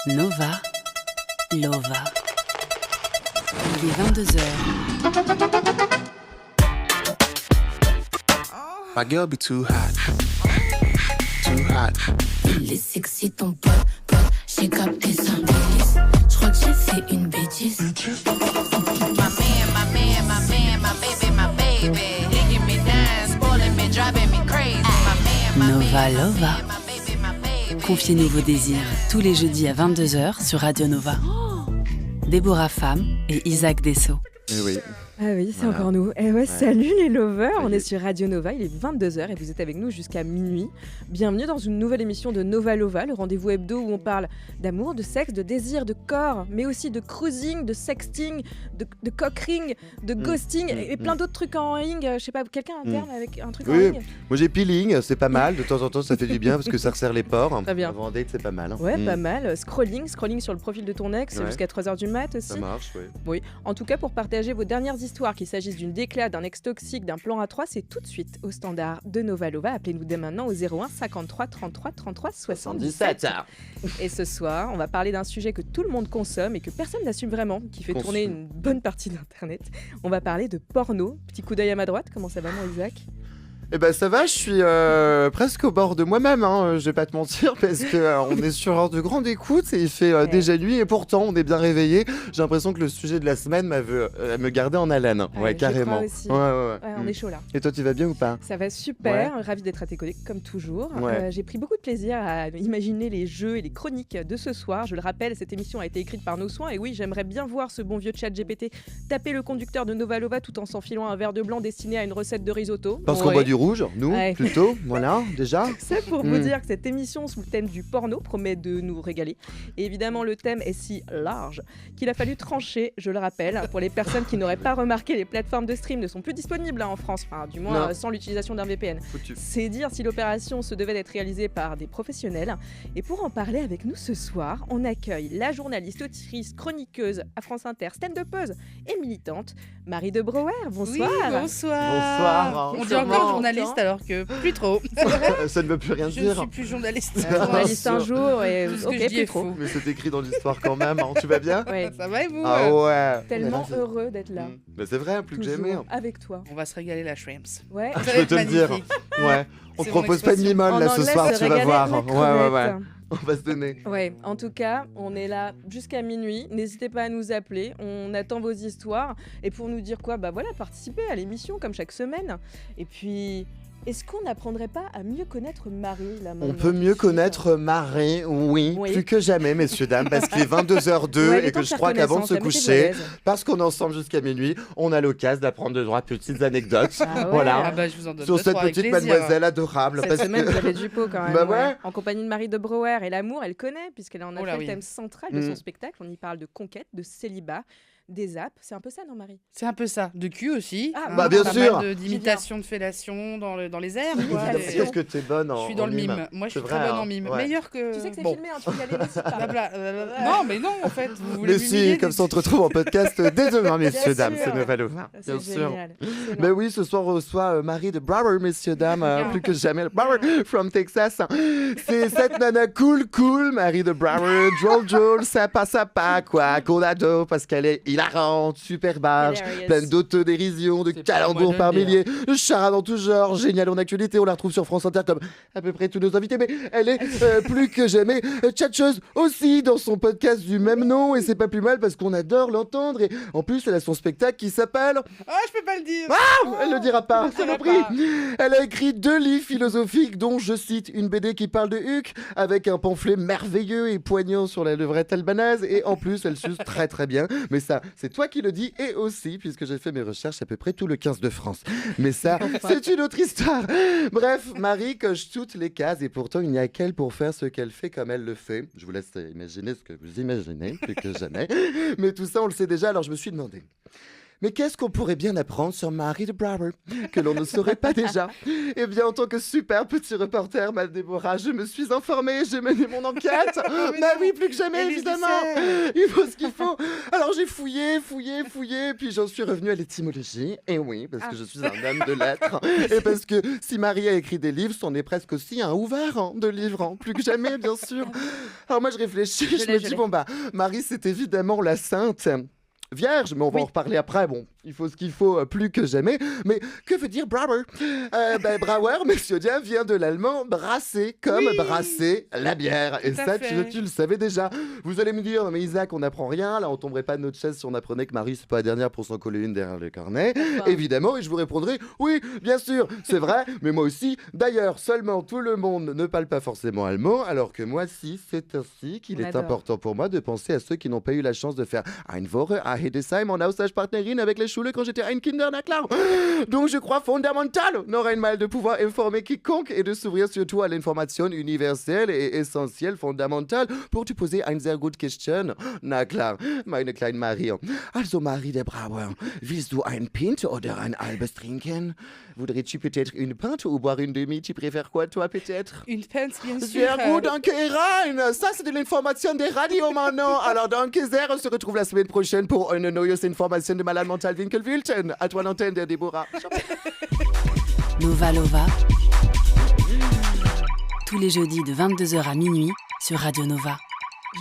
Nova, Lova. Il est 22h. My girl be too hot. Too hot. Il est sexy ton pote, j'ai capté sa milice. J'crois que j'ai fait une bêtise. My baby. Digging me down, spoiling me, driving me crazy. Nova Lova. My baby. Confiez-nous vos désirs tous les jeudis à 22h sur Radio Nova. Déborah Femme et Isaac Dessau. Eh oui. Ah oui, c'est Voilà. encore nous. Eh ouais, salut les lovers, on Salut. est sur Radio Nova, il est 22h et vous êtes avec nous jusqu'à minuit. Bienvenue dans une nouvelle émission de Nova Lova, le rendez-vous hebdo où on parle d'amour, de sexe, de désir, de corps, mais aussi de cruising, de sexting, de cockring, de ghosting et plein d'autres trucs en ring. Je sais pas, quelqu'un a un terme avec un truc en Oui, ring? moi j'ai peeling, c'est pas mal, de temps en temps ça fait du bien parce que ça resserre les pores. Très bien. Avant un date c'est pas mal. Ouais, Mm. pas mal. Scrolling sur le profil de ton ex Ouais. jusqu'à 3h du mat aussi. Ça marche, oui. Oui, en tout cas pour partager vos dernières histoires, qu'il s'agisse d'une déclate, d'un ex toxique, d'un plan à 3, c'est tout de suite au standard de Nova Lova. Appelez-nous dès maintenant au 01 53 33 33 77. Et ce soir, on va parler d'un sujet que tout le monde consomme et que personne n'assume vraiment, qui fait tourner une bonne partie d'Internet. On va parler de porno. Petit coup d'œil à ma droite, comment ça va mon Isaac? Eh ben ça va, je suis presque au bord de moi-même, hein, je vais pas te mentir, parce que on est sur heure de grande écoute et il fait Ouais. déjà nuit et pourtant on est bien réveillés. J'ai l'impression que le sujet de la semaine me gardait en haleine. Ouais, je carrément. crois aussi. Ouais. Ouais, on Mm. est chaud là. Et toi tu vas bien ou pas? Ça va super, ravi d'être à tes côtés comme toujours. Ouais. J'ai pris beaucoup de plaisir à imaginer les jeux et les chroniques de ce soir. Je le rappelle, cette émission a été écrite par nos soins et oui, j'aimerais bien voir ce bon vieux chat GPT taper le conducteur de Nova Lova tout en s'enfilant un verre de blanc destiné à une recette de risotto. Parce qu'on Ouais. boit du rouge, nous, Ouais. plutôt, voilà, déjà. C'est pour vous Mm. dire que cette émission sous le thème du porno promet de nous régaler. Et évidemment, le thème est si large qu'il a fallu trancher, je le rappelle, pour les personnes qui n'auraient pas remarqué, les plateformes de stream ne sont plus disponibles en France, enfin, du moins Non. sans l'utilisation d'un VPN. Foutu. C'est dire si l'opération se devait d'être réalisée par des professionnels. Et pour en parler avec nous ce soir, on accueille la journaliste, autrice, chroniqueuse à France Inter, stand-upeuse et militante, Marie de Brouwer. Bonsoir. Oui, bonsoir. Bonsoir. On dit Sûrement. encore journaliste alors que plus trop. Ça ne veut plus rien Je ne dire. suis plus journaliste. Journaliste un sûr. jour et Tout ce que ok, je dis plus est trop. faux. Mais c'est écrit dans l'histoire quand même, hein. Tu vas bien? Ouais. Ça va et vous Ah ouais. Tellement Mais là, heureux d'être là. Mais c'est vrai, plus que Toujours jamais. avec toi. On va se régaler la shrimps. Ouais. Ça Je va peux être te le dire. magnifique. Ouais. On te C'est mon propose pas de expression. mimole En là ce anglais, soir, se tu vas régaler voir. la Ouais. crevette. On va se donner. Ouais, en tout cas, on est là jusqu'à minuit. N'hésitez pas à nous appeler. On attend vos histoires. Et pour nous dire quoi, bah voilà, participez à l'émission comme chaque semaine. Et puis, est-ce qu'on n'apprendrait pas à mieux connaître Marie là, On maintenant, peut tout mieux de suite connaître Marie, oui, Oui. plus que jamais, messieurs, dames, parce qu'il est 22h02 Ouais, il est et temps que de je faire crois qu'avant de se connaissance, là, mettez-vous à coucher, l'aise. parce qu'on est ensemble jusqu'à minuit, on a l'occasion d'apprendre de droit de petites anecdotes. Ah ouais. Voilà. Ah bah je vous en donne Sur deux, cette trois avec petite plaisir. mademoiselle adorable. Cette parce semaine, que- vous avez du pot quand même. Bah ouais. En compagnie de Marie de Brouwer. Et l'amour, elle connaît, puisqu'elle en a Oh là fait le oui. thème central de son Mm. spectacle. On y parle de conquête, de célibat, des apps. C'est un peu ça, non, Marie? C'est un peu ça. De cul aussi. Ah, bah, bien pas sûr. mal d'imitation de fellation dans les airs. Oui, quoi. évidemment. Et- Qu'est-ce que t'es bonne en Je suis dans en le mime. Moi je suis C'est très vrai, bonne en hein. mime. Ouais. Meilleure que. Tu sais que c'est Bon. filmé, hein, tu peux y aller, n'hésite pas. Blabla, non mais non en fait. Vous voulez Mais si, m'humilier, comme ça on te retrouve en podcast dès demain, messieurs, Bien dames, sûr. c'est Nova Lova. C'est Bien sûr. génial. Excellent. Ben oui, ce soir on reçoit Marie de Brouwer, messieurs, dames, plus que jamais. Brouwer from Texas. C'est cette nana cool, Marie de Brouwer, Joel, sympa, quoi, qu'on adore parce qu'elle est hilarante, super barge, Hilarious. pleine d'autodérision, de C'est pas calembours moi de par le dire. milliers, de charades en tout genre, géniale en actualité. On la retrouve sur France Inter comme à peu près tous nos invités, mais elle est plus que jamais tchatcheuse aussi dans son podcast du même nom et c'est pas plus mal parce qu'on adore l'entendre et en plus elle a son spectacle qui s'appelle Ah je peux pas le dire. elle le dira pas, Elle le saloperie. dira pas. Elle a écrit 2 livres philosophiques, dont je cite une BD qui parle de Huck, avec un pamphlet merveilleux et poignant sur la levrette albanaise, et en plus elle suce très très bien. Mais ça, c'est toi qui le dis, et aussi, puisque j'ai fait mes recherches à peu près tout le 15 de France. Mais ça, c'est une autre histoire. Bref, Marie coche toutes les cases, et pourtant il n'y a qu'elle pour faire ce qu'elle fait comme elle le fait. Je vous laisse imaginer ce que vous imaginez, plus que jamais. Mais tout ça, on le sait déjà, alors je me suis demandé... Mais qu'est-ce qu'on pourrait bien apprendre sur Marie de Brouwer que l'on ne saurait pas déjà? Eh bien, en tant que super petit reporter, ma Déborah, je me suis informée, j'ai mené mon enquête. Bah oui, plus que jamais, évidemment. Il faut ce qu'il faut. Alors j'ai fouillé, puis j'en suis revenu à l'étymologie. Et oui, parce que je suis un homme de lettres. Et parce que si Marie a écrit des livres, c'en est presque aussi un ouvert de livres, plus que jamais, bien sûr. Alors moi, je réfléchis, je me dis, bon bah, Marie, c'est évidemment la sainte Vierge, mais on va en reparler après. Bon, il faut ce qu'il faut plus que jamais. Mais que veut dire Brouwer? Brouwer, messieurs dames, vient de l'allemand brasser, comme brasser la bière. Et ça, tu le savais déjà. Vous allez me dire, mais Isaac, on n'apprend rien. Là, on tomberait pas de notre chaise si on apprenait que Marie, c'est pas la dernière pour s'en coller une derrière le cornet. Évidemment, et je vous répondrai, oui, bien sûr, c'est vrai, mais moi aussi. D'ailleurs, seulement tout le monde ne parle pas forcément allemand, alors que moi, si, c'est ainsi qu'il est important pour moi de penser à ceux qui n'ont pas eu la chance de faire Ein Woche à Hildesheim en Austauschpartnerin avec les Schule quand j'étais ein Kindernaclar. Donc je crois fondamental, noch einmal, de pouvoir informer quiconque et de s'ouvrir surtout à l'information universelle et essentielle, fondamentale, pour te poser eine sehr gute Question. Na klar, meine kleine Marie. Also Marie de Brouwer, willst du ein Pint oder ein halbes trinken? Voudrais-tu peut-être une pinte ou boire une demi? Tu préfères quoi, toi, peut-être? Une pinte, bien sûr. Sehr gut, danke, Irene. Ça, c'est de l'information des radios maintenant. Alors, danke sehr. On se retrouve la semaine prochaine pour une neue information de Malade Mental Winkelwilten. À toi l'antenne, der Déborah. Nova Lova. Tous les jeudis de 22h à minuit sur Radio Nova.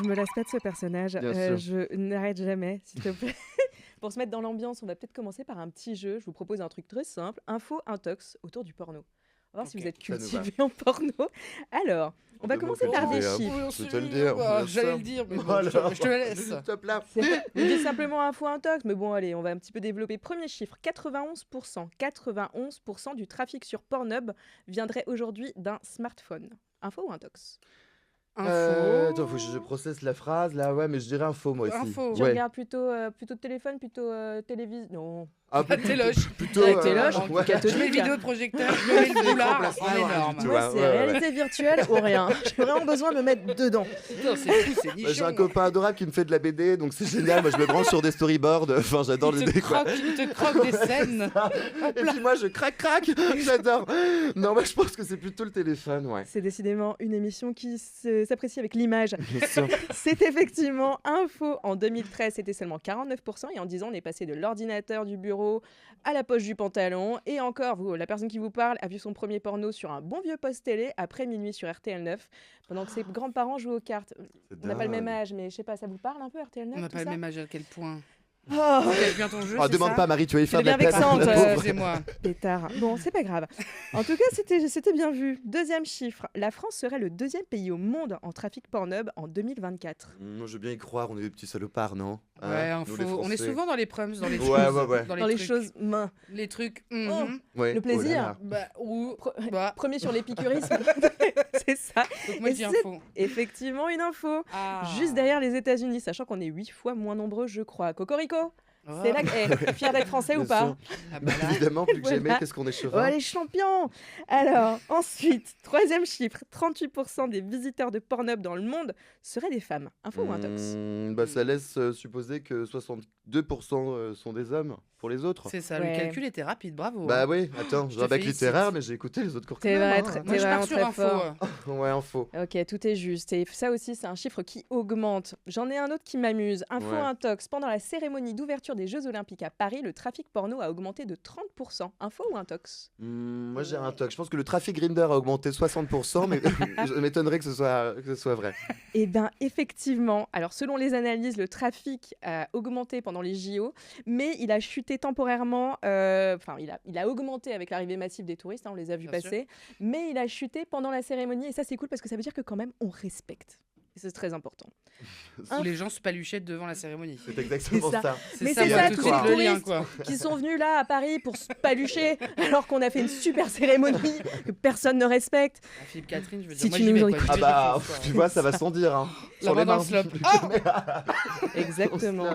Je me lasse pas de ce personnage. Je n'arrête jamais, s'il te plaît. Pour se mettre dans l'ambiance, on va peut-être commencer par un petit jeu. Je vous propose un truc très simple. Info, intox autour du porno. On va voir si vous êtes cultivé en porno. Alors, on va commencer par des chiffres. Je vais te le dire. J'allais le dire, mais bon, je te la laisse. Top là. Vous dites simplement info, intox, mais bon, allez, on va un petit peu développer. Premier chiffre, 91% du trafic sur Pornhub viendrait aujourd'hui d'un smartphone. Info ou intox? Attends, faut que je processe la phrase là, ouais, mais je dirais info moi aussi. Info. Tu regardes plutôt téléphone, plutôt télévision? Non. Ah, téloche. Plutôt. Avec téloche, ouais. Je mets le vidéoprojecteur, je mets le boulard, en énorme. Tu Moi, vois, c'est réalité virtuelle ou rien. J'ai vraiment besoin de me mettre dedans. Putain, c'est fou, c'est nichon. J'ai un copain adorable qui me fait de la BD, donc c'est génial. Moi, je me branche sur des storyboards. Enfin, j'adore l'idée, quoi. Il te croque des scènes. Et puis moi, je craque. J'adore. Non, mais je pense que c'est plutôt le téléphone, ouais. C'est décidément une émission qui s'apprécie avec l'image. Bien sûr. C'est effectivement info. En 2013, c'était seulement 49%. Et en 10 ans, on est passé de l'ordinateur du bureau à la poche du pantalon. Et encore, la personne qui vous parle a vu son premier porno sur un bon vieux poste télé après minuit sur RTL 9, pendant que ses grands-parents jouaient aux cartes. On n'a pas le même âge, mais je sais pas, ça vous parle un peu RTL 9? On n'a pas le même âge, à quel point? Oh, Quel bien ton jeu, Oh, demande pas, Marie, tu vas y faire de bien la place. vexante, la pauvre. Excusez-moi. pétard. Bon, c'est pas grave. En tout cas, c'était bien vu. Deuxième chiffre, la France serait le deuxième pays au monde en trafic Pornhub en 2024. Moi, je veux bien y croire, on est des petits salopards, non? Ouais, Nous, les on est Français. souvent dans les prums, dans les Ouais, choses. ouais. Dans les trucs. choses mains. Les trucs. Ouais. Le plaisir. Oh là là. Bah, Premier sur l'épicurisme. C'est ça. donc moi, je dis Et info. Effectivement, une info. Ah. Juste derrière les États-Unis, sachant qu'on est 8 fois moins nombreux, je crois. Cocorico, Oh. c'est là que... fier d'être français ou Bien pas? sûr. Ah bah là. Évidemment, plus que jamais, Voilà. qu'est-ce qu'on est Oh, chauvin. les champions. Alors, ensuite, troisième chiffre, 38% des visiteurs de Pornhub dans le monde seraient des femmes. Info ou intox? Bah, ça laisse supposer que 62% sont des hommes pour les autres. C'est ça, Ouais. le calcul était rapide, bravo. Bah hein. oui, attends, j'ai Je un te bac félicite. littéraire, mais j'ai écouté les autres cours. T'es quand même, vrai, hein. Moi, je vraiment pars sur très info. fort. Ouais, info. Ok, tout est juste. Et ça aussi, c'est un chiffre qui augmente. J'en ai un autre qui m'amuse. Info Ouais. intox. Pendant la cérémonie d'ouverture des Jeux Olympiques à Paris, le trafic porno a augmenté de 30%. Info ou intox? Moi, j'ai un toc. Je pense que le trafic Grindr a augmenté 60%, mais je m'étonnerais que ce soit vrai. Eh bien, effectivement. Alors, selon les analyses, le trafic a augmenté pendant les JO, mais il a chuté temporairement. Enfin, il a augmenté avec l'arrivée massive des touristes, hein, on les a vus Bien passer, mais il a chuté pendant la cérémonie, et ça, c'est cool parce que ça veut dire que quand même, on respecte. Et c'est très important. Où les gens se paluchaient devant la cérémonie. C'est exactement C'est ça. ça. Mais ça, c'est on ça, voit tout de tous suite les le lien, touristes quoi. qui sont venus là à Paris pour se palucher alors qu'on a fait une super cérémonie que personne ne respecte. Ah, Philippe Catherine, je veux dire, Si moi tu j'y nous vais, aurais quoi. Ah J'ai bah, déjà fait, tu vois, ça va sans dire. Hein. La Sur main les dans mains. le slop. Exactement.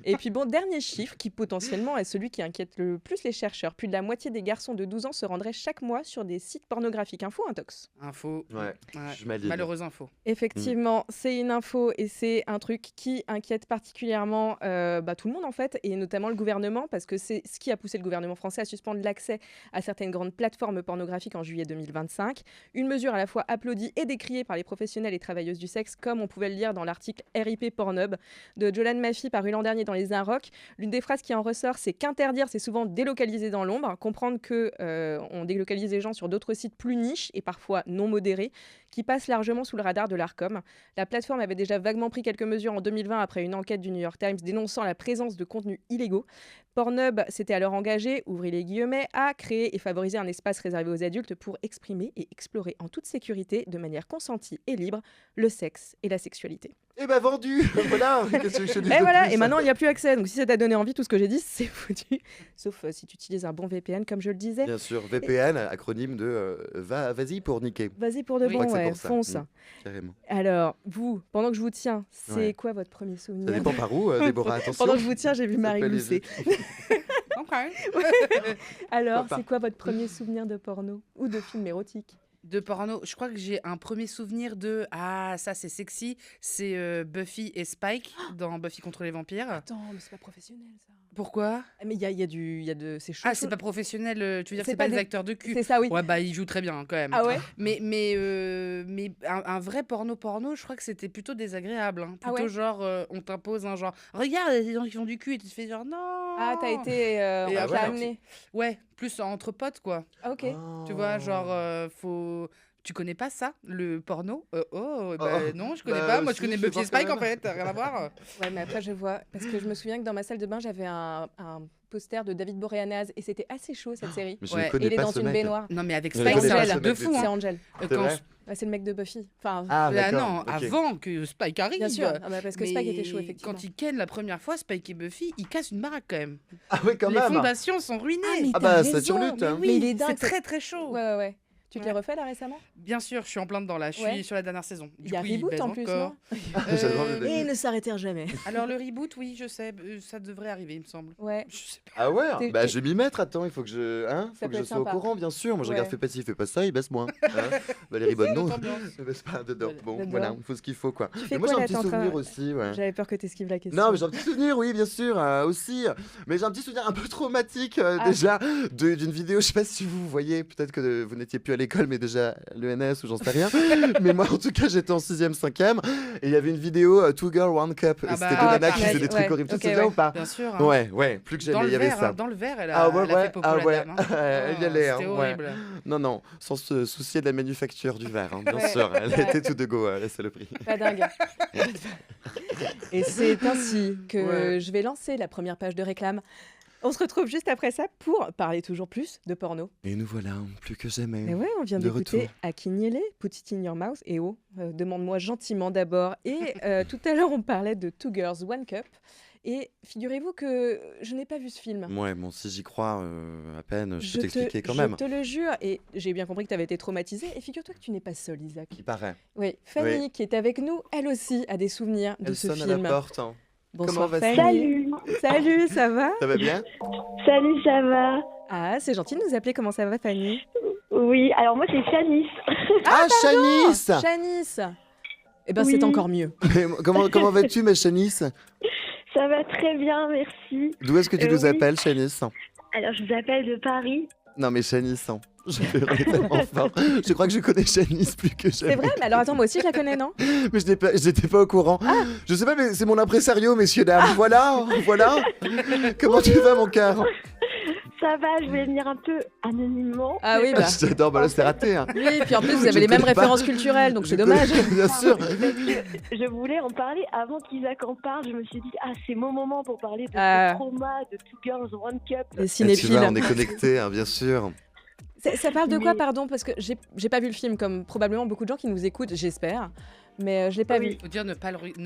Et puis bon, dernier chiffre qui potentiellement est celui qui inquiète le plus les chercheurs. Plus de la moitié des garçons de 12 ans se rendraient chaque mois sur des sites pornographiques. Info, intox. Info. Ouais, je m'aligne. Malheureuse info. Effectivement, c'est une info et c'est un truc qui inquiète particulièrement tout le monde en fait, et notamment le gouvernement, parce que c'est ce qui a poussé le gouvernement français à suspendre l'accès à certaines grandes plateformes pornographiques en juillet 2025. Une mesure à la fois applaudie et décriée par les professionnels et travailleuses du sexe, comme on pouvait le lire dans l'article RIP Pornhub de Jolan Maffy paru l'an dernier dans les Inrocks. L'une des phrases qui en ressort, c'est qu'interdire, c'est souvent délocaliser dans l'ombre. Comprendre que on délocalise les gens sur d'autres sites plus niches et parfois non modérés, qui passent largement sous le radar de l'Arcom. La plateforme avait déjà vaguement pris quelques mesures en 2020 après une enquête du New York Times dénonçant la présence de contenus illégaux. Pornhub s'était alors engagé, ouvrez les guillemets, à créer et favoriser un espace réservé aux adultes pour exprimer et explorer en toute sécurité, de manière consentie et libre, le sexe et la sexualité. Eh ben vendu. Voilà. Qu'est-ce que je te dis Et de voilà, plus et maintenant il n'y a plus accès. Donc si ça t'a donné envie, tout ce que j'ai dit, c'est foutu. Sauf si tu utilises un bon VPN, comme je le disais. Bien sûr, VPN, acronyme de vas-y pour niquer. Vas-y pour de Oui. bon, Je crois que c'est ouais, pour ça. fonce. Carrément. Alors, vous, pendant que je vous tiens, c'est Ouais. quoi votre premier Ça souvenir dépend par où, Déborah, attention. Pendant que je vous tiens, j'ai vu Ça Marie peut aller glousser. vite. Ok. Alors, Papa. c'est quoi votre premier souvenir de porno ou de film érotique? De porno, je crois que j'ai un premier souvenir de ça c'est sexy, c'est Buffy et Spike dans Buffy contre les vampires. Attends, mais c'est pas professionnel ça. Pourquoi? Mais il y a de c'est chaud. Ah, c'est pas professionnel, tu veux dire C'est c'est pas pas des des- acteurs de cul. C'est ça, oui. Ouais, bah ils jouent très bien quand même. Ah ouais. Mais un vrai porno, je crois que c'était plutôt désagréable. Hein. Ah Plutôt ouais genre, on t'impose un genre, regarde, il y a des gens qui font du cul et tu te fais genre non. Ah, t'as été Et on t'a après, amené. Ouais, plus entre potes quoi. Ah, ok. Tu vois, genre, faut. Tu connais pas ça, le porno non, je connais Bah, pas. Moi, je si, connais je vais Buffy et voir Spike quand en fait, rien à voir. Ouais, mais après je vois parce que je me souviens que dans ma salle de bain, j'avais un poster de David Boreanaz et c'était assez chaud cette série. Mais je Ouais, ne Et connais il est pas dans ce une mec. baignoire. Non, mais avec Je Spike, connais c'est pas un ce truc de mec, fou. C'est Hein. Angel. C'est Quand vrai Ouais, c'est le mec de Buffy. Enfin, Ah, Bah d'accord. non, ok. avant que Spike arrive. bien sûr. Ah bah, parce que Spike était chaud Mais effectivement. Quand ils kennent la première fois, Spike et Buffy, ils cassent une baraque quand même. Ah oui, quand Les même. fondations sont ruinées. mais Ah t'as bah, ça raison, surlute, mais hein. oui, mais il est dingue. C'est très très chaud. Ouais, ouais, ouais. Tu te l'es Ouais. refait là récemment? Bien sûr, je suis en plein dedans là. Je suis Ouais. sur la dernière saison. Il y a coup, ils reboot baisent en plus, encore. non? J'adore le Euh, délire. Et ils ne s'arrêtèrent jamais. Alors le reboot, oui, je sais, ça devrait arriver, il me semble. Ouais. Je sais pas. Ah ouais, T'es- bah t'es- je vais m'y mettre, attends, il faut que je, Ça faut peut que je être sois au sympa. courant, bien sûr. Moi je regarde Ouais. fais pas ci, fais pas ça, il baisse moins. Hein Valérie Bonneau, Notre ambiance. il baisse pas dedans. Bon, Dedans. voilà, il faut ce qu'il faut quoi. Tu fais Et moi quoi j'ai un là? petit T'es en train- souvenir aussi, ouais. J'avais peur que t'esquives la question. Non, mais j'ai un petit souvenir, oui, bien sûr, aussi. Mais j'ai un petit souvenir un peu traumatique Ah. déjà d'une vidéo. Je sais pas si vous voyez, peut-être que vous n'étiez plus à l'école, mais déjà l'ENS ou j'en sais rien. Mais moi, en tout cas, j'étais en 6e, 5e. Et il y avait une vidéo Two Girl, One Cup. Et Ah c'était bah, deux nanas ah, qui faisaient des trucs ouais, horribles. Tu ok, te souviens ouais. ou pas? Bien sûr. Hein. Ouais, plus que Dans jamais, le il y avait verre, ça. hein, dans le verre, elle a, Ah ouais, elle a ouais, fait popo ah la ouais. dame. Hein. Elle y allait, C'était hein, ouais. horrible. Non, sans se soucier de la manufacture du verre, hein, bien Ouais. sûr. Elle Ouais. était tout de go, la saloperie. Pas dingue. Et c'est ainsi que Ouais. je vais lancer la première page de réclame. On se retrouve juste après ça pour parler toujours plus de porno. Et nous voilà, plus que jamais. Et ouais, on vient De d'écouter retour. Akinyele, Put It In Your Mouth. Et oh, demande-moi gentiment d'abord. Et tout à l'heure, on parlait de Two Girls, One Cup. Et figurez-vous que je n'ai pas vu ce film. Ouais, bon, si j'y crois à peine, je peux t'expliquer quand même. Je te le jure, et j'ai bien compris que tu avais été traumatisée. Et figure-toi que tu n'es pas seule, Isaac. Il paraît. Oui, Fanny, Oui. qui est avec nous, elle aussi a des souvenirs de Elle ce sonne à film. la porte. Hein. Bonsoir Comment vas-tu? Fanny. Salut, Salut, ça va? Ça va bien? salut, ça va? Ah, c'est gentil de nous appeler. Comment ça va, Fanny? Oui, alors moi c'est Chanice. Ah, Chanice! Chanice. Eh ben, Oui. c'est encore mieux. Mais comment vas-tu, ma Chanice? Ça va très bien, merci. D'où est-ce que tu nous oui. appelles, Chanice? Alors je vous appelle de Paris. Non, mais Chanice, hein. Je vais tellement fort. Je crois que je connais Chanice plus que jamais. C'est vrai, mais alors attends, moi aussi je la connais, non? Mais je n'étais pas au courant. Je sais pas, mais c'est mon impresario, messieurs, dames. Voilà. Comment tu vas, mon cœur? Ça va, je vais venir un peu anonymement. Ah oui, bah. J'adore, bah là, c'est raté. Hein. Oui, puis en plus vous Je avez les mêmes connais pas. références culturelles, donc Je c'est dommage. connais, bien sûr. Parce que je voulais en parler avant qu'Isaac en parle. Je me suis dit, c'est mon moment pour parler de Ah. ce trauma de Two Girls, One Cup. Les Ah, tu cinéphiles. vois, on est connectés, hein, bien sûr. Ça parle de quoi, Mais- pardon? Parce que j'ai pas vu le film, comme probablement beaucoup de gens qui nous écoutent, j'espère. Mais je l'ai pas Oui. vu. Faut dire ne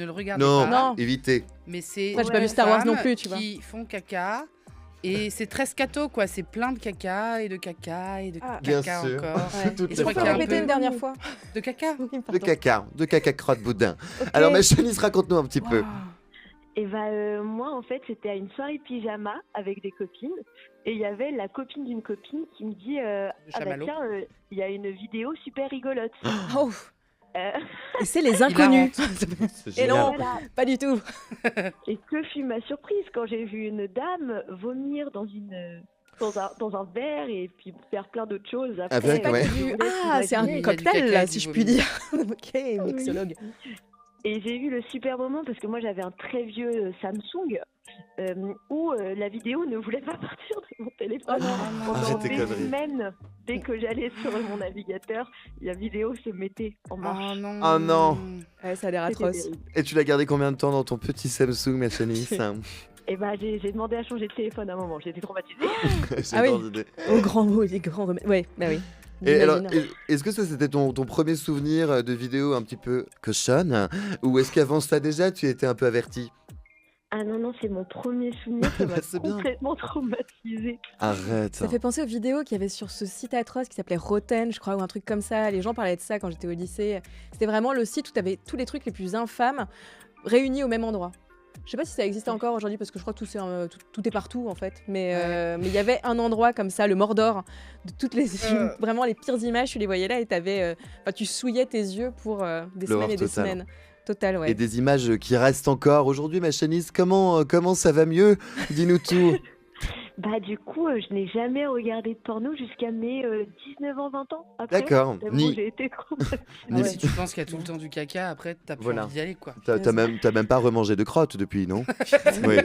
le regardez Non, pas. Non. évitez. Mais c'est Moi, j'ai pas deux vu Star Wars non femmes plus, tu vois. qui font caca. Et c'est très scato, quoi. C'est plein de caca et de caca et de Ah. Bien caca sûr. encore. Ouais. Toutes Et les je On crois peut qu'il y a un répéter peu- une dernière fois. De caca. Oui, De pardon. caca crotte boudin. Ok. Alors, ma Chanice, raconte-nous un petit peu. Wow. Et moi, en fait, c'était à une soirée pyjama avec des copines. Et il y avait la copine d'une copine qui me dit chamallow. tiens, il y a une vidéo super rigolote. Oh. Euh, Et c'est les inconnus. C'est Et génial. non, voilà. pas du tout. Et que fut ma surprise quand j'ai vu une dame vomir dans un verre et puis faire plein d'autres choses. Après, Avec, ouais. je vous laisse Ah, c'est un imaginer. Il y a du cocktail, caca là, et du si je vomi. puis dire. Ok, mixologue. Et j'ai eu le super moment parce que moi j'avais un très vieux Samsung où la vidéo ne voulait pas partir de mon téléphone. Pendant Arrête tes des conneries. semaines, dès que j'allais sur mon navigateur, la vidéo se mettait en marche. Oh non. Oh non. Ouais, ça a l'air C'était atroce. terrible. Et tu l'as gardé combien de temps dans ton petit Samsung, ma Chanice? Et j'ai demandé à changer de téléphone à un moment, j'étais traumatisée. J'adore Ah oui. l'idée. Au grand mot, les grands remèdes. Ouais, bah oui. Et alors, J'imagine. est-ce que ça c'était ton premier souvenir de vidéo un petit peu cochonne, ou est-ce qu'avant ça déjà tu étais un peu averti? Ah non, c'est mon premier souvenir, ça m'a C'est bien. complètement traumatisée. Arrête. Ça fait penser aux vidéos qu'il y avait sur ce site atroce qui s'appelait Rotten, je crois, ou un truc comme ça. Les gens parlaient de ça quand j'étais au lycée. C'était vraiment le site où tu avais tous les trucs les plus infâmes réunis au même endroit. Je sais pas si ça existe encore aujourd'hui parce que je crois que tout est partout en fait. Mais il y avait un endroit comme ça, le Mordor, de toutes les vraiment les pires images, tu les voyais là et tu souillais tes yeux pour des L'horreur semaines et des totale. semaines. Total, ouais. Et des images qui restent encore aujourd'hui, ma Chanice. Comment ça va mieux? Dis-nous tout. Du coup, je n'ai jamais regardé de porno jusqu'à mes 19 ans, 20 ans. Après, D'accord. j'avoue, j'ai été traumatisée. Même ouais. si tu penses qu'il y a tout le temps du caca, après t'as plus Voilà. envie d'y aller quoi. T'as même pas remangé de crotte depuis, non? Oui.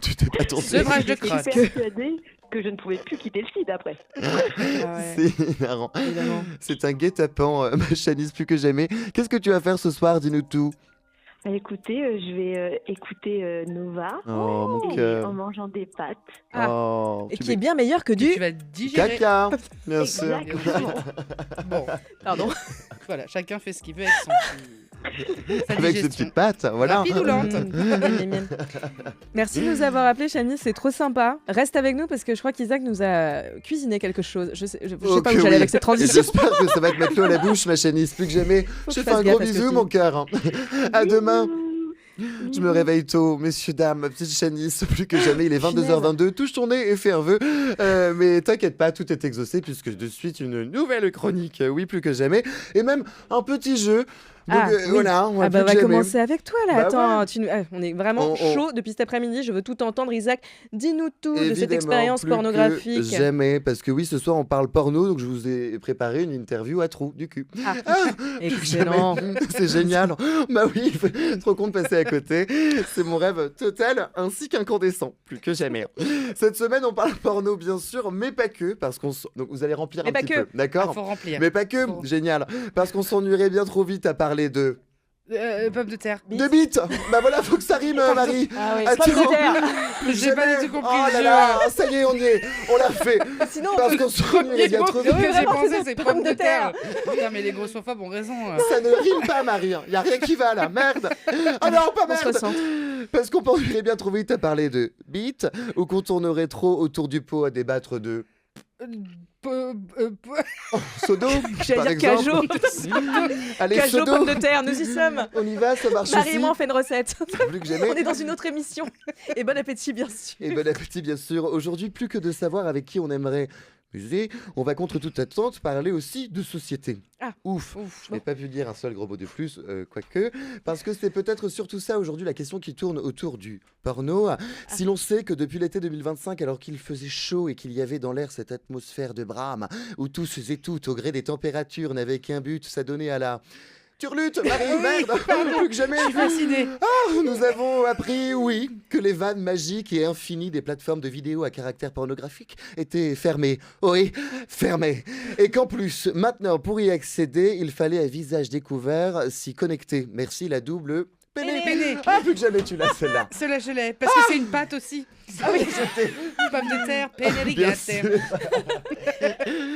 Tu t'es pas tourné. Sevrage de J'étais crotte. persuadée que je ne pouvais plus quitter le site après. Ah ouais, C'est hilarant. évidemment. C'est un guet-apens, ma Chanice, plus que jamais. Qu'est-ce que tu vas faire ce soir? Dis-nous tout. Écoutez, je vais écouter Nova Oh, mon et cœur. en mangeant des pâtes. Ah. Oh, Et tu qui est bien meilleur que Que du. tu vas digérer. caca, bien sûr. Exactement. Bon, Pardon. voilà, chacun fait ce qu'il veut avec son petit... sa Avec ses digestion. petites pattes, voilà. Rapide ou lente Merci de nous avoir appelés, Chani, c'est trop sympa. Reste avec nous parce que je crois qu'Isaac nous a cuisiné quelque chose. Je sais Oh, pas où que j'allais oui. avec cette Et transition. j'espère que ça va te mettre l'eau à la bouche, ma Chanice, plus que jamais. Faut que Je je te fais un fasse gros gaffe à ce que bisou, tu mon dis. cœur. À demain. Je me réveille tôt, messieurs, dames, ma petite Chanice, plus que jamais, il est 22h22, touche ton nez et fais un vœu. Mais t'inquiète pas, tout est exaucé puisque de suite une nouvelle chronique, oui, plus que jamais. Et même un petit jeu. Donc Ah, oui. voilà, on va Ah bah, plus on que va jamais. commencer avec toi là. Bah Attends, ouais. on est vraiment On- chaud depuis cet après-midi. Je veux tout entendre. Isaac, dis-nous tout de cette Évidemment, expérience plus que pornographique. Jamais, parce que oui, ce soir on parle porno, donc je vous ai préparé une interview à trous du cul. Ah, Jamais. excellent. C'est génial. Bah oui, trop con de passer à côté. C'est mon rêve total, ainsi qu'incandescent, plus que jamais. Cette semaine, on parle porno, bien sûr, mais pas que, parce donc vous allez remplir Mais un pas petit que. peu, d'accord? Faut remplir. Mais pas que, Faut- génial, parce qu'on s'ennuierait bien trop vite à parler de Pomme de terre. bites. Bah voilà, faut que ça rime, Marie. Ah oui, Attends. pomme de terre. Plus J'ai pas jamais. du tout compris Oh le là jeu. là, ça y est, on y est, on l'a fait. Sinon, Parce qu'on s'ennuierait bien trop Ce vite. que j'ai vraiment, pensé, c'est c'est pomme pomme de de terre. Putain, mais les grossophobes ont raison. Ça ne rime pas, Marie. Il y a rien qui va là. Merde. Oh non, pas on se merde. ressent. Parce qu'on penserait bien trop vite à parler de beat ou qu'on tournerait trop autour du pot à débattre de sodo, par J'allais dire exemple. Cajo. Allez, Cajo, sodo. pomme de terre, nous y sommes. On y va, ça marche Marie aussi. et moi, on fait une recette. Plus que jamais. On est dans une autre émission. Et bon appétit, bien sûr. Et bon appétit, bien sûr. Aujourd'hui, plus que de savoir avec qui on aimerait muser, on va contre toute attente parler aussi de société. Ah. Ouf. Ouf. Je n'ai pas pu dire un seul gros mot de plus, quoique, parce que c'est peut-être surtout ça aujourd'hui la question qui tourne autour du porno. Si l'on sait que depuis l'été 2025, alors qu'il faisait chaud et qu'il y avait dans l'air cette atmosphère de Brahme, où tous et toutes, au gré des températures, n'avaient qu'un but, s'adonner à la turlute, Marie, merde, plus que jamais. Fasciné. Nous avons appris, oui, que les vannes magiques et infinies des plateformes de vidéos à caractère pornographique étaient fermées. Oui, fermées. Et qu'en plus, maintenant, pour y accéder, il fallait un visage découvert, s'y connecter. Merci la double péné. Péné. Ah, plus que jamais tu l'as, celle-là. Cela, je l'ai. Parce que c'est une pâte aussi. Ah oui, j'étais Pomme de terre, penne bien rigate. sûr.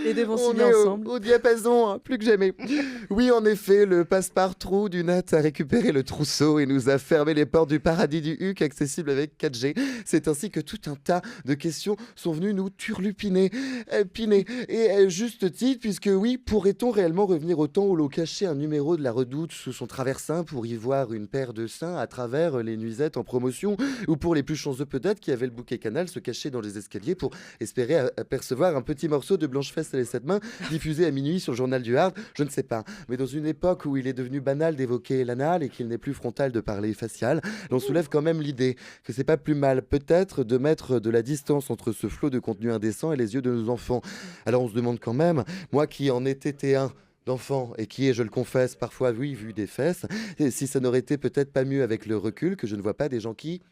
Les deux vont si On bien est ensemble. au diapason, hein, plus que jamais. Oui, en effet, le passe-partout du Nat a récupéré le trousseau et nous a fermé les portes du paradis du HUC accessible avec 4G. C'est ainsi que tout un tas de questions sont venues nous turlupiner. Piner. Et juste titre, puisque oui, pourrait-on réellement revenir au temps où l'on cachait un numéro de la Redoute sous son traversin pour y voir une paire de sein à travers les nuisettes en promotion, ou pour les plus chanceux peut-être qui avaient le bouquet Canal se cacher dans les escaliers pour espérer apercevoir un petit morceau de Blanche-Fesse et les 7 mains diffusé à minuit sur le journal du Hard, je ne sais pas. Mais dans une époque où il est devenu banal d'évoquer l'anal et qu'il n'est plus frontal de parler facial, l'on soulève quand même l'idée que c'est pas plus mal peut-être de mettre de la distance entre ce flot de contenu indécent et les yeux de nos enfants. Alors on se demande quand même, moi qui en ai été un d'enfant et qui est, je le confesse, parfois oui, vu des fesses, si ça n'aurait été peut-être pas mieux avec le recul que je ne vois pas des gens qui...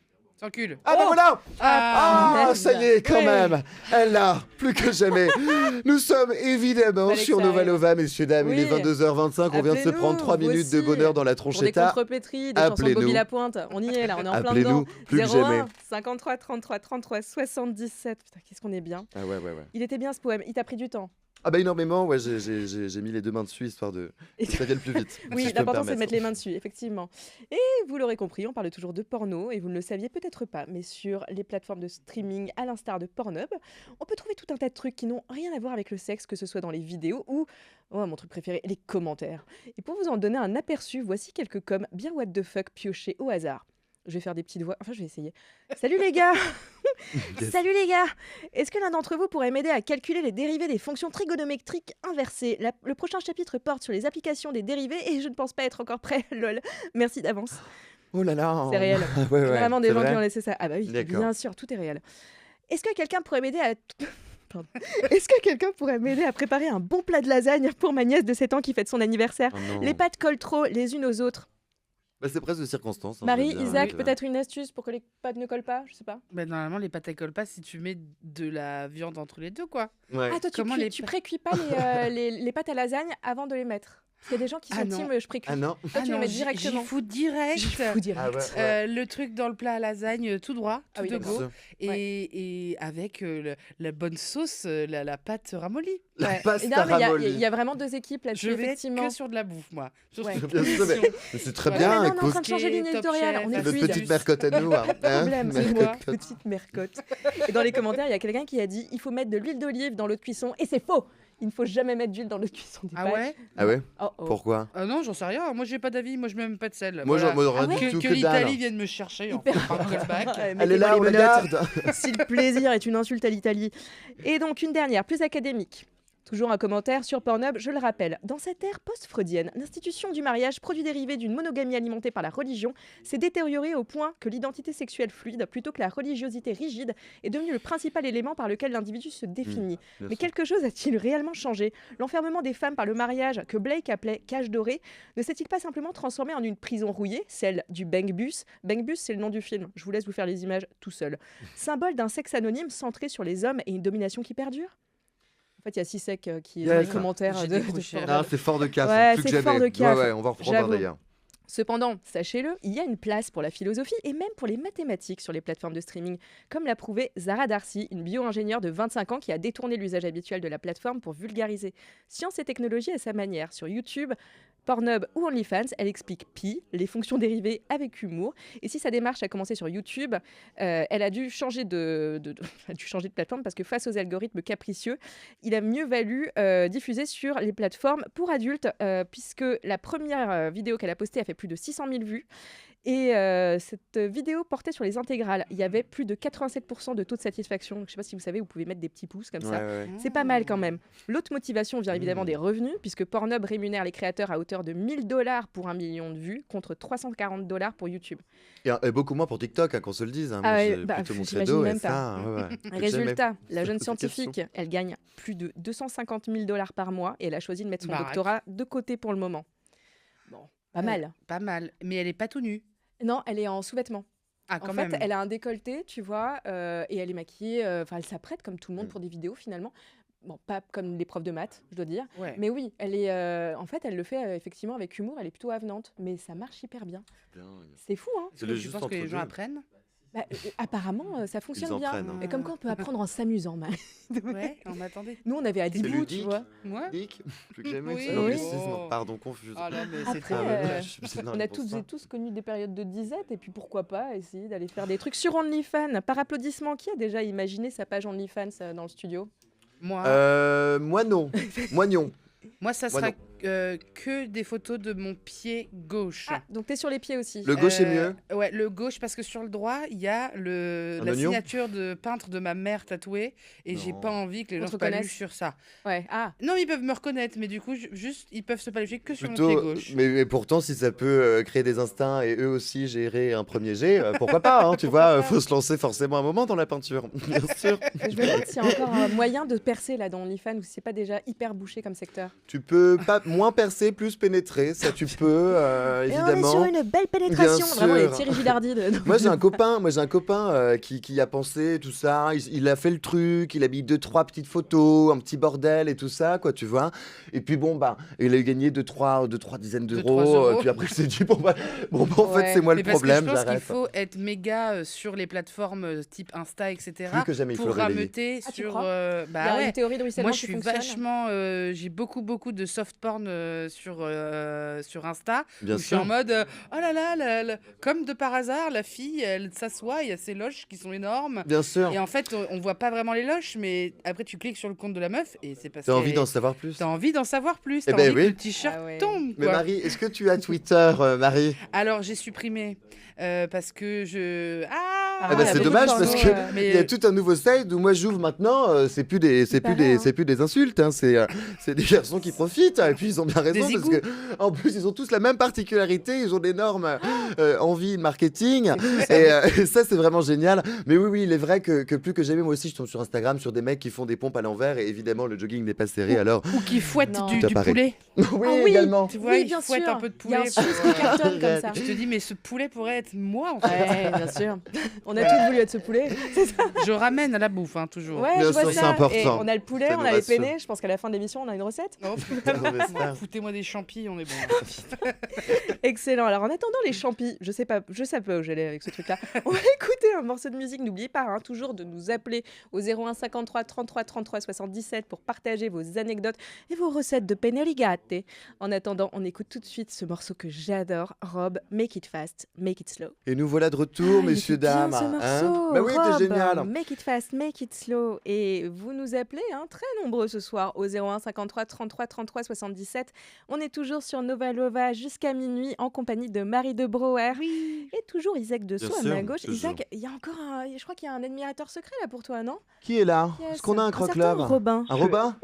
S'encule. Ah bah voilà. merde. Ça y est, quand Ouais. même. Elle l'a, plus que jamais. Nous sommes évidemment Fallait que sur ça Nova arrive. Lova, messieurs, dames. Il est Oui. 22h25. On vient de se Appelez-nous, prendre 3 vous minutes de aussi. bonheur dans la Pour des tronchetta. contrepétries, des chansons de Appelez-nous. Bobby Lapointe. On y est là, on est en plein Appelez-nous, dedans. plus que jamais. 01 53 33 33 77. Putain, qu'est-ce qu'on est bien. Ah ouais. Il était bien ce poème. Il t'a pris du temps. Ah bah énormément, ouais, j'ai mis les 2 mains dessus histoire de que ça vienne plus vite. Oui, si je peux me l'important c'est de permettre. mettre les mains dessus, effectivement. Et vous l'aurez compris, on parle toujours de porno et vous ne le saviez peut-être pas, mais sur les plateformes de streaming, à l'instar de Pornhub, on peut trouver tout un tas de trucs qui n'ont rien à voir avec le sexe, que ce soit dans les vidéos ou, oh, mon truc préféré, les commentaires. Et pour vous en donner un aperçu, voici quelques coms bien what the fuck piochés au hasard. Je vais faire des petites voix. Enfin, je vais essayer. Salut les gars. Salut les gars. Est-ce que l'un d'entre vous pourrait m'aider à calculer les dérivés des fonctions trigonométriques inversées? Le prochain chapitre porte sur les applications des dérivés et je ne pense pas être encore prêt. Lol. Merci d'avance. Oh là là. C'est réel. Ah ouais, Il y a vraiment des c'est gens vrai. qui ont laissé ça. Ah bah oui, D'accord. bien sûr, tout est réel. Est-ce que quelqu'un pourrait m'aider à... Pardon. Est-ce que quelqu'un pourrait m'aider à préparer un bon plat de lasagne pour ma nièce de 7 ans qui fête son anniversaire? Oh non. Les pâtes collent trop les unes aux autres. Bah, c'est presque de circonstance. hein, Marie, je veux dire, Isaac, donc, peut-être une astuce pour que les pâtes ne collent pas? Je sais pas. Bah, normalement, les pâtes elles collent pas si tu mets de la viande entre les deux, quoi. Ouais. Ah, toi, Comment les tu pa- précuis pas les pâtes à lasagne avant de les mettre? Parce qu'il y a des gens qui Ah sont non. team je précuis. Ah non. Toi, tu les mets j'y directement. fous direct. J'y fous direct. Ah ouais. Le truc dans le plat à lasagne tout droit, Ah oui, tout de d'accord. go, et avec la bonne sauce, la pâte ramollie. La Ouais. pasta Non, mais ramollie. il y a vraiment deux équipes là-dessus, Je vais effectivement. que sur de la bouffe, moi. Sur Ouais. cette Bien sûr, mais- émission. mais c'est très Ouais. bien. Ouais, mais là, on est en écoute. train de changer de ligne Top éditoriale. Chef, On est Notre fluide. petite mercotte à nous. Hein. Pas de problème, c'est c'est moi. moi. Petite mercotte. Et dans les commentaires, il y a quelqu'un qui a dit il faut mettre de l'huile d'olive dans l'eau de cuisson. Et c'est faux. Il ne faut jamais mettre d'huile dans l'eau de cuisson des Ah pâtes. ouais Ah ouais. Oh, oh. Pourquoi? Ah non, j'en sais rien. Moi, j'ai pas d'avis. Moi, je mets même pas de sel. Moi, Voilà. j'aurais Ah ouais dit tout que que dalle. l'Italie vienne me chercher. En Hyper- fait, par callback. Ouais, Elle est là, on mettez-moi la les menottes. garde. Si le plaisir est une insulte à l'Italie. Et donc une dernière, plus académique. Toujours un commentaire sur Pornhub, je le rappelle. Dans cette ère post-freudienne, l'institution du mariage, produit dérivé d'une monogamie alimentée par la religion, s'est détériorée au point que l'identité sexuelle fluide, plutôt que la religiosité rigide, est devenue le principal élément par lequel l'individu se définit. Bien Mais sûr. quelque chose a-t-il réellement changé? L'enfermement des femmes par le mariage, que Blake appelait cage dorée, ne s'est-il pas simplement transformé en une prison rouillée, celle du Bangbus? Bangbus, c'est le nom du film. Je vous laisse vous faire les images tout seul. Symbole d'un sexe anonyme centré sur les hommes et une domination qui perdure? En fait, il y a Sisek qui est dans les Yes. commentaires J'ai de décroché. Pornhub. Ah, c'est fort de casse. Ouais, plus que c'est fort jamais. de casse. Ouais, on va reprendre J'avoue. d'ailleurs. Cependant, sachez-le, il y a une place pour la philosophie et même pour les mathématiques sur les plateformes de streaming, comme l'a prouvé Zara Darcy, une bio-ingénieure de 25 ans qui a détourné l'usage habituel de la plateforme pour vulgariser science et technologie à sa manière. Sur YouTube, Pornhub ou OnlyFans, elle explique pi, les fonctions dérivées avec humour. Et si sa démarche a commencé sur YouTube, elle a dû changer a dû changer de plateforme parce que face aux algorithmes capricieux, il a mieux valu diffuser sur les plateformes pour adultes, puisque la première vidéo qu'elle a postée a fait plus de 600 000 vues. Et cette vidéo portait sur les intégrales. Il y avait plus de 87% de taux de satisfaction. Donc, je ne sais pas si vous savez, vous pouvez mettre des petits pouces comme ça. Ouais. C'est pas mal quand même. L'autre motivation vient évidemment des revenus, puisque Pornhub rémunère les créateurs à hauteur de $1000 pour 1 million de vues, contre $340 pour YouTube. Et beaucoup moins pour TikTok, hein, qu'on se le dise. Hein. Ah Moi, ouais, j'ai bah, plutôt mon j'imagine credo et même ça. Ouais. Plus que Résultat, la jeune C'est une question. scientifique, elle gagne plus de $250 000 par mois et elle a choisi de mettre son Baraque. doctorat de côté pour le moment. Bon, pas mal. Pas mal. Mais elle est pas tout nue. Non, elle est en sous-vêtements. Ah, quand En même. fait, elle a un décolleté, tu vois, et elle est maquillée. Enfin, elle s'apprête comme tout le monde pour des vidéos finalement. Bon, pas comme les profs de maths, je dois dire. Ouais. Mais oui, elle est. En fait, elle le fait effectivement avec humour. Elle est plutôt avenante, mais ça marche hyper bien. C'est fou, hein. C'est le Tu juste penses que les entre gens deux. apprennent Bah, apparemment, ça fonctionne bien. entraînent, hein. Et comme quoi, on peut apprendre en s'amusant. Ouais, on m'attendait. Nous, on avait à C'est Dibou, tu ludique. vois. Moi Dick, plus que jamais. Oui. C'est l'anglicisme. Oui. Pardon, confuse. Ah là, mais Après, c'est C'est On a toutes et tous connu des périodes de disette, et puis pourquoi pas essayer d'aller faire des trucs sur OnlyFans. Par applaudissement, qui a déjà imaginé sa page OnlyFans dans le studio? moi. Moi non. Moi non. Moi, ça Moi, sera. que des photos de mon pied gauche. Ah, donc t'es sur les pieds aussi. Le gauche est mieux. Ouais, le gauche, parce que sur le droit, il y a la oignon signature de peintre de ma mère tatouée, et j'ai Non. pas envie que les On gens te se paluchent reconnaisse. sur ça. Ouais. Ah. Non, mais ils peuvent me reconnaître, mais du coup, juste, ils peuvent se palucher que sur mon Plutôt, pied gauche. mais pourtant, si ça peut créer des instincts et eux aussi gérer un premier jet, pourquoi pas, hein, tu vois, faut se lancer forcément un moment dans la peinture, bien sûr. Je me demande s'il y a encore un moyen de percer là dans OnlyFans ou si c'est pas déjà hyper bouché comme secteur. Tu peux pas moins percer, plus pénétrer, ça tu peux, évidemment. Et on est sur une belle pénétration, Bien vraiment les sûr. Thierry Gilardi. Moi j'ai un copain qui a pensé tout ça, il a fait le truc, il a mis 2-3 petites photos, un petit bordel et tout ça, quoi, tu vois. Et puis bon, bah, il a gagné 2-3 dizaines 2-3 d'euros, euros. puis après il s'est dit, bon, en fait Ouais. c'est moi Mais le parce que problème, je pense qu'il j'arrête. faut être méga sur les plateformes type Insta, etc. Plus que jamais il faut pour le relayer. rameuter Ah, tu sur. crois Il y Bah a ouais. une théorie de ruissellement Moi, je qui suis fonctionne. vachement. J'ai beaucoup de soft porn sur Insta. Bien Où je suis en sûr. mode oh là là, comme de par hasard, la fille, elle s'assoit, il y a ses loches qui sont énormes. Bien sûr. Et en fait, on voit pas vraiment les loches, mais après, tu cliques sur le compte de la meuf et c'est parce T'as que. envie d'en savoir plus. T'as envie d'en savoir plus. Eh T'as ben envie oui. que le t-shirt Ah ouais. tombe. Mais Quoi. Marie, est-ce que tu as Twitter, Marie? Alors, j'ai supprimé parce que je. Ah, Eh ben, il y a c'est beaucoup de dommage porno, parce que mais- il y a tout un nouveau site où moi j'ouvre maintenant, c'est plus des insultes, hein, c'est des garçons qui profitent, et puis ils ont bien raison Des parce égouts. que en plus ils ont tous la même particularité, ils ont d'énormes envies de marketing et ça c'est vraiment génial. Mais oui, il est vrai que plus que jamais moi aussi je tombe sur Instagram sur des mecs qui font des pompes à l'envers et évidemment le jogging n'est pas serré alors. Ou qui fouette Non. du Tout apparaît. poulet. oui, Ah oui. également. Tu vois, Oui, il bien fouette sûr. un peu de Il y a un poulet. suisse qui cartonne comme ça. Je te dis, mais ce poulet pourrait être moi, en fait. Ouais, bien sûr. On a tous voulu être ce poulet. C'est ça. Je ramène à la bouffe, hein, toujours. Ouais, Bien je vois sûr, c'est ça. important. Et on a le poulet, Ça on nous a les rassure. penne. Je pense qu'à la fin de l'émission, on a une recette. Oh, Non, mais ça. foutez-moi des champis, on est bon. Excellent. Alors en attendant les champis, je sais pas où j'allais avec ce truc-là. On va écouter un morceau de musique. N'oubliez pas hein, toujours de nous appeler au 01 53 33 33 77 pour partager vos anecdotes et vos recettes de penne rigate. En attendant, on écoute tout de suite ce morceau que j'adore, Rob, Make It Fast, Make It Slow. Et nous voilà de retour, il messieurs, était bien, dames. ce morceau, Bah oui, Rob, t'es génial. Make it fast, make it slow. Et vous nous appelez très nombreux ce soir au 01 53 33 33 77. On est toujours sur Nova Lova jusqu'à minuit en compagnie de Marie de Brouwer. Et toujours Isaac Dessau Bien à sûr, ma gauche. toujours. Isaac, il y a encore je crois qu'il y a un admirateur secret là pour toi, non? Qui est là? Yes. Est-ce qu'on a un certain croque-love? Robin. Un Robin?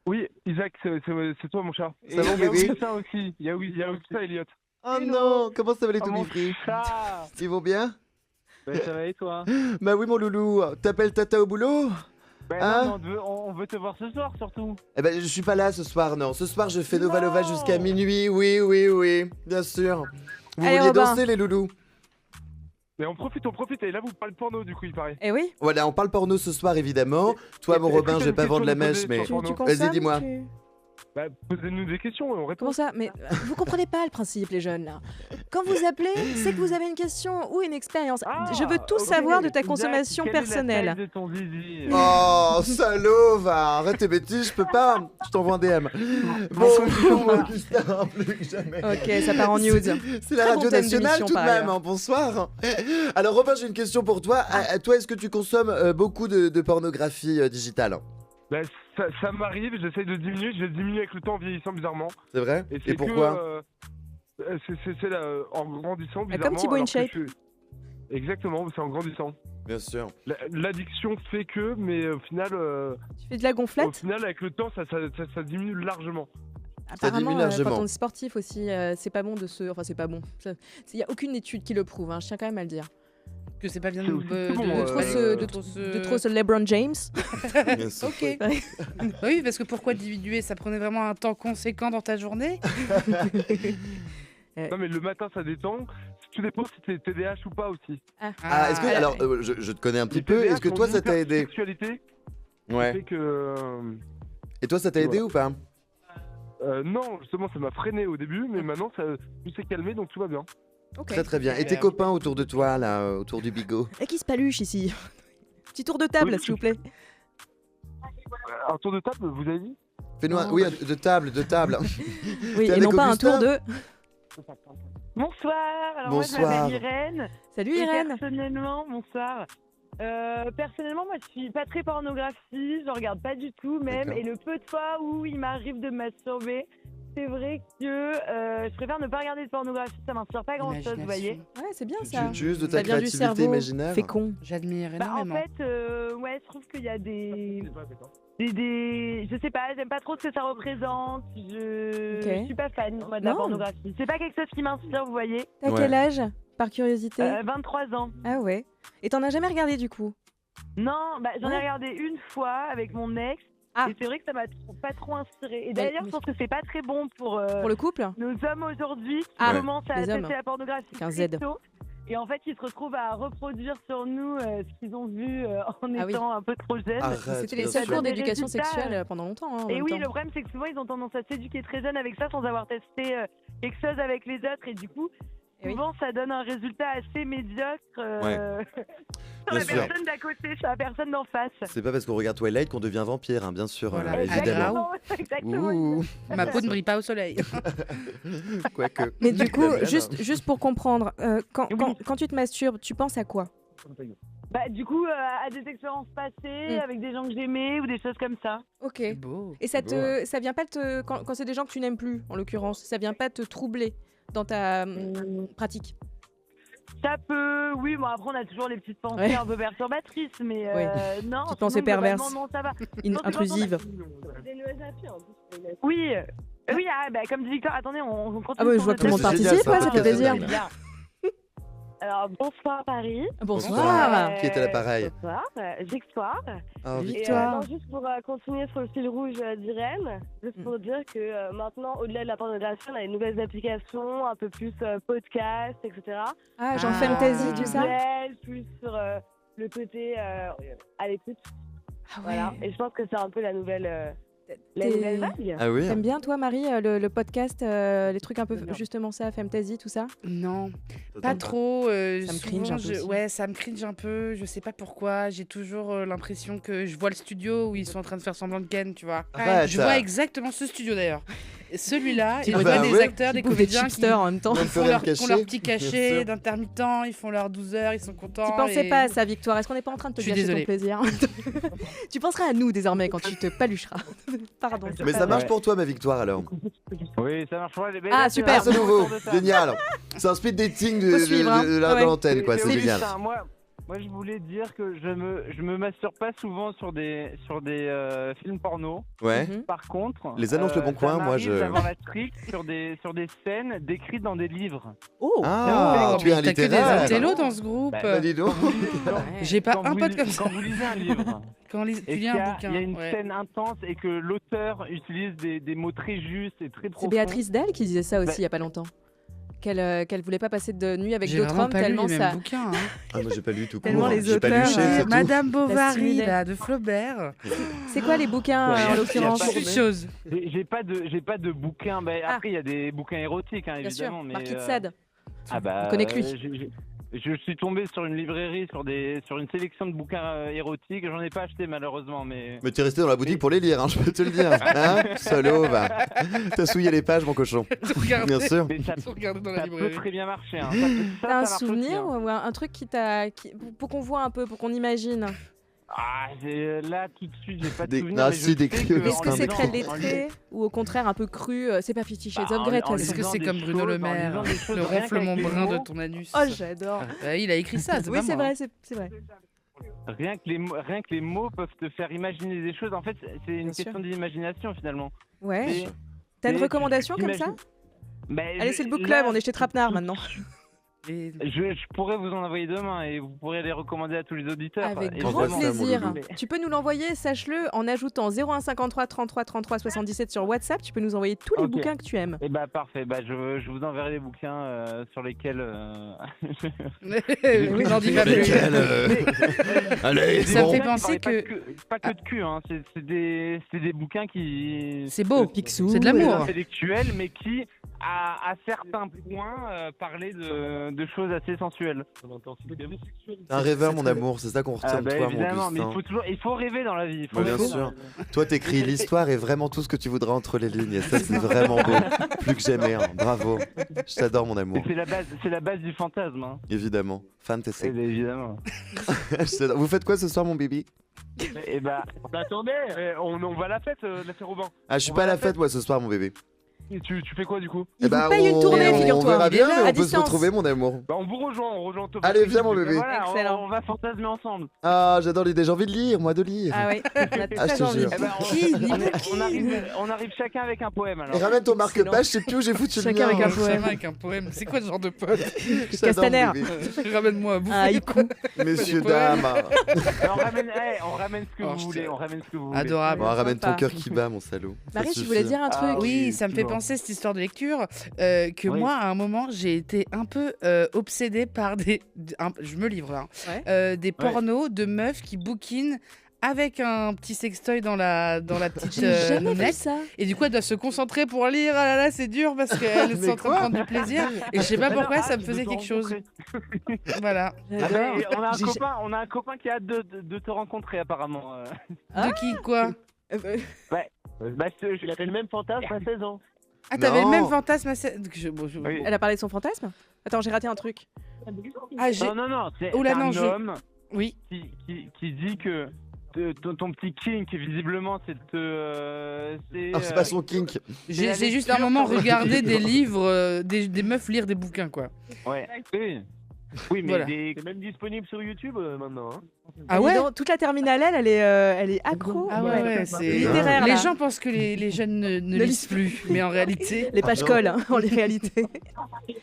Oui, Isaac, c'est toi mon chat. Ça va, Et il y a bébé? ça aussi. Il y a aussi ça, Elliot. Oh non, comment ça va les Oh, tout mon free? chat. Ils vont bien? Ça va et toi? Bah oui mon loulou, t'appelles Tata au boulot? Hein? Non, on veut te voir ce soir surtout. Eh ben je suis pas là ce soir, non. Ce soir je fais Nova Lova jusqu'à minuit, oui, bien sûr. Vous Allez, vouliez Robin. danser les loulous? Mais on profite. Et là, vous parlez porno du coup, il paraît. Eh oui. Voilà, on parle porno ce soir évidemment. Toi mon Est-ce que Robin, t'as je vais une pas vendre la question à me mèche poser mais... sur Tu Pardon. Vas-y, consommes, dis-moi. Bah, posez-nous des questions et on répond. Comment ça? Mais vous comprenez pas le principe, les jeunes, là. Quand vous appelez, c'est que vous avez une question ou une expérience. Je veux tout ok. savoir de ta Isaac, consommation quelle est la personnelle. taille de ton zizi Oh, salaud, va, arrête tes bêtises, je peux pas. Je t'envoie un DM. Bon, Augustin, plus que jamais. Ok, ça part en news. C'est la Très radio bon thème nationale d'émission, tout de par même, ailleurs. hein, bonsoir. Alors Robin, j'ai une question pour toi. Toi, est-ce que tu consommes beaucoup de pornographie digitale? Bah, ça m'arrive, j'essaye de diminuer, je vais diminuer avec le temps en vieillissant bizarrement. C'est vrai? Et, Et c'est pourquoi? C'est là, en grandissant Ah, bizarrement. comme Thibaut alors que InShape. Exactement, c'est en grandissant. Bien sûr. L'addiction fait que, mais au final, Tu fais de la gonflette? avec le temps, ça diminue largement. Apparemment, diminue largement. quand on est sportif aussi, c'est pas bon de se... Enfin, c'est pas bon. Il y a aucune étude qui le prouve, hein, je tiens quand même à le dire. Que c'est pas bien C'est aussi bon, De trop de de trop se LeBron James. Bien sûr. Ok. Oui, parce que pourquoi dividuer? Ça prenait vraiment un temps conséquent dans ta journée? Non, mais le matin, ça détend. Tout dépend si t'es TDAH ou pas aussi. Ah, est-ce que alors je te connais un petit peu. Est-ce que toi ça t'a aidé? Sexualité Ouais. fait que Et toi ça t'a aidé ou pas? non, justement, ça m'a freiné au début, mais maintenant, tout s'est calmé, donc tout va bien. Ok. Très très bien. Et tes copains autour de toi là, autour du bigot? Et qui se paluche ici? Petit tour de table, Oui. s'il vous plaît. Un tour de table, vous avez dit? Fais-nous un... Non. Oui, de table. Oui, T'es et non avec pas un Augustin tour de... Bonsoir, alors Bonsoir. moi je m'appelle Irène. Salut Et Irène. personnellement, bonsoir. Personnellement, moi je suis pas très pornographie, je regarde pas du tout même. D'accord. Et le peu de fois où il m'arrive de me masturber, c'est vrai que je préfère ne pas regarder de pornographie, ça m'inspire pas grand-chose, vous voyez. Ouais, c'est bien Tu ça. utilises de ta Ça vient du créativité cerveau imaginaire. fécond. J'admire Bah, en énormément. fait, ouais, je trouve qu'il y a des... Je sais pas, j'aime pas trop ce que ça représente. Je suis pas fan moi, de la Non. pornographie. C'est pas quelque chose qui m'inspire, vous voyez. T'as quel âge, par curiosité 23 ans. Ah ouais. Et t'en as jamais regardé du coup? Non, bah, j'en ai Ouais. regardé une fois avec mon ex. Et c'est vrai que ça m'a pas trop inspiré. Et d'ailleurs, je pense que c'est pas très bon pour le couple. Nos hommes aujourd'hui qui Ah, commencent à les hommes. tester la pornographie Avec un très Z. tôt. Et en fait, ils se retrouvent à reproduire sur nous ce qu'ils ont vu en Ah oui. étant un peu trop jeunes. C'était les seuls cours d'éducation sexuelle pendant longtemps. Hein, en Et même oui, temps. le problème, c'est que souvent, ils ont tendance à s'éduquer très jeunes avec ça sans avoir testé quelque chose avec les autres. Et du coup, souvent, ça donne un résultat assez médiocre sur Bien la sûr. personne d'à côté, sur la personne d'en face. C'est pas parce qu'on regarde Twilight qu'on devient vampire, hein, bien sûr, Voilà, évidemment. Exactement. Ouh. Ma peau ne brille pas au soleil. Quoique. Mais du coup, La blague, juste pour comprendre, quand tu te masturbes, tu penses à quoi? Bah, du coup, à des expériences passées, avec des gens que j'aimais ou des choses comme ça. Ok. Et ça vient pas quand c'est des gens que tu n'aimes plus, en l'occurrence, ça vient pas te troubler dans ta pratique? Ça peut, oui, bon après on a toujours les petites pensées un peu perturbatrices, mais non. Petites pensées sinon, globalement, perverses. Non, ça va. Intrusives. Oui, oui, bah, comme dit Victor, attendez, on continue. Ah ouais, je vois que tout le monde participe, ouais, ça fait plaisir. Alors, bonsoir Paris. Bonsoir. Qui est à l'appareil? Bonsoir, Victoire. Ah, Et, Victoire. non, juste pour continuer sur le fil rouge d'Irène, juste pour dire que maintenant, au-delà de la pornographie, on a des nouvelles applications, un peu plus podcast, etc. Ah, genre Fantasy, tout ça? Visuel, plus sur le côté à l'écoute. Voilà. Et je pense que c'est un peu la nouvelle vague. Ah oui. T'aimes bien, toi, Marie, le podcast, les trucs un peu justement ça, Fantasy, tout ça? Non, pas trop. Ça me cringe un peu aussi. Ouais, ça me cringe un peu. Je sais pas pourquoi. J'ai toujours l'impression que je vois le studio où ils sont en train de faire semblant de ken, tu vois. Arrête. Je vois exactement ce studio d'ailleurs. Et celui-là, Tu et je vois, vois des ouais. acteurs, Qui des bouffent des comédiens chipsters en même temps. qui Même font rien leur caché, petit bien cachet sûr. d'intermittents, ils font leurs 12 heures, ils sont contents. Tu pensais et- pas à ça, Victoire? Est-ce qu'on n'est pas en train de te Je suis gâcher ton désolée. plaisir? Tu penseras à nous désormais quand tu te palucheras. Pardon. Mais ça marche pour toi, ma victoire, alors. Oui, ça marche pour les Ah, super. Ah, c'est nouveau, génial. C'est un speed dating de, Faut suivre, hein. de Ouais. l'antenne, quoi, c'est génial. Moi, je voulais dire que je me masturbe pas souvent sur des films porno. Ouais. Par contre, Les annonces Le Bon Coin, ça moi, m'arrive je- d'avoir la trick sur des scènes décrites dans des livres. Oh. Ah, tu es un T'as que littéraire. des intellos dans ce groupe. Bah, dis donc. J'ai pas Quand un vous pote lisez- comme ça. Quand vous lisez un livre. Quand tu et lis qu'il y un a- bouquin. Il y a une ouais. scène intense et que l'auteur utilise des mots très justes et très C'est profonds. Béatrice Dalle qui disait ça aussi Bah- il y a pas longtemps. Qu'elle voulait pas passer de nuit avec J'ai d'autres vraiment hommes pas lu tellement les ça. mêmes bouquins. Hein. Ah, moi, j'ai pas lu tout court. Tellement les J'ai pas auteurs, luché, c'est tout. Madame Bovary, stimulait. là, de Flaubert. C'est quoi les bouquins en l'occurrence? chose. J'ai pas de bouquin. Bah, après, il y a des bouquins érotiques, hein, Bien sûr, évidemment. Mais, Marquis de Sade. Ah bah, On connaît que lui. Je suis tombé sur une librairie, sur une sélection de bouquins érotiques. J'en ai pas acheté malheureusement, mais. Mais t'es resté dans la boutique pour les lire, hein, je peux te le dire. Hein, salaud, va. T'as souillé les pages, mon cochon. Bien sûr. Mais ça, Regarde dans la ça peut librairie. très bien marcher. Hein. T'as un ça marche aussi, souvenir hein. ou un truc pour qu'on voit un peu, pour qu'on imagine? Ah, là tout de suite, j'ai pas de Des- souvenir. Ah, mais si, je des sais cris, Est-ce que en c'est lisant- très en lettré lisant- ou au contraire un peu cru? C'est pas Fifty Shades Bah, of Grey, de toute en façon. Est-ce que lisant c'est des comme Bruno choses, Le en Maire, lisant des choses le rien ronflement qu'avec les brun de mots. ton anus? Oh, j'adore. Bah, il a écrit ça, c'est Oui, pas c'est moi. vrai, c'est vrai. Rien que les mots peuvent te faire imaginer des choses. En fait, c'est une sûr. question d'imagination finalement. Ouais. Mais- T'as une mais recommandation comme ça? t'imagines- Bah, Allez, c'est le book là, club, on est chez Trapenard maintenant. Je pourrais vous en envoyer demain et vous pourrez les recommander à tous les auditeurs. Avec évidemment. grand plaisir. Tu peux nous l'envoyer, sache-le, en ajoutant 01 53 33 33 77 sur WhatsApp. Tu peux nous envoyer tous les Ok. bouquins que tu aimes. Eh bah parfait, bah, je vous enverrai les bouquins sur lesquels... Oui, n'en dis pas plus. Allez, Ça me bon. fait penser Pas que... pas que de cul, hein. c'est des bouquins qui... C'est beau, Picsou, c'est de l'amour. Intellectuels, mais qui, à certains points, parlaient de choses assez sensuelles. T'es un rêveur, mon amour, c'est ça qu'on retient de toi, mon évidemment, mais Augustin. il faut rêver dans la vie. Il faut Ouais, bien rêver. sûr. Toi, t'écris l'histoire et vraiment tout ce que tu voudras entre les lignes. Et ça, c'est vraiment beau. Plus que jamais. Hein. Bravo. Je t'adore, mon amour. C'est la base du fantasme. Hein. Évidemment. Fantasy. Eh ben, évidemment. Je t'adore. Vous faites quoi ce soir, mon bébé? Et bah, attendez, on va à la fête, la Robin. Ah, je suis pas à la fête, moi, ce soir, mon bébé. Tu fais quoi du coup? Il vous paye une tournée, on figure-toi. verra bien, mais À on peut se distance. retrouver, mon amour. Bah, on vous rejoint, Topaz. Allez, viens, mon bébé. Voilà, Excellent. on va fantasmer ensemble. Ah, j'adore l'idée, j'ai envie de lire, moi, de lire. Ah oui, on a Ah, très je te envie. jure. Eh ben, on arrive chacun avec un poème alors. Et ramène ton Excellent. marque-page, je sais plus où j'ai foutu le Chacun mien. avec un Ça poème. va avec un poème. C'est quoi ce genre de poème? J'adore, Castaner. bébé. Ramène-moi à bouffer. Un haïku. Messieurs, Des poèmes. dames. On ramène ce que Oh, vous voulez, on ramène ce que vous voulez. Adorable. Bon, ramène ton Sympa. cœur qui bat, mon salaud. Ça Marie, tu suffit. voulais dire un truc? Oui, ça me fait effectivement. penser cette histoire de lecture que Oui. moi, à un moment, j'ai été un peu obsédée par je me livre là, des pornos de meufs qui bouquinent avec un petit sextoy dans la petite J'ai jamais vu lunette. ça. Et du coup, elle doit se concentrer pour lire. Ah là là, c'est dur parce qu'elle Mais est en train de prendre du plaisir. Et je sais pas pourquoi, ça me Ah, faisait de te quelque chose. rencontrer. Voilà. J'adore. Et J'ai- on a un copain qui a hâte de te rencontrer apparemment. Ah. De qui, quoi? Il avait le même fantasme à 16 ans. Ah, t'avais le Non. même fantasme Oui. Elle a parlé de son fantasme? Attends, j'ai raté un truc. Ah, j'ai... Non, c'est Oula, un non, homme Oui. qui dit que ton petit kink, visiblement, c'est de te... Ah, c'est pas son kink. J'ai la juste lecture un moment sur le regardé livre. des livres, des meufs lire des bouquins, quoi. Ouais. Oui, mais Voilà. c'est même disponible sur YouTube maintenant. Hein. Ah ouais? Dis donc, toute la terminale, elle est accro. Ah ouais, c'est... Littéraire, Les là. gens pensent que les jeunes ne lisent plus, mais en réalité... Les pages collent, hein, en réalité.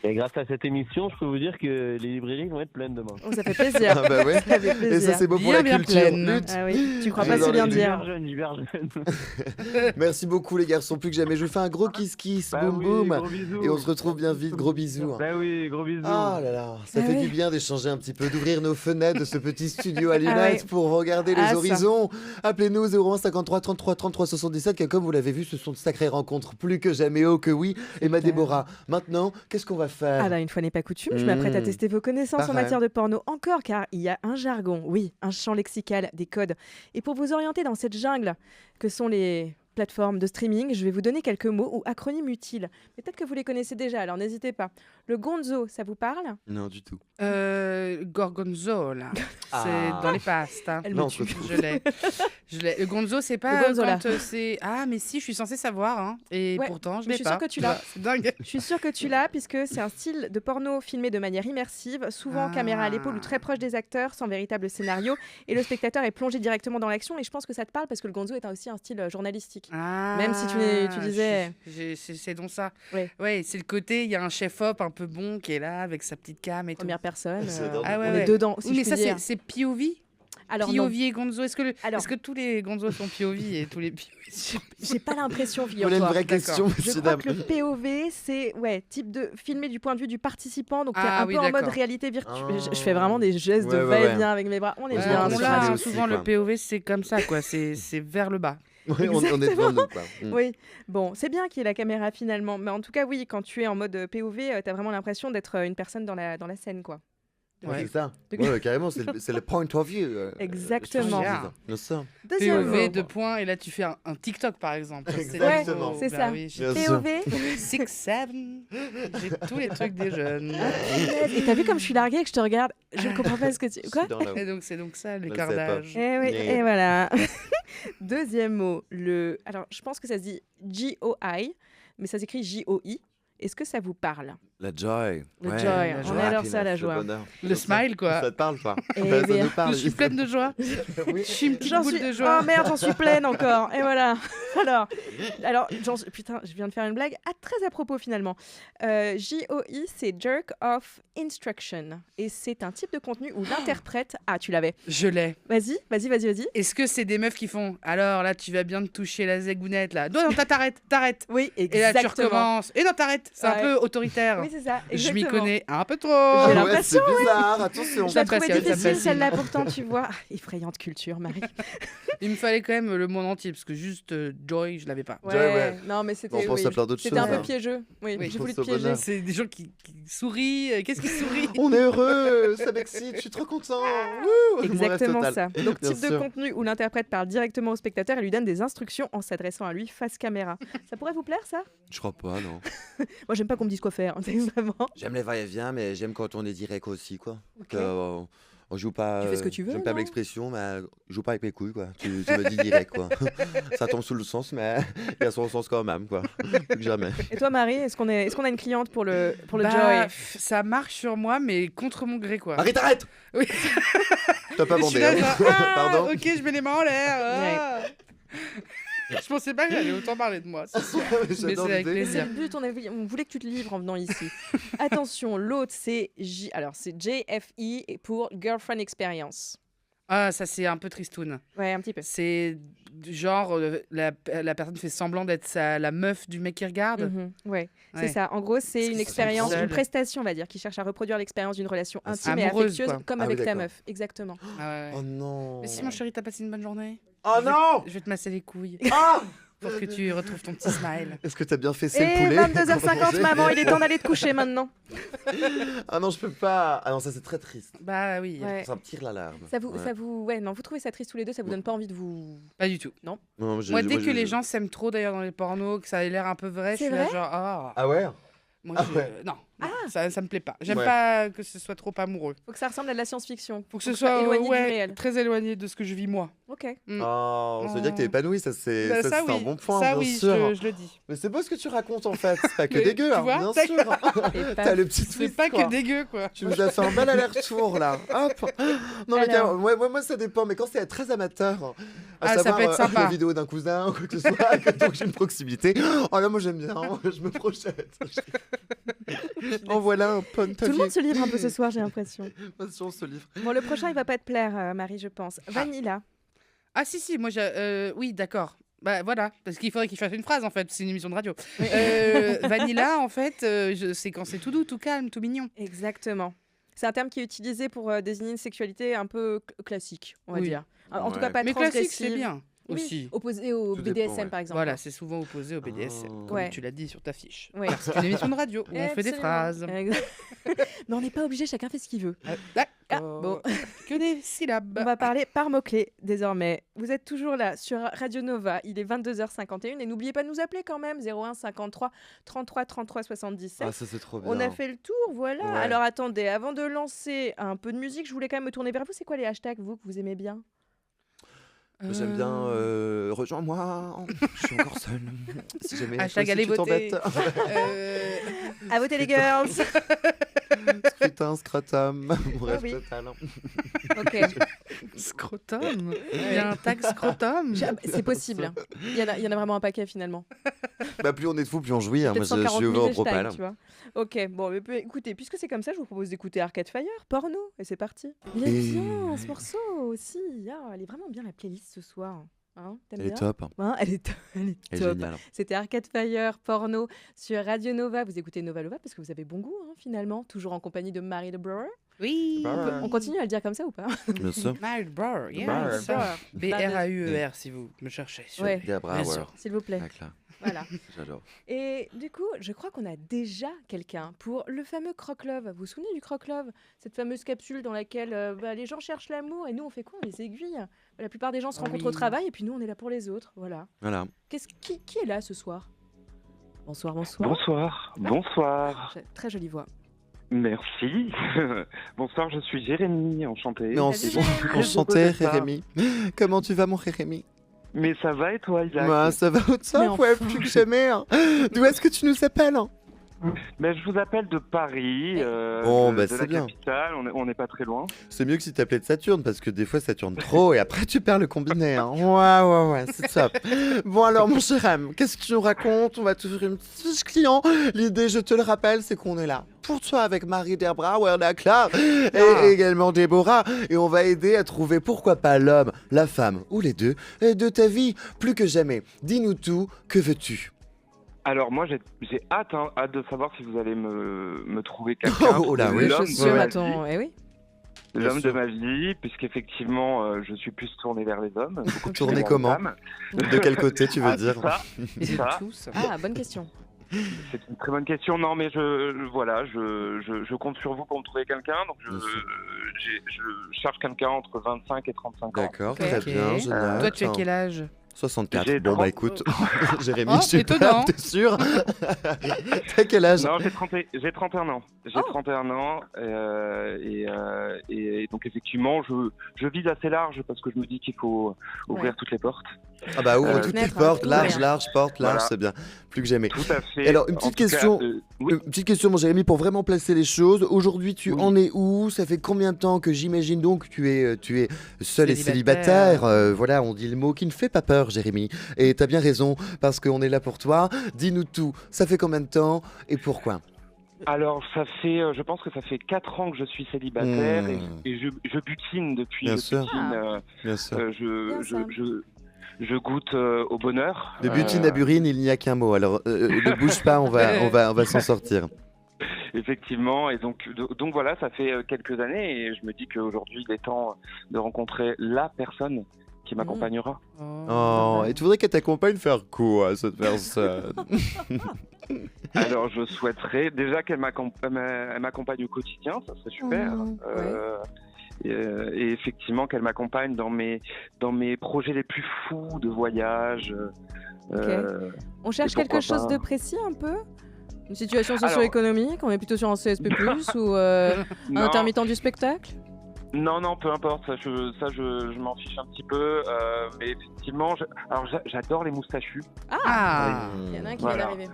Et grâce à cette émission, je peux vous dire que les librairies vont être pleines demain. Oh, ça fait plaisir. Ah bah ouais. Ça fait Et plaisir. ça, c'est beau pour Bien, la bien culture. pleine. Lutte. Ah oui, tu crois pas J'adore si bien les dire. Hyper jeune. Merci beaucoup, les garçons. Plus que jamais, je vous fais un gros kiss-kiss. Bah Boum, oui, boum. gros bisous. Et on se retrouve bien vite. Gros bisous. Bah oui, gros bisous. Ah là là, ça Ah fait ouais. du bien d'échanger un petit peu, d'ouvrir nos fenêtres de ce petit studio à Ah lunettes ouais. pour regarder Ah, les ça. horizons. Appelez-nous 01 53 33 33 77, car comme vous l'avez vu, ce sont de sacrées rencontres, plus que jamais, oh que oui. Et ma Déborah, maintenant, qu'est-ce qu'on va faire? Ah bah une fois n'est pas coutume, je m'apprête à tester vos connaissances en Pareil. matière de porno encore car il y a un jargon, oui, un champ lexical, des codes. Et pour vous orienter dans cette jungle que sont les plateformes de streaming, je vais vous donner quelques mots ou acronymes utiles. Mais peut-être que vous les connaissez déjà, alors n'hésitez pas. Le gonzo, ça vous parle? Non, du tout. Gorgonzola. Ah. C'est dans les pastes. Hein. Elle Non, me tue. Je l'ai. Le gonzo, c'est pas Le gonzola. quand c'est... Ah, mais si, je suis censée savoir. Hein. Et Ouais, pourtant, je mais l'ai je suis pas. sûre que tu l'as. C'est dingue. Je suis sûre que tu l'as puisque c'est un style de porno filmé de manière immersive, souvent caméra à l'épaule ou très proche des acteurs, sans véritable scénario, et le spectateur est plongé directement dans l'action. Et je pense que ça te parle parce que le gonzo est aussi un style journalistique. Ah, Même si tu disais- C'est donc ça. Ouais. Ouais, c'est le côté, il y a un chef-op un peu bon qui est là avec sa petite cam et tout. Première personne, J'adore. Ah ouais, on ouais. est dedans. Si Oui, je mais puis ça, dire. c'est POV? Alors non. POV et gonzo. Est-ce que, Alors- est-ce que tous les gonzos sont POV et tous les POV J'ai pas l'impression, Voilà une figure-toi. vraie D'accord. question, Je monsieur crois dame. que le POV, c'est type de filmé du point de vue du participant, donc t'es Ah un oui, peu en mode d'accord. réalité virtuelle. Ah. Je fais vraiment des gestes de Ouais, ouais, va-et-vient avec mes bras. On est Ouais, bien on sur est la là. radio. aussi, souvent quoi. le POV c'est comme ça quoi, c'est vers le bas. Ouais, on est devant nous, quoi. Oui, bon, c'est bien qu'il y ait la caméra finalement, mais en tout cas, oui, quand tu es en mode POV, t'as vraiment l'impression d'être une personne dans la scène, quoi. Ouais, c'est ça. De- Ouais, carrément, c'est le point of view. Exactement. C'est ça. Deuxième POV mot. de points et là tu fais un TikTok par exemple. Exactement. C'est ça. Oui, Bien sûr. POV. 6, 7, j'ai tous les trucs des jeunes. Et t'as vu comme je suis larguée et que je te regarde? Je ne comprends pas ce que tu... Quoi? Dans la- Et donc c'est donc ça Je les sais pas. cardages. Eh oui, Mais- et voilà. Deuxième mot, alors je pense que ça se dit G-O-I, mais ça s'écrit J-O-I. Est-ce que ça vous parle? La joy. Le Ouais, joy, la on joie, adore ça, la happiness, joie. le bonheur. Le smile quoi. Ça te parle pas? Eh Ça bien, nous parle. Je suis pleine de joie. Oui. Je suis une petite J'en boule suis... de joie. Oh merde, j'en suis pleine encore. Et voilà. Putain, je viens de faire une blague très à propos finalement. J-O-I, c'est Jerk of Instruction. Et c'est un type de contenu où l'interprète... Ah, tu l'avais. Je l'ai. Vas-y. Est-ce que c'est des meufs qui font alors là tu vas bien te toucher la zégounette là. Non, t'arrêtes. Oui, Et là tu exactement. recommences. Et non, t'arrêtes. C'est un Ouais. peu autoritaire. Oui, c'est ça. Je m'y exactement. connais un peu trop. J'ai Ah ouais, l'impression, c'est bizarre, attention. Je la Ça trouvais passe, ça difficile passe. celle-là pourtant, tu vois. Ah, effrayante culture, Marie. Il me fallait quand même le monde entier parce que juste Joy, je l'avais pas. Ouais. Non, mais On c'était pense à plein d'autres c'était un choses, peu hein. piégeux. Oui, Oui, j'ai pense voulu te au piéger. bonheur. C'est des gens qui sourient. Qu'est-ce qui sourit? On est heureux, ça m'excite, je suis trop content. Wouh, mon rêve Exactement total. ça. Donc Bien type de sûr. contenu où l'interprète parle directement au spectateur et lui donne des instructions en s'adressant à lui face caméra. Ça pourrait vous plaire ça? Je crois pas, non. Moi j'aime pas qu'on me dise quoi faire, c'est vraiment. J'aime les va-et-vient, mais j'aime quand on est direct aussi, quoi. Ok. Que, On joue pas. Tu fais ce que tu veux, J'aime pas non l'expression, mais je joue pas avec mes couilles, quoi. Tu me dis direct, quoi. Ça tombe sous le sens, mais il y a son sens quand même, quoi. Plus que jamais. Et toi, Marie, est-ce qu'on a une cliente pour le Bah, Joy? ça marche sur moi, mais contre mon gré, quoi. Arrête. Oui. T'as pas Je suis bandé, là, hein. genre, ah, Pardon. ok, je mets les mains en l'air. ah. Je pensais pas que j'allais autant parler de moi, c'est sûr. Mais J'adore c'est avec l'idée. C'est plaisir. le but, on voulait que tu te livres en venant ici. Attention, l'autre c'est c'est JFE et pour Girlfriend Experience. Ah, ça c'est un peu tristoun. Ouais, un petit peu. C'est genre la personne fait semblant d'être la meuf du mec qui regarde. Ouais, c'est Ouais. ça. En gros, c'est une expérience, seul. une prestation, on va dire, qui cherche à reproduire l'expérience d'une relation Ah, intime et amoureuse, affectueuse, quoi. comme Ah oui, avec ta d'accord. meuf. Exactement. Ah ouais, ouais. Oh non. Mais si mon chéri, t'as passé une bonne journée? Oh non. Je vais te masser les couilles Ah. pour que tu retrouves ton petit smile. Est-ce que t'as bien fait c'est le Et poulet 22h50, maman, il est temps d'aller te coucher maintenant. Ah non, je peux pas. Ah non, ça c'est très triste. Bah oui, Ouais. Ça me tire l'alarme. Vous trouvez ça triste tous les deux, ça vous donne pas envie de vous. pas du tout. Non. Non, Moi, dès que les gens s'aiment trop d'ailleurs dans les pornos, que ça a l'air un peu vrai, je C'est suis là vrai genre ah. Ah ouais. Moi, Ah je- ouais. non, ça me plaît pas. J'aime Ouais. pas que ce soit trop amoureux. Faut que ça ressemble à de la science-fiction. Faut que ce soit éloigné ouais, du réel. très éloigné de ce que je vis moi. Ok. Oh, ça veut dire que t'es épanoui, ça c'est Bah, ça, c'est oui, un bon point, ça bien oui, sûr. je le dis. Mais c'est beau ce que tu racontes en fait, c'est pas que Mais dégueu, tu hein, vois, bien d'accord. sûr. T'as le petit C'est twist, pas quoi. que dégueu quoi. Tu nous as fait un bel aller-retour là. Hop. Non mais Alors. moi ça dépend, mais quand c'est très amateur, à Ah, ça savoir peut être sympa. une vidéo d'un cousin ou quoi que ce soit, que donc j'ai une proximité. Oh là moi j'aime bien, je me projette. En voilà un pun. Tout le monde se livre un peu ce soir, j'ai l'impression. On se livre. Bon, le prochain, il va pas te plaire, Marie, je pense. Vanilla. Ah si, moi oui, d'accord. Bah voilà, parce qu'il faudrait qu'il fasse une phrase en fait, c'est une émission de radio. Vanilla en fait, c'est quand c'est tout doux, tout calme, tout mignon. Exactement. C'est un terme qui est utilisé pour désigner une sexualité un peu classique, on va Oui. dire. En tout Ouais. cas, pas Mais classique c'est transgressive. bien Oui, aussi. opposé au Tout BDSM, dépend, ouais. par exemple. Voilà, c'est souvent opposé au BDSM, Oh. comme Ouais. tu l'as dit sur ta fiche. Ouais. C'est une émission de radio où on fait des Absolument. phrases. Exact. Mais on n'est pas obligé, chacun fait ce qu'il veut. D'accord. Ah, bon. Que des syllabes. On va parler par mots-clés désormais. Vous êtes toujours là sur Radio Nova, il est 22h51 et n'oubliez pas de nous appeler quand même, 01 53 33 33 77. Ah ça c'est trop bien. On a fait le tour, voilà. Ouais. Alors attendez, avant de lancer un peu de musique, je voulais quand même me tourner vers vous. C'est quoi les hashtags, vous, que vous aimez bien? J'aime bien rejoins-moi, je suis encore seule. Si jamais Hashtag toi aussi allez tu voter. t'embêtes. À voter les girls. Scrutin, scrotum, bref, oui. total. Ok, Scrotum. Il y a un tag scrotum. c'est possible. Hein. Il y en a vraiment un paquet finalement. Bah plus on est de fous, plus on jouit. Hein. Moi Peut-être je 140 suis 000 ouvert au hashtags, propal. tu vois. Ok, bon, mais écoutez, puisque c'est comme ça, je vous propose d'écouter Arcade Fire, porno, et c'est parti. Il est bien ce morceau aussi. Ah, elle est vraiment bien la playlist ce soir. Hein, t'aimes Elle est bien top. Hein, elle est Elle est top. géniale. C'était Arcade Fire, porno, sur Radio Nova. Vous écoutez Nova Lova parce que vous avez bon goût, hein, finalement. Toujours en compagnie de Marie de Brewer. Oui. On continue à le dire comme ça ou pas? Bien sûr. Mild Brower, yes. Brewer. B-R-A-U-E-R si vous me cherchez. Sur... Ouais. Gabra, Bien ouais. sûr. S'il vous plaît. Ah, clair. Voilà. J'adore. Et du coup, je crois qu'on a déjà quelqu'un pour le fameux Croque-Love. Vous vous souvenez du Croque-Love? Cette fameuse capsule dans laquelle les gens cherchent l'amour et nous, on fait quoi? On les aiguille. La plupart des gens se rencontrent au travail et puis nous, on est là pour les autres. Voilà. Voilà. Qui est là ce soir? Bonsoir, bonsoir. Bonsoir, bonsoir. Très jolie voix. Merci. Bonsoir, je suis Jérémy, enchanté. Mais on Salut, Jérémy. enchanté, Jérémy. Comment tu vas, mon Jérémy? Mais ça va et toi, Isaac? Moi, ça va au Mais top, ouais, enfin. plus que jamais. Hein. D'où est-ce que tu nous appelles? Ben, je vous appelle de Paris, Bon, de bah, la c'est bien. capitale, on n'est pas très loin. C'est mieux que si t'appelais de Saturne, parce que des fois ça tourne trop et après tu perds le combiné. Hein. Ouais, c'est top. Bon alors mon cher Am, qu'est-ce que tu nous racontes? On va t'ouvrir une petite fiche client. L'idée, je te le rappelle, c'est qu'on est là pour toi avec Marie Derbra, Clark et également Déborah. Et on va aider à trouver pourquoi pas l'homme, la femme ou les deux de ta vie, plus que jamais. Dis-nous tout, que veux-tu? Alors moi, j'ai hâte de savoir si vous allez me trouver quelqu'un. Oh là, trouver oui. l'homme Je de suis ma à ton... vie. Eh oui. Bien L'homme de sûr. ma vie, puisqu'effectivement, je suis plus tourné vers les hommes. beaucoup plus Tourné vers les comment? femmes. De quel côté tu veux Ah, dire? c'est ça. Tous. Ah, bonne question. C'est une très bonne question. Non, mais je compte sur vous pour me trouver quelqu'un. Donc, Bien sûr. je cherche quelqu'un entre 25 et 35 ans. D'accord, Ok. très bien, Ok. génial. Toi, tu as quel âge? 64. J'ai Bon, 30. bah écoute, Jérémy, Oh, je suis étonnant. pas, t'es sûr? T'as quel âge? Non, j'ai 31 ans. J'ai 31 ans et donc effectivement, je vise assez large parce que je me dis qu'il faut ouvrir toutes les portes. Ah bah ouvre toutes les fenêtre, portes, hein, large, ouvrir. large, porte, large, Voilà. c'est bien. Plus que jamais. Tout à fait. Alors, une En petite tout cas, question. oui. Une petite question, mon Jérémy, pour vraiment placer les choses. Aujourd'hui, tu en es où? Ça fait combien de temps que j'imagine donc tu es seul et Célibataire. célibataire? Voilà, on dit le mot qui ne fait pas peur, Jérémy. Et t'as bien raison, parce qu'on est là pour toi. Dis-nous tout. Ça fait combien de temps et pourquoi? Alors, je pense que ça fait 4 ans que je suis célibataire et je butine depuis. Bien je sûr. butine, Bien sûr. je goûte au bonheur. De butine à burine, il n'y a qu'un mot. Alors, ne bouge pas, on va s'en sortir. Effectivement, et donc voilà, ça fait quelques années et je me dis qu'aujourd'hui il est temps de rencontrer la personne qui m'accompagnera. Oh, et tu voudrais qu'elle t'accompagne faire quoi, cette personne? Alors je souhaiterais déjà qu'elle m'accompagne au quotidien, ça serait super. Et effectivement qu'elle m'accompagne dans mes projets les plus fous de voyage. On cherche quelque chose de précis un peu? Une situation Alors- socio-économique? On est plutôt sur un CSP+, ou un Non. intermittent du spectacle? Non, peu importe, ça je m'en fiche un petit peu, mais effectivement, j'adore les moustachus. Ah, il y en a un qui vient Voilà. d'arriver.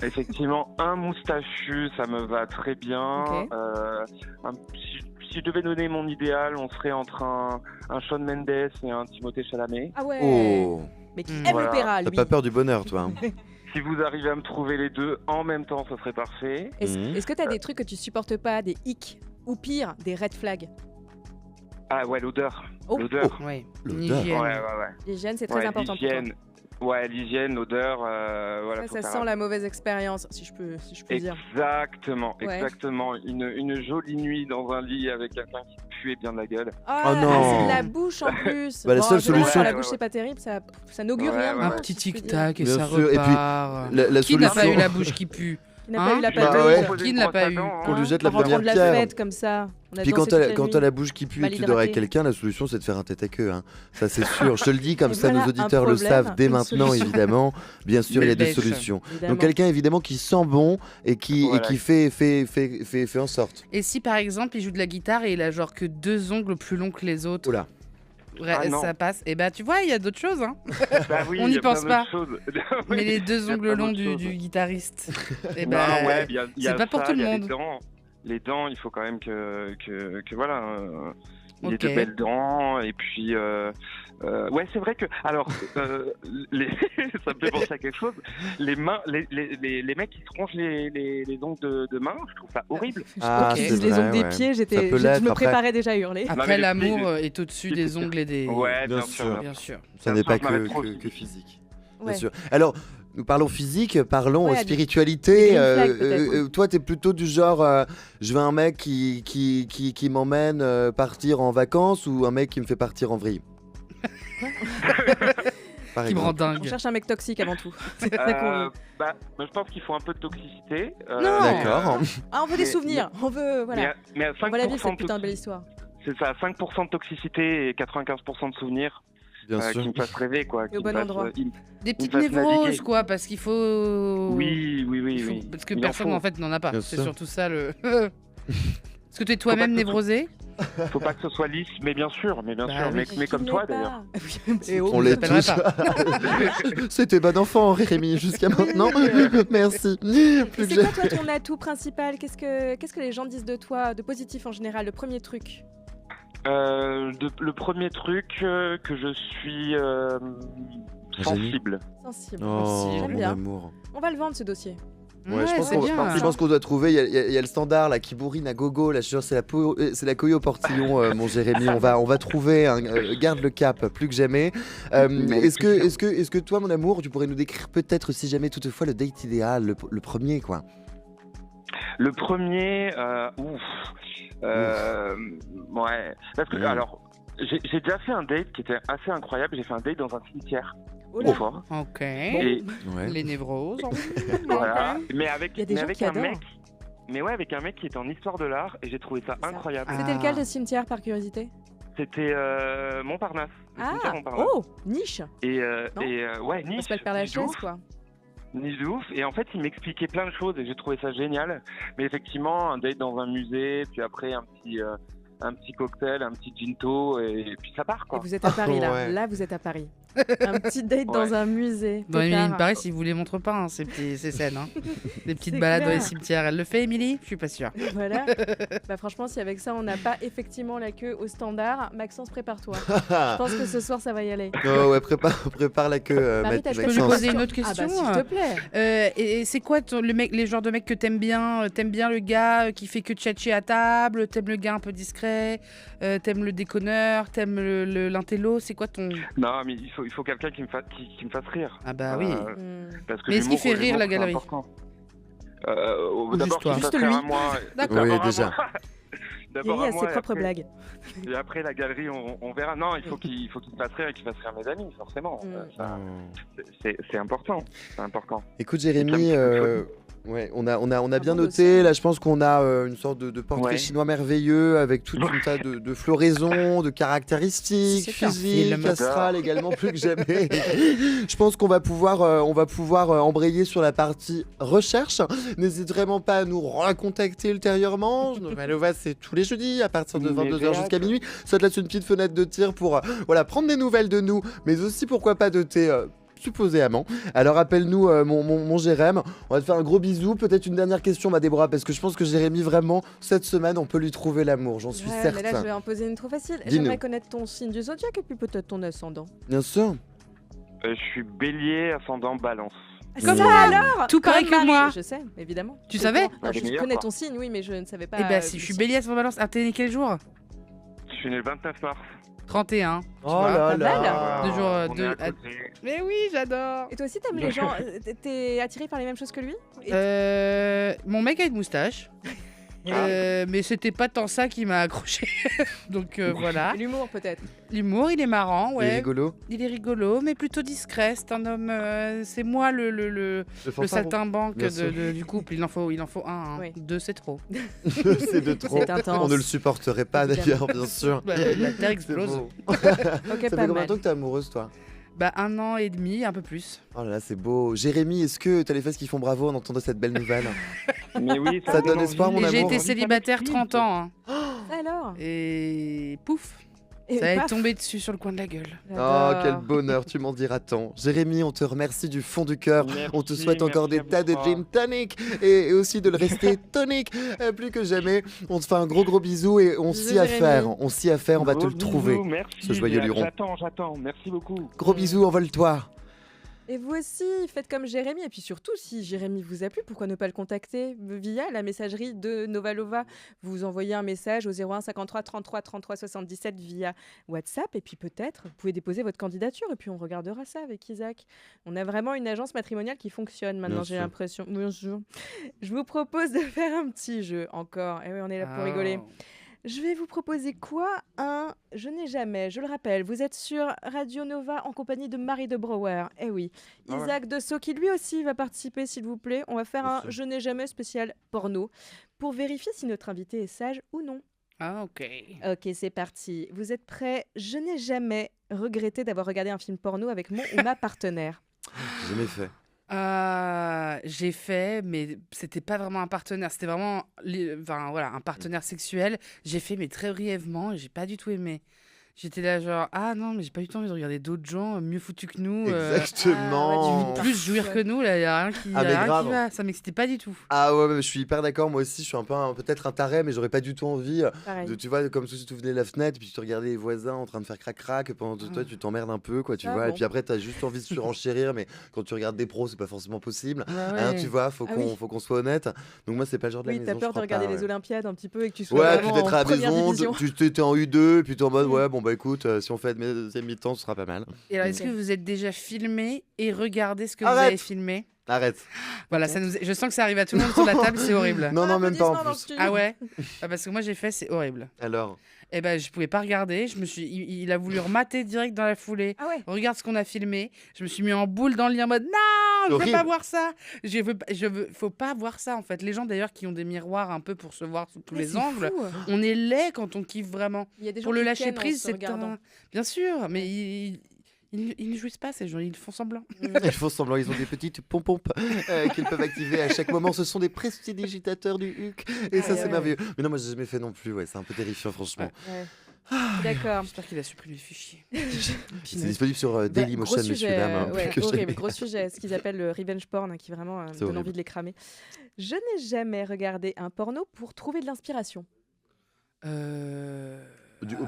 Effectivement, un moustachu, ça me va très bien. Si je devais donner mon idéal, on serait entre un Shawn Mendes et un Timothée Chalamet. Ah ouais. Oh. Mais qui aime Voilà. l'opéra, T'as lui. pas peur du bonheur, toi? Si vous arrivez à me trouver les deux en même temps, ça serait parfait. Est-ce que t'as des trucs que tu supportes pas, des hicks, ou pire, des red flags? Ah ouais, l'odeur. Oh. L'odeur. Ouais. L'odeur. L'hygiène. Ouais. L'hygiène, c'est très Ouais, important pour toi. l'hygiène. Ouais, l'hygiène, l'odeur, voilà. Ouais, faut ça faire sent la mauvaise expérience, si je peux dire. Exactement, Ouais. exactement. Une jolie nuit dans un lit avec quelqu'un qui puait bien de la gueule. Ah, Oh non. c'est de la bouche en plus. Bah, la seule en général, solution- quand la bouche c'est pas terrible, ça n'augure Ouais, rien. de ouais, bon, ouais. Un petit si je puis dire. tic-tac et Bien ça sûr, et puis, repart. la Qui n'a pas solution- eu la bouche qui pue? Qui n'a pas eu la Bah pâteuse? ouais. Qui ne l'a pas eu? Qu'on lui jette En la rentrant première de la pierre. fête comme ça. On a Puis dansé quand toute la t'as nuit. la bouche qui pue et Mal que tu dors avec hydraté. quelqu'un, la solution c'est de faire un tête à queue. Hein. Ça c'est sûr. Je te le dis comme Et ça, voilà, nos un auditeurs le problème, savent dès une maintenant solution. évidemment. Bien sûr, il y a des Bêche. solutions. Évidemment. Donc quelqu'un évidemment qui sent bon et qui Voilà. fait en sorte. Et si par exemple il joue de la guitare et il a genre que 2 ongles plus longs que les autres, Oula. Ah non. ça passe. Et bah tu vois, il y a d'autres choses. Hein. Bah oui, On il y n'y a plein pense d'autres pas. choses. Mais les 2 Il y a ongles plein longs d'autres choses. du guitariste, et Non, bah, ouais, il y a c'est pas pour ça, tout le il y a monde. Les dents, il faut quand même que voilà, il y ait Ok. de belles dents. Et puis, ouais, c'est vrai que, alors, ça me fait penser à quelque chose. Les mains, les mecs qui se rongent les ongles de main, je trouve ça horrible. Ah, Ok. c'est Les vrai, ongles des ouais. pieds, Ça peut je l'être, me après. préparais déjà à hurler. Non, mais Après les- l'amour les- est au-dessus des ongles et des. Ouais, Bien bien sûr. sûr. Bien sûr. Ça n'est pas je m'arrête trop que vite. physique. Ouais. Bien sûr. Alors, nous parlons physique, parlons Ouais, spiritualité. des green flags, peut-être. Toi, t'es plutôt du genre, je veux un mec qui m'emmène partir en vacances ou un mec qui me fait partir en vrille. Par Qui me rend exemple. On dingue. cherche un mec toxique avant tout. C'est ça qu'on veut. Bah, je pense qu'il faut un peu de toxicité. Non. D'accord. Ah, on veut des mais- souvenirs. On veut, voilà. Mais à On va la vivre 5% cette putain de belle histoire. c'est ça, 5% de toxicité et 95% de souvenirs Bien qui sûr. me fassent rêver, quoi. Et au bon endroit. Des petites fasse névroses, naviguer. quoi, parce qu'il faut. Oui, oui, oui, il faut- oui. Parce que Il en personne faut. en fait n'en a pas. Bien C'est sûr. surtout ça le. Est-ce que tu es toi-même pas que ce névrosé? Faut pas que ce soit lisse, mais bien sûr, Bah mais oui. comme toi d'ailleurs. Et oh, On On l'est l'appellerait tous. C'était bon enfant, Rémi, jusqu'à maintenant. Merci. Et Plus c'est que quoi, toi, ton atout principal? Qu'est-ce que les gens disent de toi, de positif en général? Le premier truc. Le premier truc, que je suis sensible. Sensible. Oh, J'aime mon bien. amour. On va le vendre, ce dossier. Ouais, je pense c'est bien. qu'on doit trouver. Il y a le standard là qui bourrine à gogo. Là, je suis sûr, c'est la couille au portillon, mon Jérémy. On va trouver. Garde le cap, plus que jamais. Est-ce que toi, mon amour, tu pourrais nous décrire peut-être, si jamais toutefois, le date idéal, le premier, quoi. Le premier, ouais, parce que alors j'ai déjà fait un date qui était assez incroyable. J'ai fait un date dans un cimetière. Oh là. Une fois. Ok. Et Ouais. Les névroses. voilà, mais avec, Il y a des mais gens avec qui un adorent. mec, mais ouais, avec un mec qui était en histoire de l'art et j'ai trouvé ça incroyable. C'était lequel, le cimetière, par curiosité? C'était Montparnasse. Le cimetière Montparnasse. Oh, niche. Ouais, niche. On se fait le Père Lachaise, quoi. Niche de ouf. Et en fait, il m'expliquait plein de choses et j'ai trouvé ça génial. Mais effectivement, un date dans un musée, puis après un petit cocktail, un petit ginto, et puis ça part, quoi. Et vous êtes à Paris, là. Ouais. Là, vous êtes à Paris. Un petit date dans un musée. Dans Pétard. Émilie Paris, il vous les montre pas, hein, ces scènes. Hein. Des petites C'est balades dans clair. les cimetières. Elle le fait, Émilie? Je suis pas sûre. Voilà. Bah franchement, si avec ça, on n'a pas effectivement la queue au standard, Maxence, prépare-toi. Je pense que ce soir, ça va y aller. Oh ouais, prépare la queue, Marie, Maxence. t'as Je peux lui poser une autre Ah bah, question? s'il te plaît. Et c'est quoi les genres de mecs que t'aimes bien? T'aimes bien le gars qui fait que tchatcher à table? T'aimes le gars un peu discret? T'aimes le déconneur? T'aimes l'intello? C'est quoi ton... Non, mais il faut quelqu'un qui me fasse rire. Ah bah oui. Parce que Mais est-ce qu'il fait l'humour, rire la c'est galerie? important. Ou D'abord, juste toi? qu'il fasse Juste rire lui. à moi. D'accord. Oui, D'abord à déjà. moi. D'abord Yaya à a moi, ses et propres après- blagues. Et après, la galerie, on verra. Non, il faut qu'il fasse rire et qu'il fasse rire mes amis, forcément. Ça, c'est important. C'est important. Écoute, Jérémy, ouais, on a bien bon noté. Là, je pense qu'on a une sorte de portrait Ouais. chinois merveilleux avec tout un tas de floraisons, de caractéristiques C'est un physiques, film. astrales également plus que jamais. Je pense qu'on va pouvoir, embrayer sur la partie recherche. N'hésite vraiment pas à nous recontacter ultérieurement. Novalova, c'est tous les jeudis à partir de 22h jusqu'à minuit. Ça te laisse une petite fenêtre de tir pour prendre des nouvelles de nous, mais aussi pourquoi pas de tes supposés amants. Alors appelle-nous mon Jérém. On va te faire un gros bisou. Peut-être une dernière question, ma Déborah, parce que je pense que Jérémy, vraiment, cette semaine, on peut lui trouver l'amour. J'en suis Ouais, certain. mais là, je vais en poser une trop facile. Dis-nous. J'aimerais connaître ton signe du zodiaque et puis peut-être ton ascendant. Bien sûr. Je suis bélier, ascendant balance. Comme ça, ça alors Tout pareil Comme que Marie. moi. Je sais, évidemment. Tu Je savais comprends. Les Je meilleurs, connais quoi. ton signe, oui, mais je ne savais pas. Eh ben, si je suis bélier à ce balance, t'es né quel jour? Je suis né le 29 mars. 31. Tu Oh vois, là pas là. mal. Deux jours, On est deux- à côté. Mais oui, j'adore. Et toi aussi, t'aimes les gens T'es attiré par les mêmes choses que lui Et- Mon mec a une moustache. Mais c'était pas tant ça qui m'a accroché. Donc voilà. Et l'humour, peut-être. L'humour, il est marrant, Il est ouais. rigolo. Il est rigolo, mais plutôt discret. C'est un homme. C'est moi le fanfaron. saltimbanque Bien sûr. du couple. Il en faut un. Hein. Oui. Deux, c'est trop. C'est de trop. C'est intense. On ne le supporterait pas d'ailleurs, bien sûr. Bah, la terre C'est explose. beau. Ok, Ça pas fait combien de mal. temps que t'es amoureuse, toi? Bah 1 an et demi, un peu plus. Oh là là, c'est beau. Jérémy, est-ce que t'as les fesses qui font bravo en entendant cette belle nouvelle? Mais oui, Ça donne espoir, mon Et j'ai amour. été célibataire 30 ans. Hein. Alors Et pouf, Et ça est paf. tombé dessus sur le coin de la gueule. Oh, J'adore. quel bonheur, tu m'en diras tant. Jérémy, on te remercie du fond du cœur. Merci, On te souhaite encore merci des à vous tas de trois. gin tonic et aussi de le rester tonique plus que jamais. On te fait un gros bisou et on Bisous, s'y a Jérémy. faire. On s'y a faire, on va te Gros le trouver. bisous, merci. ce joyeux luron. J'attends. Merci beaucoup. Gros bisous, envole-toi. Et vous aussi, faites comme Jérémy. Et puis surtout, si Jérémy vous a plu, pourquoi ne pas le contacter via la messagerie de Novalova? Vous envoyez un message au 01 53 33 33 77 via WhatsApp. Et puis peut-être, vous pouvez déposer votre candidature. Et puis on regardera ça avec Isaac. On a vraiment une agence matrimoniale qui fonctionne maintenant, Bien j'ai sûr. l'impression. Bonjour. Je vous propose de faire un petit jeu encore. Et oui, on est là pour rigoler. Je vais vous proposer quoi? Un Je n'ai jamais. Je le rappelle, vous êtes sur Radio Nova en compagnie de Marie de Brouwer. Eh oui. Ah ouais. Isaac Dessau qui lui aussi va participer, s'il vous plaît. On va faire Bien un sûr. Je n'ai jamais spécial porno pour vérifier si notre invité est sage ou non. Ah ok. Ok, c'est parti. Vous êtes prêts? Je n'ai jamais regretté d'avoir regardé un film porno avec mon ou ma partenaire. J'ai jamais fait. J'ai fait, mais c'était pas vraiment un partenaire. C'était vraiment un partenaire sexuel. J'ai fait, mais très brièvement, et j'ai pas du tout aimé. J'étais là genre, ah non, mais j'ai pas eu le temps de regarder d'autres gens mieux foutus que nous. Exactement. Plus jouir que nous, là, y a rien qui, Ah, y a mais rien grave. qui va. Ça m'excitait pas du tout. Ah ouais, mais je suis hyper d'accord. Moi aussi, je suis un peu peut-être un taré, mais j'aurais pas du tout envie Pareil. de, tu vois, comme si tu venais de la fenêtre, puis tu regardais les voisins en train de faire crac-crac, pendant que toi, tu t'emmerdes un peu, quoi, tu Ah vois. Et bon. puis après, t'as juste envie de surenchérir, mais quand tu regardes des pros, c'est pas forcément possible. Ouais. Tu vois, faut Ah qu'on oui. faut qu'on soit honnête. Donc moi, c'est pas le genre de la Oui, maison. t'as peur je de crois regarder pas, les ouais. Olympiades un petit peu et que tu sois Ouais, vraiment puis d'être à en la première maison, division. tu étais en U2, et puis t'es en mode, ouais, bon bah écoute, si on fait de deuxième mi-temps, ce sera pas mal. Et alors, est-ce que vous êtes déjà filmé et regardé ce que Arrête. vous avez filmé? Arrête. Voilà, je sens que ça arrive à tout le monde sur la table, c'est horrible. Non, non, même pas en Applaudissements dans le plus. studio. Ah ouais? Parce que moi j'ai fait, c'est horrible. Alors, Eh ben, je pouvais pas regarder. Il a voulu remater direct dans la foulée. Ah ouais. Regarde ce qu'on a filmé. Je me suis mis en boule dans le lit en mode non, je veux horrible. pas voir ça. Faut pas voir ça en fait. Les gens d'ailleurs qui ont des miroirs un peu pour se voir sous tous Mais les c'est angles, fou. on est laid quand on kiffe vraiment. Il y a des gens Pour le qui lâcher kennent en prise, se c'est regardant. bien sûr, mais ils ne jouissent pas ces gens, ils font semblant. Ils font semblant, ils ont des petites pompes qu'ils peuvent activer à chaque moment. Ce sont des prestidigitateurs du HUC. Et ça, c'est merveilleux. Mais non, moi, j'ai jamais fait non plus. Ouais, c'est un peu terrifiant, franchement. Ouais. D'accord. J'espère qu'il a supprimé le fichier. C'est disponible sur Dailymotion, gros monsieur, sujet, dame. ouais, que horrible, jamais. gros sujet, ce qu'ils appellent le revenge porn, qui vraiment me donne horrible. envie de les cramer. Je n'ai jamais regardé un porno pour trouver de l'inspiration.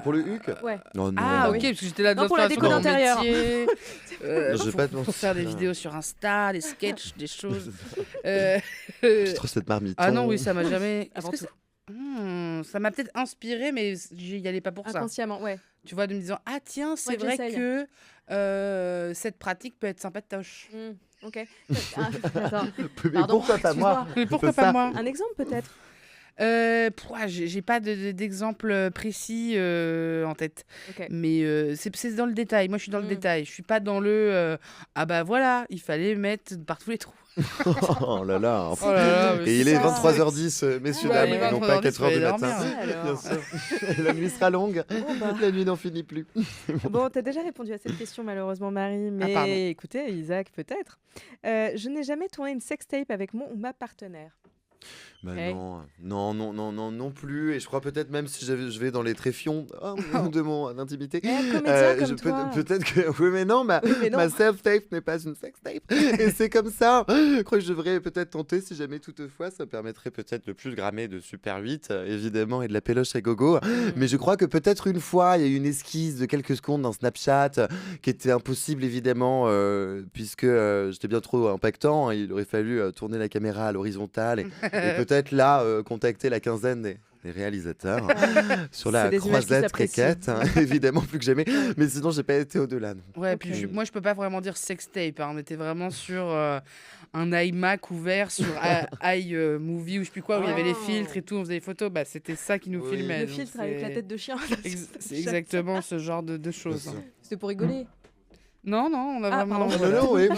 Pour le HUC Ouais. Oh, non. Ah ok, parce que j'étais là Non, pour la déco dans d'intérieur. métier, Je vais pas te pour mentir. faire des vidéos sur Insta, des sketchs, des choses. J'ai trop cette marmite. Ah non, oui, ça m'a jamais... Avant Est-ce que tout. ça m'a peut-être inspiré, mais j'y allais pas pour ça. Inconsciemment, ouais. Tu vois, de me disant, ah tiens, c'est Ouais, vrai j'essaye. que cette pratique peut être sympatoche. Ok. Attends. Mais Pardon, pourquoi pas moi Mais pourquoi C'est pas ça. moi Un exemple peut-être. J'ai pas d'exemple précis en tête. Ok. Mais c'est dans le détail. Moi, je suis dans le détail. Je suis pas dans le ah bah voilà, il fallait mettre par tous les trous. Oh là là. Oh là là, mais Et il c'est est ça. 23h10, messieurs, Ouais, dames, il est et non pas 23h10, 4h du faut aller matin. dormir. Alors. Bien sûr. La nuit sera longue. La nuit n'en finit plus. Bon, t'as déjà répondu à cette question malheureusement, Marie, mais pardon. écoutez, Isaac, peut-être. Je n'ai jamais tourné une sextape avec mon ou ma partenaire. Bah Hey. non plus. Et je crois peut-être même si je vais dans les tréfions de mon intimité. comédien comme toi. Peut-être que oui, mais non, ma self-tape n'est pas une sex-tape. Et c'est comme ça. Je crois que je devrais peut-être tenter si jamais toutefois ça permettrait peut-être le plus grammé de Super 8, évidemment, et de la péloche à gogo. Mais je crois que peut-être une fois, il y a eu une esquisse de quelques secondes dans Snapchat qui était impossible, évidemment, puisque j'étais bien trop impactant. Il aurait fallu tourner la caméra à l'horizontale et peut-être là contacter la quinzaine des réalisateurs sur la C'est des images qui croisette s'apprécient. préquette, évidemment plus que jamais. Mais sinon, j'ai pas été au-delà. non. Ouais, Ok. puis moi je peux pas vraiment dire sextape. On était vraiment sur un iMac ouvert sur iMovie ou je sais plus quoi, où il y avait les filtres et tout, on faisait des photos. Bah, c'était ça qui nous Oui. filmait. Le donc filtre avec la c'est- tête de chien. C'est exactement ce genre de choses. Bien sûr. C'était pour rigoler. Non, on a Ah, vraiment. pardon. Non, non, oui, Non,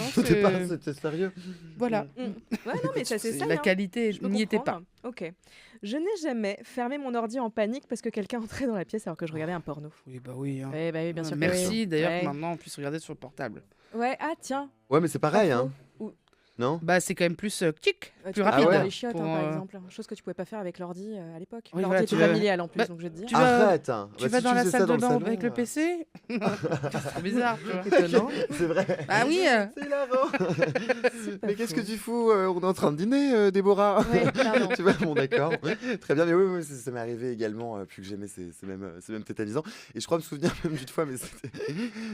c'était sérieux. Voilà. Ouais, non, mais ça, c'est ça. La hein. qualité Je peux n'y était pas. comprendre. Ok. Je n'ai jamais fermé mon ordi en panique parce que quelqu'un entrait dans la pièce alors que je regardais un porno. Oui, bah oui. hein. Ouais, bah oui, bien sûr. que Merci oui. d'ailleurs Ouais. que maintenant on puisse regarder sur le portable. Ouais, ah tiens. Ouais, mais c'est pareil, hein. Ou- Non Bah c'est quand même plus tic, Tu plus peux rapide. faire ouais. les chiottes, pour, par exemple. Chose que tu pouvais pas faire avec l'ordi à l'époque. Oui, L'ordi voilà, était tu vas- familial en plus, Bah, donc je vais te dire. tu vas- Arrête hein. Tu Bah, vas si dans la faisais salle ça de dans le bain salon, avec le PC C'est trop bizarre, tu vois. Étonnant. C'est vrai. Ah oui C'est hilarant. pas Mais qu'est-ce faux. que tu fous On est en train de dîner, Déborah. Ouais, pardon. Tu vois, bon, d'accord. Très bien, mais oui, ça m'est arrivé également. Plus que jamais, c'est même tétanisant. Et je crois me souvenir même d'une fois, mais c'était.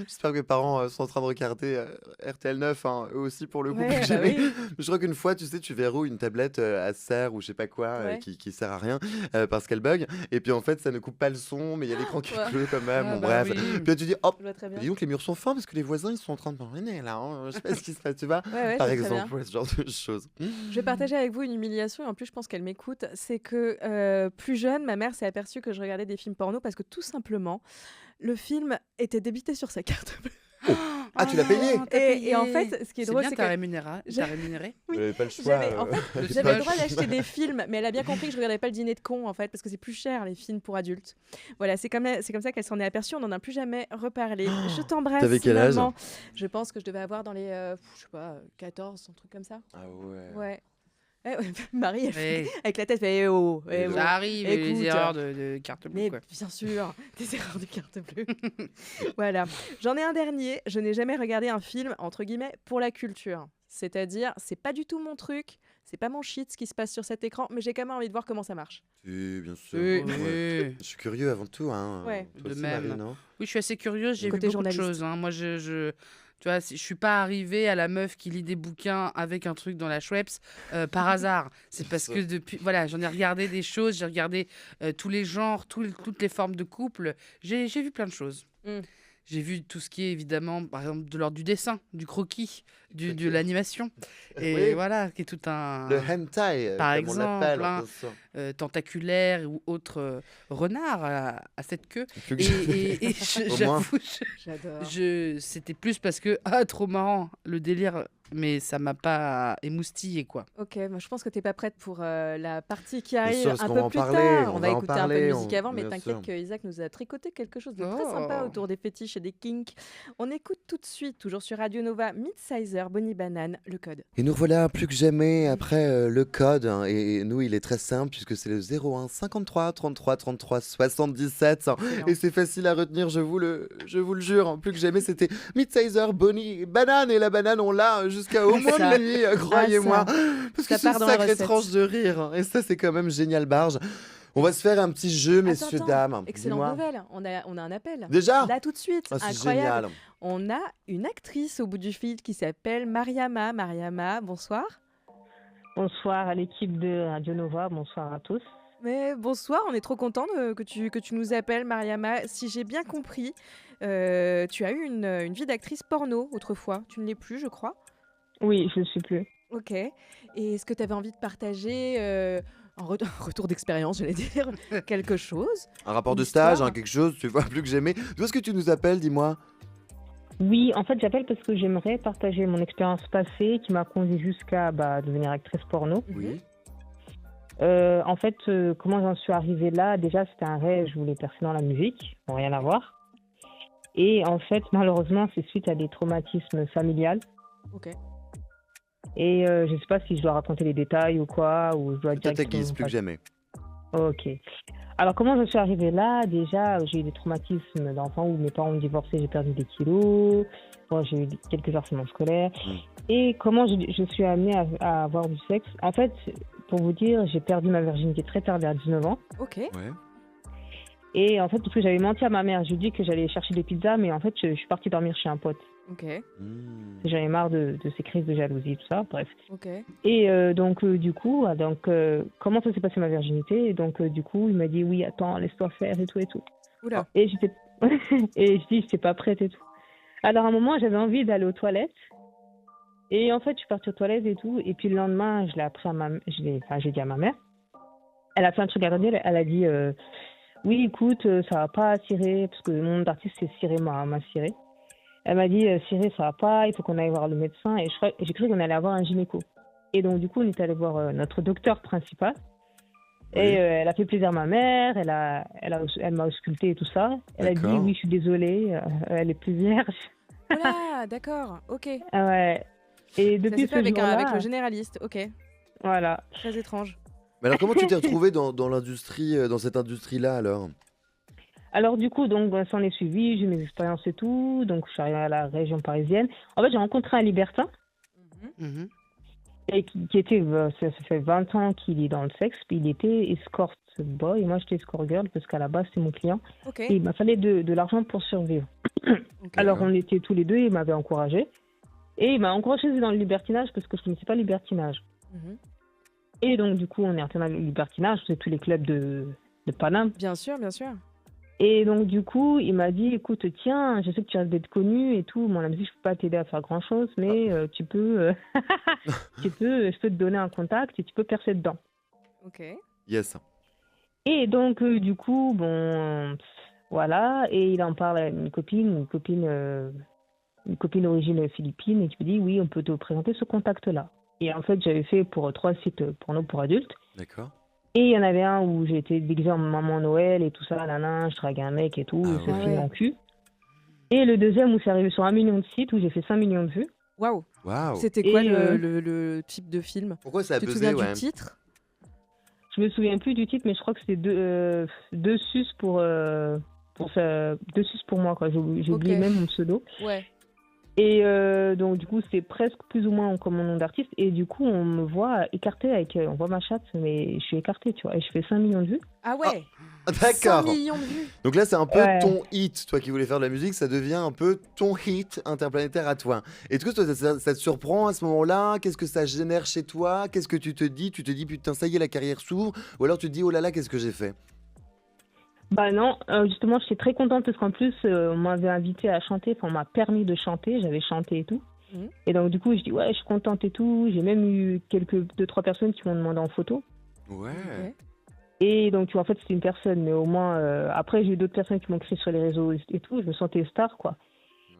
J'espère que mes parents sont en train de regarder RTL 9, hein, eux aussi pour le coup. Ouais, plus que bah jamais. oui. Je crois qu'une fois, tu sais, tu verrouilles une tablette à serre ou je sais pas quoi, Ouais. qui sert à rien parce qu'elle bug. Et puis en fait, ça ne coupe pas le son, mais il y a l'écran qui Ouais. pleut quand même. Ah, bon, bah bref. oui. Puis là, tu dis, hop. Je vois très bien. Dis donc, les murs sont fins parce que les voisins ils sont en train de m'enraîner là. Hein. Je sais pas ce qui se passe, tu vois. Ouais, Par je vois très exemple, ouais, ce genre de choses. Je vais partager avec vous une humiliation et en plus je pense qu'elle m'écoute. C'est que plus jeune, ma mère s'est aperçue que je regardais des films porno parce que tout simplement, le film était débité sur sa carte bleue. Ah, tu l'as payé Et en fait, ce qui est drôle, bien, c'est t'as que rémunéré. T'as rémunéré Oui. J'avais pas le choix. j'avais en fait, Le j'avais le smoche. droit d'acheter des films, mais elle a bien compris que je regardais pas le dîner de con en fait parce que c'est plus cher les films pour adultes. Voilà, c'est comme ça qu'elle s'en est aperçue. On n'en a plus jamais reparlé. Je t'embrasse. T'avais quel âge maman. Je pense que je devais avoir dans les, je sais pas, 14, un truc comme ça. Ah ouais. Ouais. Ouais. Marie, elle fait- Ouais. avec la tête, fait eh oh, eh oh. Ça arrive, Écoute, les erreurs de carte bleue. Mais Quoi. bien sûr, des erreurs de carte bleue. Voilà. J'en ai un dernier. Je n'ai jamais regardé un film, entre guillemets, pour la culture. C'est-à-dire, c'est pas du tout mon truc, c'est pas mon shit ce qui se passe sur cet écran, mais j'ai quand même envie de voir comment ça marche. Oui, bien sûr. Oui. Ouais. Je suis curieux avant tout. Hein. Ouais. Toi De aussi, même. Marie, non Oui, je suis assez curieuse, j'ai vu Côté beaucoup journaliste. de choses. Hein. Moi, tu vois, je suis pas arrivée à la meuf qui lit des bouquins avec un truc dans la Schweppes par hasard. C'est parce que depuis, voilà, j'en ai regardé des choses, j'ai regardé tous les genres, toutes les formes de couple. J'ai vu plein de choses. Mm. J'ai vu tout ce qui est évidemment, par exemple, de l'ordre du dessin, du croquis, de l'animation. Et Oui. voilà, qui est tout un Le hentai, Par comme on l'appelle. exemple, hein. bien sûr. tentaculaire ou autre renard à cette queue. Plus que Et Au moins. j'avoue, J'adore. c'était plus parce que trop marrant le délire mais ça m'a pas émoustillé, quoi. Ok, moi je pense que t'es pas prête pour la partie qui Bien arrive sûr, parce un qu'on peu va en plus parler, tard. on On va va en écouter un peu parler, de musique avant, mais bien t'inquiète sûr. que Isaac nous a tricoté quelque chose de très sympa Oh. autour des fétiches et des kinks. On écoute tout de suite, toujours sur Radio Nova, Midsizer, Bonnie Banane, le code. Et nous voilà plus que jamais après le code. Hein, et nous, il est très simple puisque c'est le 01 53 33 33 77. Hein, et c'est facile à retenir, je vous le jure. Hein, plus que jamais, c'était Midsizer, Bonnie, Banane. Et la banane, on l'a jusqu'à au moins de la nuit, croyez-moi. Parce que Ça c'est une part dans la sacrée recette. tranche de rire. Hein, et ça, c'est quand même génial, Barge. On va se faire un petit jeu, messieurs, Attends, dames. excellente Dis-moi. nouvelle, on a un appel. Déjà Là tout de suite, Ah, c'est incroyable. génial. On a une actrice au bout du fil qui s'appelle Mariama. Mariama, bonsoir. Bonsoir à l'équipe de Radio Nova, bonsoir à tous. Mais bonsoir, on est trop content que tu nous appelles, Mariama. Si j'ai bien compris, tu as eu une vie d'actrice porno autrefois. Tu ne l'es plus, je crois. Oui, je ne suis plus. Ok. Et est-ce que tu avais envie de partager en retour d'expérience, j'allais dire, quelque chose? Un rapport de Une histoire. stage, hein, quelque chose, tu vois, plus que jamais. D'où est-ce que tu nous appelles, dis-moi? Oui, en fait, j'appelle parce que j'aimerais partager mon expérience passée qui m'a conduit jusqu'à devenir actrice porno. Oui. En fait, comment j'en suis arrivée là? Déjà, c'était un rêve, je voulais percer dans la musique, bon, rien à voir. Et en fait, malheureusement, c'est suite à des traumatismes familiales. Ok. Et je ne sais pas si je dois raconter les détails ou quoi, ou je dois Tout à ta directement guise, plus que jamais. Ok. Alors, comment je suis arrivée là? Déjà, j'ai eu des traumatismes d'enfant où mes parents ont divorcé, j'ai perdu des kilos. Bon, j'ai eu quelques harcèlements scolaires. Et comment je suis amenée à avoir du sexe? En fait, pour vous dire, j'ai perdu ma virginité très tard, vers 19 ans. Ok. Ouais. Et en fait, parce que j'avais menti à ma mère, je lui ai dit que j'allais chercher des pizzas, mais en fait, je suis partie dormir chez un pote. Ok. J'avais marre de ces crises de jalousie, tout ça, bref. Ok. Et donc, du coup, comment ça s'est passé ma virginité? Et donc, du coup, il m'a dit, oui, attends, laisse-toi faire et tout et tout. Oula. Et j'étais et je dis, j'étais pas prête et tout. Alors, à un moment, j'avais envie d'aller aux toilettes. Et en fait, je suis partie aux toilettes et tout. Et puis, le lendemain, je l'ai appris j'ai dit à ma mère. Elle a fait un truc à redire. Elle a dit, oui, écoute, ça va pas, Cyré, parce que mon nom d'artiste, c'est Cyré m'a Cyré. Elle m'a dit, Cyré, ça va pas, il faut qu'on aille voir le médecin. Et j'ai cru qu'on allait avoir un gynéco. Et donc, du coup, on est allé voir notre docteur principal. Et elle a fait plaisir à ma mère, elle m'a ausculté et tout ça. Elle a dit, D'accord. oui, je suis désolée, elle est plus vierge. Oula, d'accord. Ok. Ah ouais. Et Ça depuis s'est ce fait avec jour-là, le généraliste. Ok. voilà. Très étrange. Mais alors, comment tu t'es retrouvée dans l'industrie, dans cette industrie-là, alors? Alors du coup, donc ça en est suivi, j'ai eu mes expériences et tout, donc je suis arrivée à la région parisienne. En fait, j'ai rencontré un libertin et qui était, ça fait 20 ans qu'il est dans le sexe, puis il était escort boy et moi j'étais escort girl parce qu'à la base c'est mon client. Ok. Et il m'a fallu de l'argent pour survivre. Alors on était tous les deux, il m'avait encouragé et il m'a encouragé dans le libertinage parce que je ne connaissais pas le libertinage. Mhm. Et donc du coup on est entré dans le libertinage, c'est tous les clubs de Paname. Bien sûr, bien sûr. Et donc, du coup, il m'a dit, écoute, tiens, je sais que tu risques d'être connu et tout. Mon ami, je peux pas t'aider à faire grand-chose, mais tu peux, je peux te donner un contact et tu peux percer dedans. Ok. Yes. Et donc, du coup, bon, voilà. Et il en parle à une copine d'origine philippine et qui me dit, oui, on peut te présenter ce contact-là. Et en fait, j'avais fait pour 3 sites porno pour adultes. D'accord. Et il y en avait un où j'ai été déguisée en maman Noël et tout ça, je draguais un mec et tout, c'est fini en cul. Et le deuxième où c'est arrivé sur 1 million de sites où j'ai fait 5 millions de vues. Waouh. Waouh. C'était quoi le type de film? Pourquoi ça a Tu te buzzé, souviens ouais. du titre? Je me souviens plus du titre, mais je crois que c'était deux sus pour moi, quoi. J'ai oublié même mon pseudo. Ouais. Et donc, du coup, c'est presque plus ou moins comme mon nom d'artiste. Et du coup, on me voit écartée on voit ma chatte, mais je suis écartée, tu vois. Et je fais 5 millions de vues. Ah ouais. D'accord. 5 millions de vues. Donc là, c'est un peu Ouais. ton hit. Toi qui voulais faire de la musique, ça devient un peu ton hit interplanétaire à toi. Est-ce que toi, ça te surprend à ce moment-là? Qu'est-ce que ça génère chez toi? Qu'est-ce que tu te dis? Tu te dis, putain, ça y est, la carrière s'ouvre? Ou alors tu te dis, oh là là, qu'est-ce que j'ai fait? Bah non, justement, j'étais très contente parce qu'en plus, on m'avait invité à chanter, enfin, on m'a permis de chanter, j'avais chanté et tout. Mhm. Et donc, du coup, je dis, ouais, je suis contente et tout. J'ai même eu 2-3 personnes qui m'ont demandé en photo. Ouais. Et donc, tu vois, en fait, c'était une personne, mais au moins, après, j'ai eu d'autres personnes qui m'ont écrit sur les réseaux et tout, je me sentais star, quoi.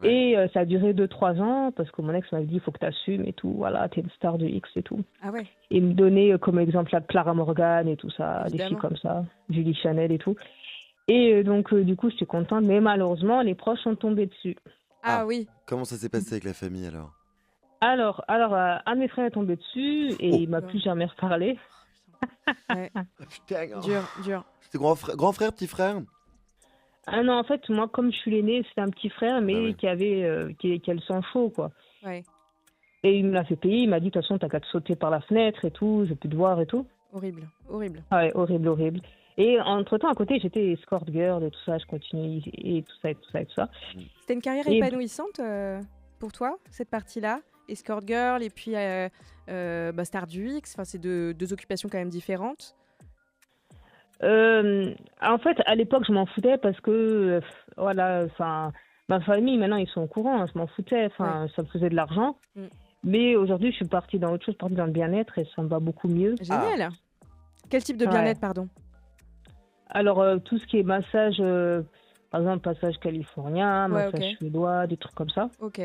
Et ça a duré 2-3 ans parce que mon ex m'avait dit il faut que tu assumes et tout. Voilà, t'es une star de X et tout. Ah ouais. Et il me donnait comme exemple la Clara Morgan et tout ça, des Évidemment. filles comme ça, Julie Chanel et tout. Et donc, du coup, j'étais contente, mais malheureusement, les proches sont tombés dessus. Ah oui. Comment ça s'est passé avec la famille alors? Alors, un de mes frères est tombé dessus et il m'a plus jamais reparlé. Ouais. Putain. Dur. C'était grand frère, petit frère? Ah non, en fait, moi, comme je suis l'aîné, c'était un petit frère, mais qui a le sang chaud, quoi. Ouais. Et il me l'a fait payer, il m'a dit, de toute façon, t'as qu'à te sauter par la fenêtre et tout, j'ai pu te voir et tout. Horrible. Ah ouais, horrible. Et entre-temps, à côté, j'étais escort girl et tout ça, je continue et tout ça. C'était une carrière épanouissante pour toi, cette partie-là? Escort girl et puis star du X, enfin, c'est deux occupations quand même différentes. En fait, à l'époque, je m'en foutais parce que, voilà, enfin, ma famille, maintenant, ils sont au courant, hein, je m'en foutais, enfin, ça me faisait de l'argent. Mais aujourd'hui, je suis partie dans autre chose, partie dans le bien-être et ça me va beaucoup mieux. Génial. Quel type de bien-être, pardon? Alors, tout ce qui est massage, par exemple, massage californien, massage suédois, des trucs comme ça. Ok.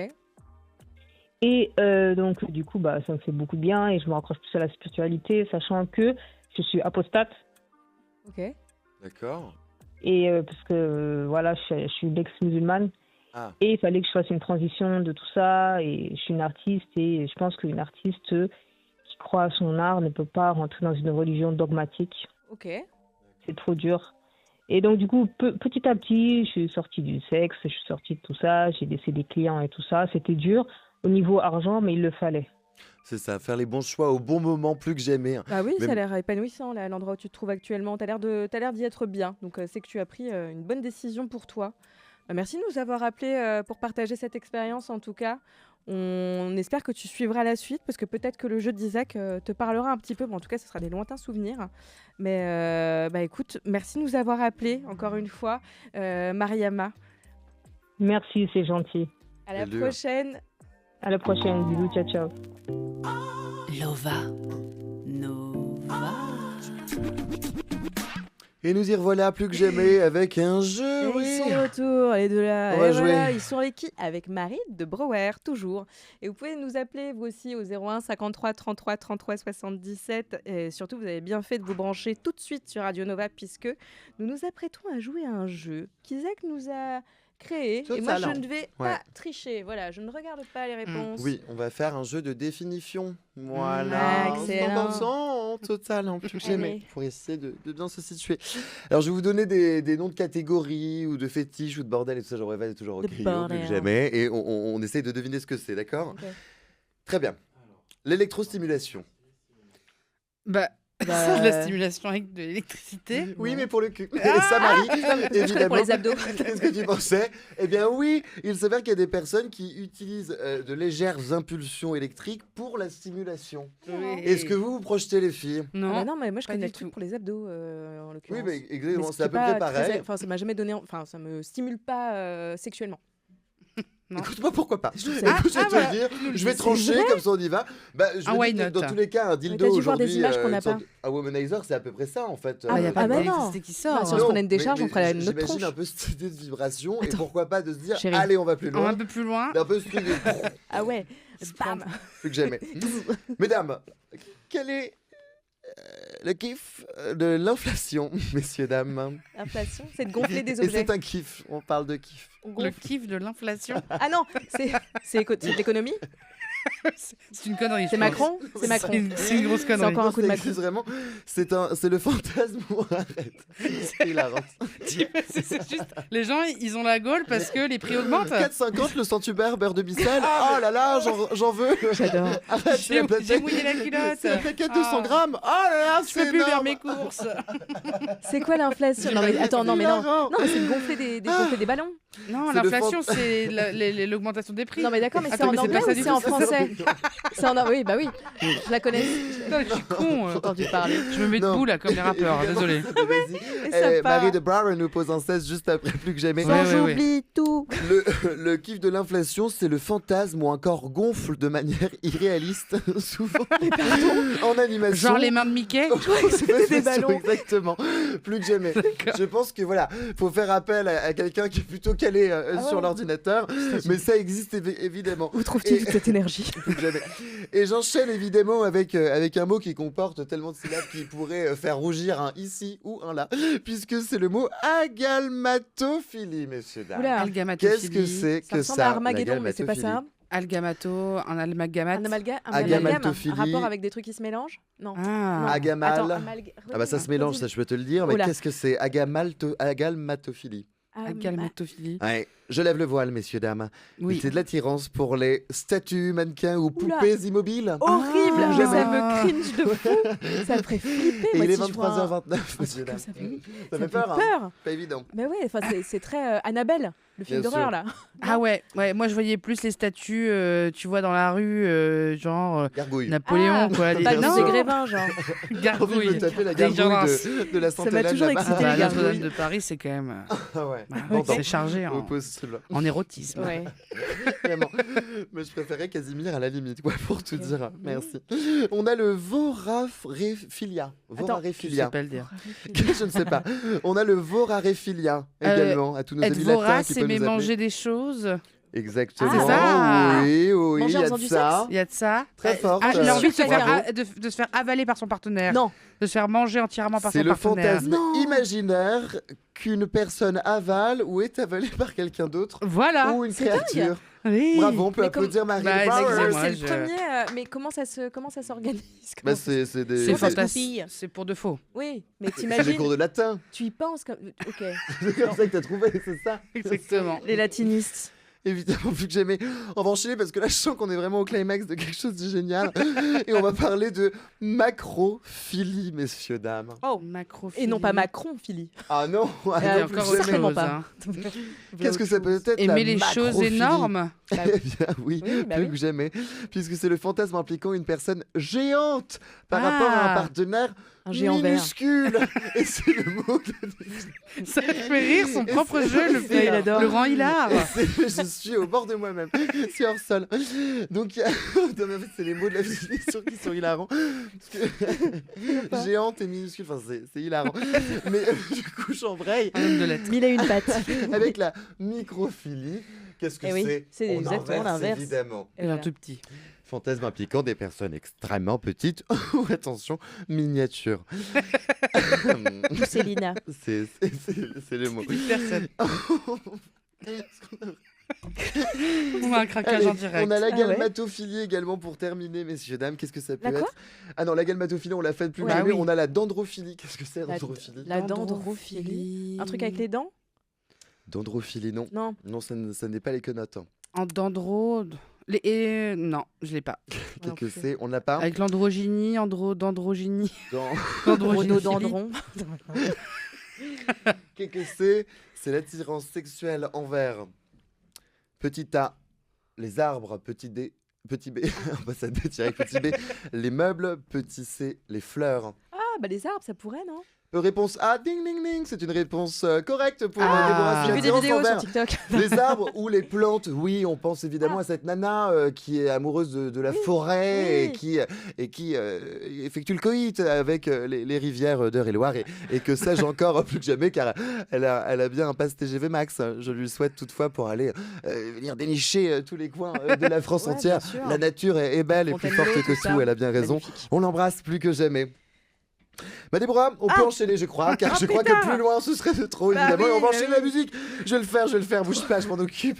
Et donc, du coup, ça me fait beaucoup de bien et je me raccroche plus à la spiritualité, sachant que je suis apostate. Ok. D'accord. Et parce que, voilà, je suis une ex-musulmane. Ah. Et il fallait que je fasse une transition de tout ça. Et je suis une artiste et je pense qu'une artiste qui croit à son art ne peut pas rentrer dans une religion dogmatique. Ok. C'est trop dur. Et donc, du coup, petit à petit, je suis sortie du sexe, je suis sortie de tout ça, j'ai laissé des clients et tout ça. C'était dur au niveau argent, mais il le fallait. C'est ça, faire les bons choix au bon moment, plus que jamais. Bah oui, Même... ça a l'air épanouissant, là, l'endroit où tu te trouves actuellement. T'as l'air d'y être bien. Donc, c'est que tu as pris une bonne décision pour toi. Merci de nous avoir appelés pour partager cette expérience, en tout cas. On espère que tu suivras la suite, parce que peut-être que le jeu d'Isaac te parlera un petit peu. Bon, en tout cas, ce sera des lointains souvenirs. Mais écoute, merci de nous avoir appelés, encore une fois. Mariama. Merci, c'est gentil. À la prochaine. À la prochaine. Bisous, ciao, ciao. Lova. Nova. Et nous y revoilà plus que jamais avec un jeu. Et ils sont de retour, les deux là. On va et jouer. voilà, ils sont les qui avec Marie de Brouwer, toujours. Et vous pouvez nous appeler, vous aussi, au 01 53 33 33 77. Et surtout, vous avez bien fait de vous brancher tout de suite sur Radio Nova, puisque nous nous apprêtons à jouer à un jeu qu'Isaac nous a créé. Et moi, je ne vais pas tricher. Voilà, je ne regarde pas les réponses. Oui, on va faire un jeu de définition. Voilà. Excellent. Total, en plus jamais. Pour essayer de bien se situer. Alors, je vais vous donner des noms de catégories ou de fétiches ou de bordel et tout ça. J'aurais pas toujours au crayon, plus que jamais. Et on essaye de deviner ce que c'est, d'accord? Okay. Très bien. L'électrostimulation. C'est de la stimulation avec de l'électricité. Oui, mais pour le cul. Et ça, Marie, évidemment. Pour les abdos. Qu'est-ce que tu pensais? Eh bien oui, il s'avère qu'il y a des personnes qui utilisent de légères impulsions électriques pour la stimulation. Oui. Est-ce que vous projetez les filles? Non, non, mais moi je connais le truc pour les abdos en l'occurrence. Oui, mais exactement, Mais c'est à peu près pareil. Enfin, ça m'a jamais donné. Enfin, ça me stimule pas sexuellement. Écoute-moi, pourquoi pas? Je sais. Écoute, je vais te le dire, je vais trancher, comme ça on y va. Je me dis que dans tous les cas, un dildo aujourd'hui, un womanizer, c'est à peu près ça en fait. Il n'y a pas d'électricité qui sort. Si on se prenait une décharge, on ferait une autre tronche. J'imagine un peu cette idée de vibration et pourquoi pas de se dire, allez, on va plus loin. Un peu plus loin. Un peu ce truc de... Ah ouais, bam. Plus que jamais. Mesdames, quel est le kiff de l'inflation, messieurs, dames? L'inflation, c'est de gonfler des objets. Et c'est un kiff, on parle de kiff. Le kiff de l'inflation. Ah non, c'est de l'économie. C'est une connerie. C'est Macron. C'est Macron. C'est une grosse connerie. C'est encore un coup de Macron. Vraiment, c'est le fantasme. Arrête. C'est hilarant. C'est juste, les gens, ils ont la gaule parce que les prix augmentent. 4,50 le centubaire beurre de Bissel. Oh là là, j'en veux. J'adore. Arrête, j'ai mouillé la culotte. C'est la plaquette de 100 grammes. Oh là là, je peux plus faire mes courses. C'est quoi l'inflation? Non mais attends, non mais c'est de gonfler des ballons. Non, l'inflation, c'est l'augmentation des prix. Non mais d'accord, mais c'est en anglais ou c'est en français? Oui, bah oui, je la connais. Je suis con. J'ai entendu parler. Je me mets debout là, comme les rappeurs, désolé. Marie de Brower nous pose un 16 juste après, plus que jamais. J'oublie tout. Le kiff de l'inflation, c'est le fantasme où un corps gonfle de manière irréaliste, souvent en animation. Genre les mains de Mickey. C'était des ballons. Exactement, plus que jamais. Je pense que voilà, faut faire appel à quelqu'un qui est plutôt calé sur l'ordinateur, mais ça existe évidemment. Où trouve-t-il toute cette énergie? Et j'enchaîne évidemment avec un mot qui comporte tellement de syllabes qui pourrait faire rougir un ici ou un là, puisque c'est le mot agalmatophilie, messieurs dames. Oula. Algamatophilie. Qu'est-ce que c'est Ça que ressemble à ça? Armageddon, mais c'est pas ça. l'agalmatophilie Algamato, un amalgamate. Un amalgame, Agamaltophilie. rapport avec des trucs qui se mélangent? Non. Ah. Non. Agamal. Attends, Ah bah ça se mélange, ça je peux te le dire, mais Oula. qu'est-ce que c'est? Agalmatophilie. Agalmatophilie. Ouais, je lève le voile, messieurs, dames. Oui. C'est de l'attirance pour les statues, mannequins ou poupées immobiles. Horrible, mais jamais. ça me cringe de fou. Ça me ferait flipper. Et moi, il est si je vois 23h29, messieurs, dames. Ça fait, Ça fait peur, hein. Pas évident. Mais ouais, c'est très Annabelle, le film Bien d'horreur sûr. là. Ah ouais, moi je voyais plus les statues, tu vois, dans la rue, genre Gargouille. Napoléon, quoi. Pas Non. des Grévins, genre. Envie de Gargouille. me taper la Des gargouille gens- de la Ça m'a Sainte-Hélène toujours là-bas. excité, Bah, les gargouilles. Notre-Dame de Paris, c'est quand même. Ah ouais. Oui, c'est chargé Au en, possible. en érotisme. Ouais. Vraiment. Mais je préférais Casimir à la limite, quoi, pour tout dire. Merci. On a le voraréphilia. Je Voraréphilia. sais pas le dire. Je ne sais pas. On a le voraréphilia également, à tous nos Être amis latins vorace, qui c'est peuvent mais nous appeler. manger des choses. Exactement. C'est ça. Oui, Manger il y en a faisant de du ça. Il y a de ça. Très forte. Il a envie de se, faire, Bravo. de se faire avaler par son partenaire. Non. De se faire manger entièrement par C'est son le partenaire. fantasme imaginaire qu'une personne avale ou est avalée par quelqu'un d'autre Voilà. ou une C'est dingue. créature. Oui. Bravo, on peut Mais applaudir Marie. Bah, Bauer. excusez-moi. C'est le je- premier, mais comment ça s'organise? Bah, Comment ça- c'est des, C'est Comment ça se fantastique. goupille C'est pour de faux. Oui, mais c'est des t'imagines, cours de latin. tu y penses comme. Ok. C'est comme ça que t'as trouvé, c'est ça. Exactement. Les latinistes. Évidemment, plus que jamais. On va enchaîner parce que là, je sens qu'on est vraiment au climax de quelque chose de génial. Et on va parler de macrophilie, messieurs, dames. Oh, Macrophilie. et non pas Macron, Philly. Ah non, Ah, Il y a non, encore plus autre jamais. certainement chose, pas. hein. Qu'est-ce que ça peut être la Aimer les choses macrophilie énormes. Bah Eh bien oui, Oui, bah plus oui. que jamais, puisque c'est le fantasme impliquant une personne géante par Ah. rapport à un partenaire Un géant vert. minuscule. Et c'est le mot de... Ça fait rire son propre jeu, le il adore. le rend hilar. Je suis au bord de moi-même, c'est hors sol. Donc, il y a... Non, mais en fait, c'est les mots de la définition qui sont hilarants. Parce que... Géante et minuscule, enfin, c'est hilarant. Mais du coup, j'embraye. Un homme de lettres. Mille et une pattes. Avec la microphilie, qu'est-ce que Eh oui, c'est c'est On exactement inverse, l'inverse. évidemment. Et un tout petit. Fantasme impliquant des personnes extrêmement petites ou, attention, miniatures. Célina. C'est le mot. Personne. On a un craquage Allez, en direct. on a la Ah ouais. galmatophilie également pour terminer, messieurs, dames. Qu'est-ce que ça peut La quoi être? Ah non, la galmatophilie, on l'a fait plus Ouais. jamais. Ah oui. On a la dendrophilie. Qu'est-ce que c'est, La- dendrophilie? La dendrophilie. Un truc avec les dents? Dendrophilie, non. Non. Non, ça n'est pas les quenottes. hein. En dendro. Non, je l'ai pas. Qu'est-ce que c'est? On n'a pas Avec l'androgynie, d'androgynie. dans... Rhododendron. Qu'est-ce que c'est? C'est l'attirance sexuelle envers petit A, les arbres, petit D, petit B, on passe à D direct, petit B, les meubles, petit C, les fleurs. Ah, bah les arbres, ça pourrait, non? Réponse A, ding ding ding, c'est une réponse correcte pour Ah. Déborah. J'ai vu des Attirance vidéos sur envers TikTok. les arbres ou les plantes, oui, on pense évidemment à cette nana qui est amoureuse de la forêt oui. et qui effectue le coït avec les rivières d'Eure-et-Loire et que sais-je encore plus que jamais car elle a bien un pass TGV Max. Je lui souhaite toutefois pour aller venir dénicher tous les coins de la France Ouais, entière. bien sûr. La nature est belle et plus Fontainebleau, forte que tout ça. tout, elle a bien raison. Magnifique. On l'embrasse plus que jamais. Bah Déborah, on peut enchaîner je crois, car je crois que plus loin ce serait de trop Bah évidemment. oui, Et on va bah enchaîner oui. la musique. Je vais le faire, bouge pas, je m'en occupe.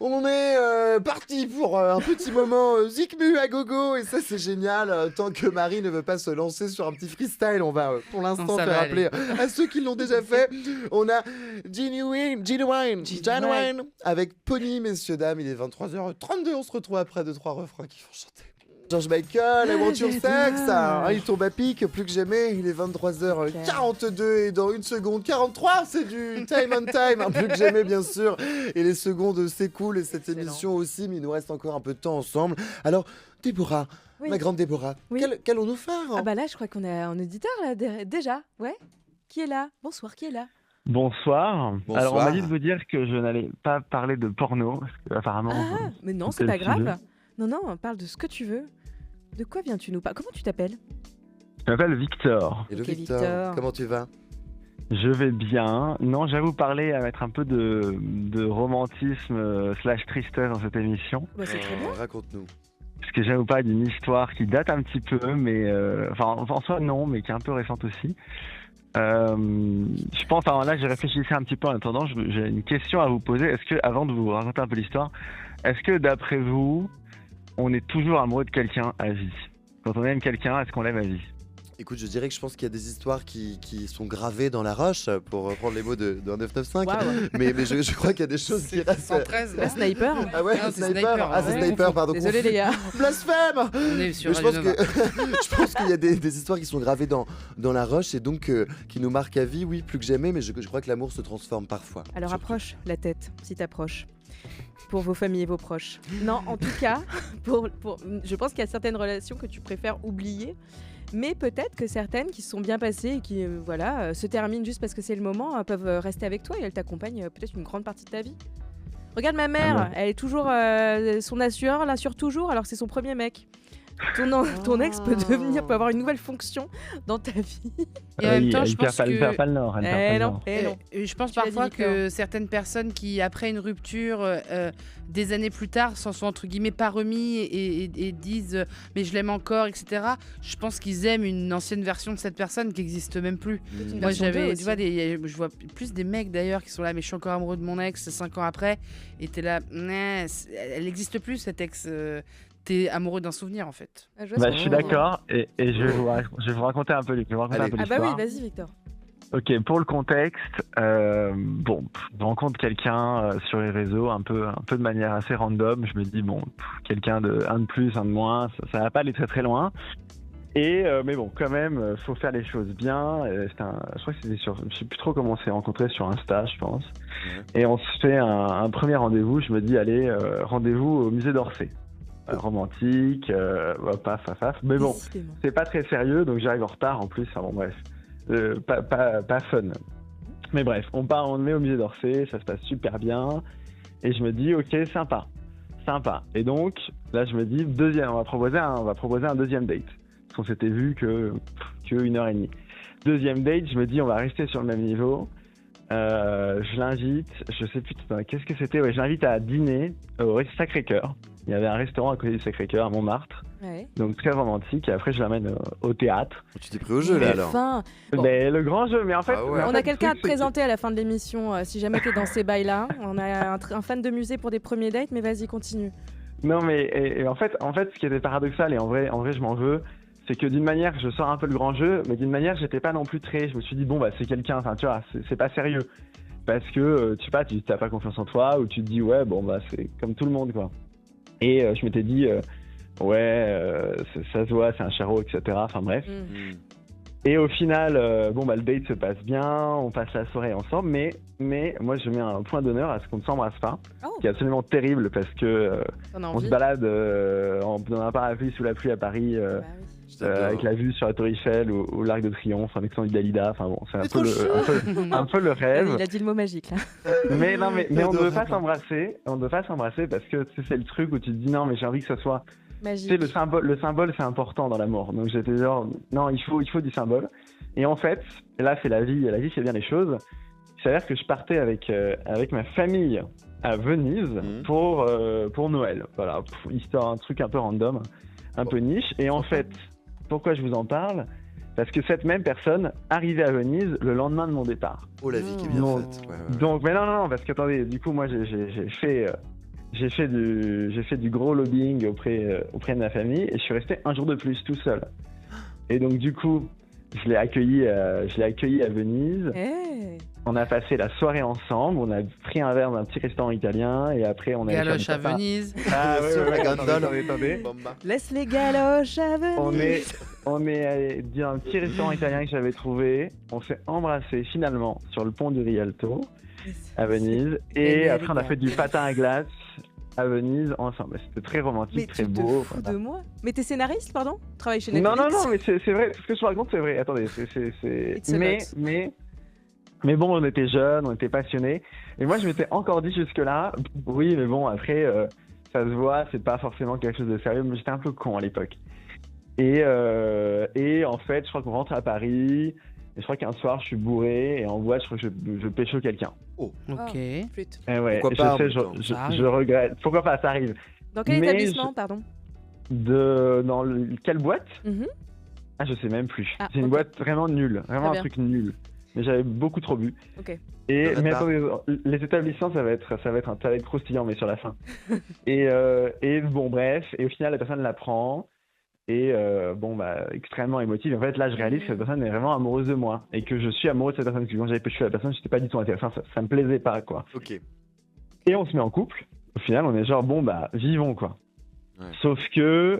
On en est parti pour un petit moment Zikmu à gogo et ça c'est génial. Tant que Marie ne veut pas se lancer sur un petit freestyle, on va pour l'instant Non, ça faire va appeler à ceux qui l'ont déjà fait. On a Genuine avec Pony, messieurs, dames. Il est 23h32, on se retrouve après 2-3 refrains qui font chanter. George Michael, I Want Your Sex, il tombe à pic, plus que jamais, il est 23h42 et dans 1 seconde 43, c'est du time on time, plus que jamais bien sûr, et les secondes s'écoulent et cette émission aussi, mais il nous reste encore un peu de temps ensemble. Alors, Déborah, Oui. ma grande Déborah, Oui. qu'allons-nous faire? Ah bah là, je crois qu'on est en auditeur, là, déjà. Ouais. Qui est là? Bonsoir, qui est là? Bonsoir. Bonsoir. Alors, on m'a dit de vous dire que je n'allais pas parler de porno, parce que apparemment. Ah, mais non, c'est quel pas grave. sujet Non, non, on parle de ce que tu veux. De quoi viens-tu nous parler? Comment tu t'appelles? Je m'appelle Victor. Hello Ok, Victor, Victor. comment tu vas? Je vais bien. Non, j'avoue parler à mettre un peu de romantisme / tristesse dans cette émission. Bah, c'est très bien. Raconte-nous. Parce que j'avoue pas d'une histoire qui date un petit peu, mais enfin en soi non, mais qui est un peu récente aussi. Je pense, alors là j'ai réfléchi un petit peu en attendant, j'ai une question à vous poser. Est-ce que, avant de vous raconter un peu l'histoire, est-ce que d'après vous, on est toujours amoureux de quelqu'un à vie? Quand on aime quelqu'un, est-ce qu'on l'aime à vie? Écoute, je dirais que je pense qu'il y a des histoires qui sont gravées dans la roche, pour reprendre les mots de 995. Wow. Mais je crois qu'il y a des choses qui restent. 113, La sniper. Ah ouais, Non, c'est c'est sniper. sniper, Ah, c'est ouais. sniper, pardon. Désolé les gars. Blasphème. On est sur Mais je Radio pense Nova. je pense qu'il y a des histoires qui sont gravées dans la roche et donc qui nous marquent à vie, oui, plus que jamais, mais je crois que l'amour se transforme parfois. Alors Surtout. approche la tête, si t'approches. Pour vos familles et vos proches. Non, en tout cas, je pense qu'il y a certaines relations que tu préfères oublier. Mais peut-être que certaines qui se sont bien passées et qui se terminent juste parce que c'est le moment, peuvent rester avec toi et elles t'accompagnent peut-être une grande partie de ta vie. Regarde ma mère, elle est toujours son assureur, l'assure toujours alors que c'est son premier mec. Ton ex peut avoir une nouvelle fonction dans ta vie. Et en même temps, je pense Elle perd pas le nord. Non. Je pense Tu l'as parfois dit, que certaines personnes qui, après une rupture, des années plus tard, s'en sont entre guillemets pas remis et disent mais je l'aime encore, etc. Je pense qu'ils aiment une ancienne version de cette personne qui n'existe même plus. Moi, tu vois, je vois plus des mecs d'ailleurs qui sont là, mais je suis encore amoureux de mon ex 5 ans après. Et t'es là, elle n'existe plus cette ex. T'es amoureux d'un souvenir en fait. Je suis d'accord et je vais vous raconter un peu l'histoire. Bah oui, vas-y Victor. Ok, pour le contexte, je rencontre quelqu'un sur les réseaux un peu de manière assez random. Je me dis quelqu'un un de plus, un de moins, ça va pas aller très très loin. Et mais bon, quand même, faut faire les choses bien. Je crois que c'était je sais plus trop comment on s'est rencontrés, sur Insta, je pense. Ouais. Et on se fait un premier rendez-vous. Je me dis allez, rendez-vous au musée d'Orsay. Romantique, paf. Mais bon, c'est pas très sérieux, donc j'arrive en retard en plus. Enfin bon, bref, pas fun. Mais bref, on met au musée d'Orsay, ça se passe super bien. Et je me dis, ok, sympa. Et donc, là, je me dis, on va proposer un deuxième date. Parce qu'on s'était vu que 1h30. Deuxième date, je me dis, on va rester sur le même niveau. Je l'invite, je sais plus, qu'est-ce que c'était? Ouais, je l'invite à dîner au Sacré-Cœur. Il y avait un restaurant à côté du Sacré-Cœur à Montmartre. Ouais. Donc très romantique. Et après, je l'amène au théâtre. Tu t'es pris au jeu là alors. Mais le grand jeu. Mais en fait, on a quelqu'un à te présenter à la fin de l'émission. Si jamais t'es dans ces bails-là, on a un fan de musée pour des premiers dates. Mais vas-y, continue. Non, mais et en fait, ce qui était paradoxal et en vrai, je m'en veux. C'est que d'une manière, je sors un peu le grand jeu, mais d'une manière, j'étais pas non plus très. Je me suis dit c'est quelqu'un. Enfin, tu vois, c'est pas sérieux. Parce que tu t'as pas confiance en toi, ou tu te dis c'est comme tout le monde quoi. Et je m'étais dit ça se voit, c'est un charreau, etc. Enfin bref. Et au final, le date se passe bien, on passe la soirée ensemble, mais moi je mets un point d'honneur à ce qu'on ne s'embrasse pas, qui est absolument terrible parce que on se balade dans un parapluie sous la pluie à Paris. Avec la vue sur la Tour Eiffel ou l'Arc de Triomphe, en excellent Dalida. Enfin bon, c'est un peu le rêve. Il a dit le mot magique là. Mais on ne veut pas s'embrasser. On ne veut pas s'embrasser parce que c'est le truc où tu te dis non, mais j'ai envie que ça soit magique. Tu sais, le symbole, c'est important dans l'amour. Donc j'étais genre non, il faut du symbole. Et en fait, là c'est la vie fait bien les choses. Il s'avère que je partais avec ma famille à Venise pour Noël. Voilà, histoire, un truc un peu random, un peu niche. Et en fait, pourquoi je vous en parle? Parce que cette même personne arrivait à Venise le lendemain de mon départ. Oh, la vie qui est bien faite. Ouais. Donc, mais non, parce qu'attendez, du coup, moi, j'ai fait du gros lobbying auprès de ma famille et je suis resté un jour de plus tout seul. Et donc, du coup, je l'ai accueilli à Venise. Hey. On a passé la soirée ensemble, on a pris un verre dans un petit restaurant italien et après on a galoche à Venise. Ah ouais, attendez. Laisse les galoches à Venise. On est allé dans un petit restaurant italien que j'avais trouvé. On s'est embrassé finalement sur le pont du Rialto à Venise et après on a fait du patin à glace à Venise ensemble. C'était très romantique, mais très beau. Mais tu te fous de moi? Mais t'es scénariste, pardon? Tu travailles chez Netflix? Non, mais c'est vrai. Ce que je vous raconte, c'est vrai. Attendez, mais bon, on était jeunes, on était passionnés. Et moi, je m'étais encore dit jusque-là, oui, mais bon, après, ça se voit, c'est pas forcément quelque chose de sérieux, mais j'étais un peu con à l'époque. Et en fait, je crois qu'on rentre à Paris. Et je crois qu'un soir, je suis bourré et en boîte, je crois que je pécho quelqu'un. Oh, Ok. Flûte. Et ouais, Pourquoi et pas, en je même sais, temps. je, Ça je, arrive. je regrette. Pourquoi pas, ça arrive. Dans quel Mais établissement, pardon quelle boîte Mhm. Ah, je sais même plus. Ah, c'est une ok. boîte vraiment nulle, vraiment Très un bien. truc nul. Mais j'avais beaucoup trop bu. Ok. Et Arrête mais pas. attendez, les établissements, ça va être croustillant, mais sur la fin. et bon, bref. Et au final, la personne la prend. Et extrêmement émotive. En fait, là, je réalise que cette personne est vraiment amoureuse de moi et que je suis amoureux de cette personne. Parce que quand j'avais pécho la personne, j'étais pas du tout intéressant. Ça me plaisait pas, quoi. Ok. Et on se met en couple. Au final, on est genre vivons, quoi. Ouais. Sauf que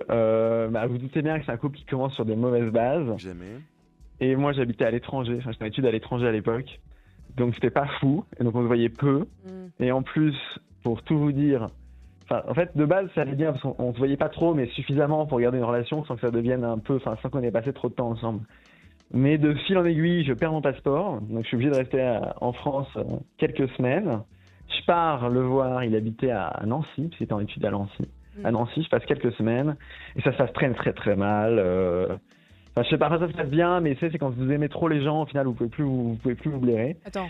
vous doutez bien que c'est un couple qui commence sur des mauvaises bases. Jamais. Et moi, j'habitais à l'étranger. Enfin, j'étais en études à l'étranger à l'époque. Donc, c'était pas fou. Et donc, on se voyait peu. Et en plus, pour tout vous dire, en fait, de base, ça allait bien parce qu'on se voyait pas trop, mais suffisamment pour garder une relation sans que ça devienne sans qu'on ait passé trop de temps ensemble. Mais de fil en aiguille, je perds mon passeport. Donc, je suis obligé de rester en France quelques semaines. Je pars le voir. Il habitait à Nancy, parce qu'il était en études à Nancy. À Nancy, je passe quelques semaines. Et ça se passe très, très, très mal. Je sais pas, ça se passe bien, mais c'est quand vous aimez trop les gens, au final, vous pouvez plus vous blairer. Attends.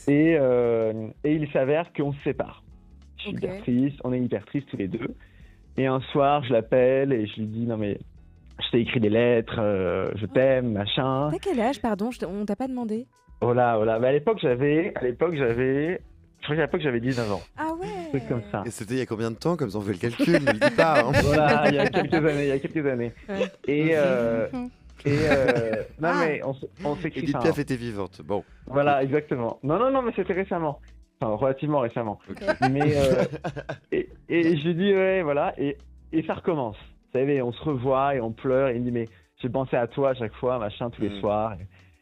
Et il s'avère qu'on se sépare. Je suis Ok. hyper triste, on est hyper tristes tous les deux. Et un soir, je l'appelle et je lui dis, non mais, je t'ai écrit des lettres, je t'aime, machin. T'as quel âge, pardon On t'a pas demandé. Oh là. Mais à l'époque, j'avais 19 ans. Ah ouais. Un truc comme ça. Et c'était il y a combien de temps? Comme ça, on fait le calcul, ne le dis pas. Hein. Voilà, il y a quelques années. Ouais. Non mais on s'écrit Edith ça. Piaf était vivante. Bon. Voilà, exactement. Non, mais c'était récemment. Enfin, relativement récemment. Ok. Mais et je lui dis ouais, voilà, et ça recommence. Vous savez, on se revoit et on pleure et il me dit mais j'ai pensé à toi à chaque fois, machin, tous les soirs.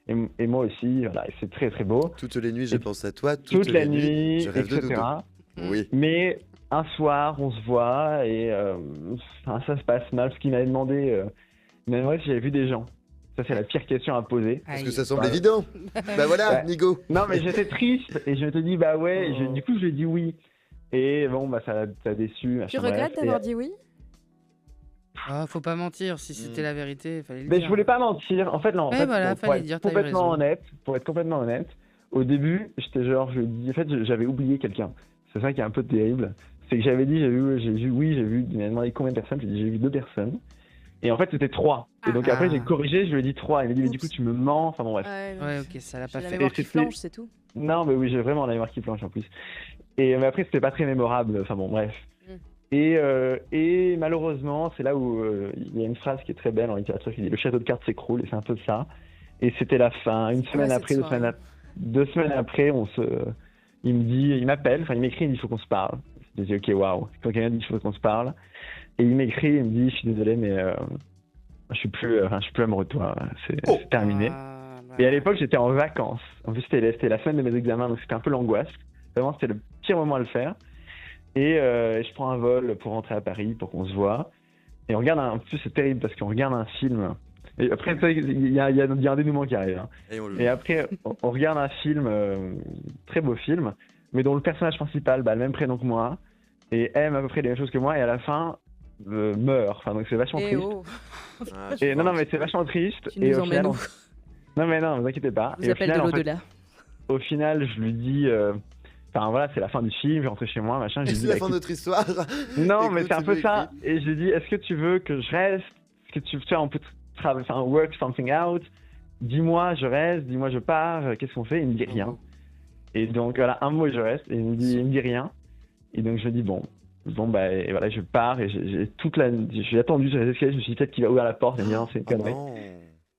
Et moi aussi, voilà, et c'est très très beau. Toutes les nuits, je pense à toi. Toute la nuit, je rêve de etc. dodo. Oui. Mais un soir, on se voit et ça se passe mal. Parce qu'il m'avait demandé, si j'avais vu des gens. Ça, c'est la pire question à poser. Parce que ça semble évident. Bah voilà, Ouais. Nigo. Non, mais j'étais triste et je me suis dit, bah ouais. Et du coup, je lui ai dit oui. Et bon, ça a déçu. Tu machin, regrettes bref. d'avoir Et- dit oui Ah, faut pas mentir. Si c'était la vérité, fallait le Mais dire. je voulais pas mentir. En fait, non. En Ouais, fait, voilà, pour fallait être dire, t'as eu complètement raison. honnête, pour être complètement honnête, au début, j'étais genre, j'avais oublié quelqu'un. C'est ça qui est un peu terrible. C'est que j'avais dit, j'ai vu, il m'a demandé combien de personnes, j'ai dit, j'ai vu 2 personnes. Et en fait, c'était 3. Et donc après, j'ai corrigé, je lui ai dit 3. Il m'a dit, mais du coup, tu me mens. Enfin bon, bref. Ouais, ok, ça l'a pas J'ai la fait. mémoire qui Et c'était- flanche, c'est tout. Non, mais oui, j'ai vraiment la mémoire qui planche en plus. Mais après, c'était pas très mémorable. Enfin bon, bref. Et malheureusement, c'est là où il y a une phrase qui est très belle en littérature qui dit le château de cartes s'écroule, et c'est un peu ça. Et c'était la fin. Une semaine cette après, soirée. 2 semaines après, il m'appelle, il m'écrit, il me dit il faut qu'on se parle. Je dis ok, waouh. Quand quelqu'un dit il faut qu'on se parle, et il m'écrit, il me dit je suis désolé, mais je suis plus amoureux de toi. C'est terminé. Et à l'époque, j'étais en vacances. En plus, c'était la semaine de mes examens, donc c'était un peu l'angoisse. Vraiment, c'était le pire moment à le faire. Et je prends un vol pour rentrer à Paris, pour qu'on se voit. Et on regarde en plus, c'est terrible parce qu'on regarde un film. Et après, il y a un dénouement qui arrive. Hein. Et après, on regarde un film, très beau film, mais dont le personnage principal a le même prénom que moi et aime à peu près les mêmes choses que moi. Et à la fin, meurt. Enfin, donc c'est vachement Eh triste. oh. Et non, mais c'est vachement triste. Tu nous et au emmènes final, où Non, mais non, ne vous inquiétez pas. Vous Et au appelle final, de en fait, l'au-delà. au final, je lui dis. Enfin voilà, c'est la fin du film, je vais rentrer chez moi, machin. Je lui C'est dis, la bah, fin de écoute- notre histoire. Non, mais Écoute, c'est un peu mieux ça. écrit. Et je lui dis, est-ce que tu veux que je reste? Est-ce que tu veux, on peut work something out? Dis-moi, je reste, dis-moi, je pars, qu'est-ce qu'on fait? Il me dit rien. Et donc voilà, un mot et je reste. Et il me dit rien. Et donc je dis bon, et voilà, je pars et j'ai attendu sur les escaliers, je me suis dit peut-être qu'il va ouvrir la porte et me dire non, c'est une connerie.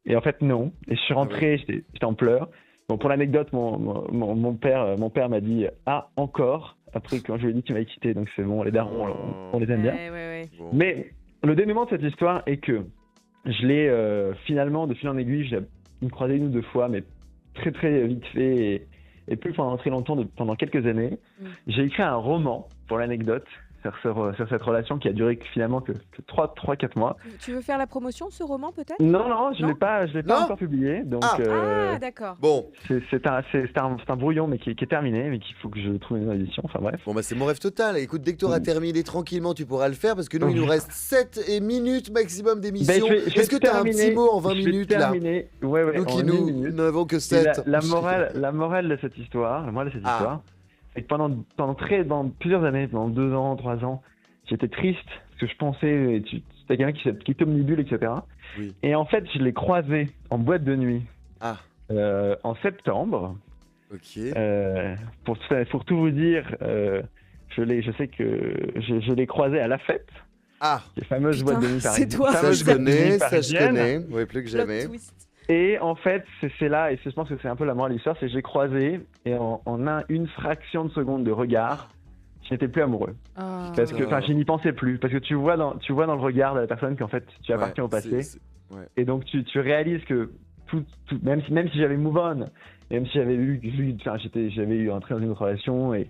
Et en fait non. Et je suis rentré, j'étais en pleurs. Bon, pour l'anecdote, mon père m'a dit ah encore. Après quand je lui ai dit qu'il m'avait quitté, donc c'est bon, les darons, on les aime bien. Ouais. Mais le dénouement de cette histoire est que je l'ai finalement, de fil en aiguille, je l'ai croisé 1 ou 2 fois, mais très très vite fait et plus pendant très longtemps, pendant quelques années. J'ai écrit un roman, pour l'anecdote, sur cette relation qui a duré finalement que 3-4 mois. Tu veux faire la promotion de ce roman peut-être? Non, je l'ai pas encore publié. Donc, d'accord. Bon. C'est un brouillon, mais qui est terminé, mais qu'il faut que je trouve une édition. Enfin bref. Bon, bah, c'est mon rêve total. Écoute, dès que tu auras terminé tranquillement, tu pourras le faire parce que nous, il nous reste 7 minutes maximum d'émission. Est-ce que tu as un petit mot en 20 minutes là? Ouais, nous qui n'avons que 7. La morale de cette histoire, c'est que pendant plusieurs années, pendant 2 ans, 3 ans, j'étais triste parce que je pensais, c'était quelqu'un qui t'omnibule, etc. Oui. Et en fait, je l'ai croisé en boîte de nuit en septembre. Ok. Pour tout vous dire, je sais que je l'ai croisé à La Fête. Les fameuses boîtes de nuit parisiennes. C'est toi. Ça je connais. Oui, plus que jamais. Et en fait, c'est là, et je pense que c'est un peu la morale de l'histoire, c'est que j'ai croisé, et en une fraction de seconde de regard, je n'étais plus amoureux. Parce que, je n'y pensais plus. Parce que tu vois dans le regard de la personne qu'en fait, tu appartiens au passé. Et donc, tu réalises que même si j'avais move on, même si j'avais eu entré dans une autre relation et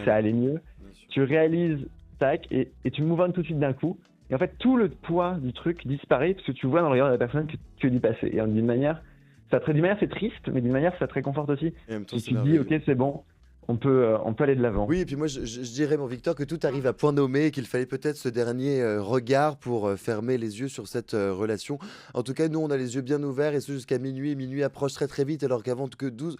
ça allait mieux, tu réalises, tac, et tu move on tout de suite d'un coup. Et en fait, tout le poids du truc disparaît parce que tu vois dans le regard de la personne que du passé. Et d'une manière, c'est triste, mais d'une manière, ça te réconforte aussi. Et tu te dis, ok, c'est bon, on peut aller de l'avant. Oui, et puis moi, je dirais, mon Victor, que tout arrive à point nommé et qu'il fallait peut-être ce dernier regard pour fermer les yeux sur cette relation. En tout cas, nous, on a les yeux bien ouverts et ce jusqu'à minuit. Et minuit approche très très vite alors qu'avant que 12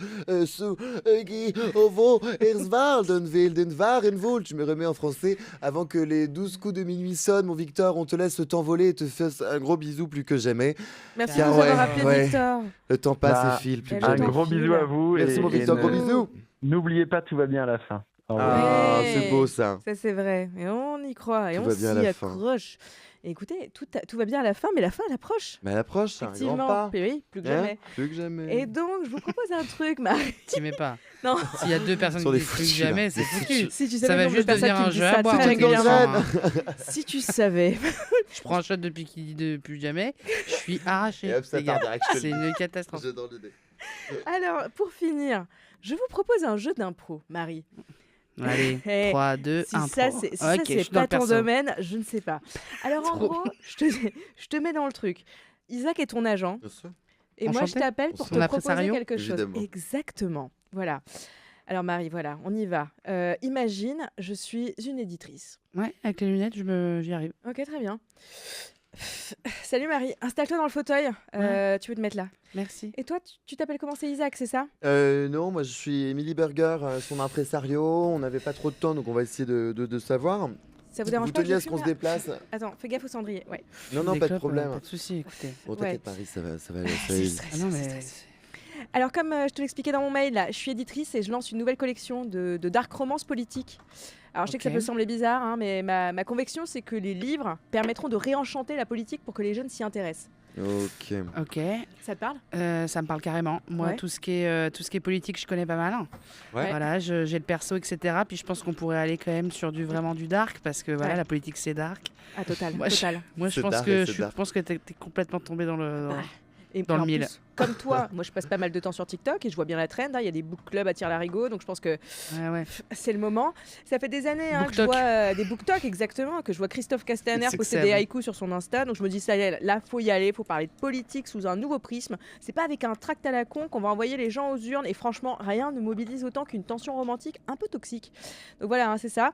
tu me remets en français avant que les 12 coups de minuit sonnent. Mon Victor, on te laisse t'envoler et te fasse un gros bisou plus que jamais. Merci de nous avoir appelé Victor. Le temps passe et file plus que jamais. Un gros bisou à vous. Merci, mon Victor, gros bisous. N'oubliez pas, tout va bien à la fin. C'est beau ça. Ça c'est vrai. Et on y croit. Et tout on s'y accroche. Et écoutez, tout va bien à la fin, mais la fin elle approche. Mais elle approche, c'est un grand pas. Oui, plus que jamais. Plus que jamais. Et donc, je vous propose un truc, Marie. T'y mets pas. Non. S'il y a 2 personnes qui disent plus que jamais, c'est foutu. Si tu ça savais va juste devenir un jeu à boire régulièrement. Si tu savais. Je prends un shot depuis qu'il dit depuis jamais. Je suis arraché. C'est une catastrophe. J'adore l'idée. Alors, pour finir, je vous propose un jeu d'impro, Marie. Allez, 3, 2, 1. Si ça, c'est pas ton domaine, je ne sais pas. Alors, en gros, je te mets dans le truc. Isaac est ton agent. Et moi, je t'appelle pour te proposer quelque chose. Évidemment. Exactement. Voilà. Alors, Marie, voilà, on y va. Imagine, je suis une éditrice. Ouais, avec les lunettes, j'y arrive. Ok, très bien. Salut Marie, installe-toi dans le fauteuil. Tu veux te mettre là? Merci. Et toi, tu t'appelles comment? C'est Isaac, c'est ça? Non, moi je suis Emily Burger, son impresario. On n'avait pas trop de temps, donc on va essayer de savoir. Ça vous dérange pas? Vous tenez à ce qu'on se déplace? Attends, fais gaffe au cendrier. Ouais. Non, pas de problème. Pas de souci, écoutez. Bon, t'inquiète Marie, ça va mais... Alors, comme je te l'expliquais dans mon mail, là, je suis éditrice et je lance une nouvelle collection de dark romance politique. Alors, je sais que ça peut sembler bizarre, hein, mais ma conviction, c'est que les livres permettront de réenchanter la politique pour que les jeunes s'y intéressent. Ok. Ça te parle? Ça me parle carrément. Moi, tout ce qui est politique, je connais pas mal. Voilà, j'ai le perso, etc. Puis je pense qu'on pourrait aller quand même sur vraiment du dark parce que voilà, la politique c'est dark. Ah, total. Moi, je pense que t'es complètement tombé dans le. Dans le mille. Plus, comme toi, moi je passe pas mal de temps sur TikTok et je vois bien la trend. Il y a des book clubs à Tire-Larigot, donc je pense que c'est le moment. Ça fait des années que je vois des booktalk, exactement, que je vois Christophe Castaner poster des haïkus sur son Insta. Donc je me dis, ça y est, là, faut y aller, faut parler de politique sous un nouveau prisme. C'est pas avec un tract à la con qu'on va envoyer les gens aux urnes. Et franchement, rien ne mobilise autant qu'une tension romantique un peu toxique. Donc voilà, hein, c'est ça.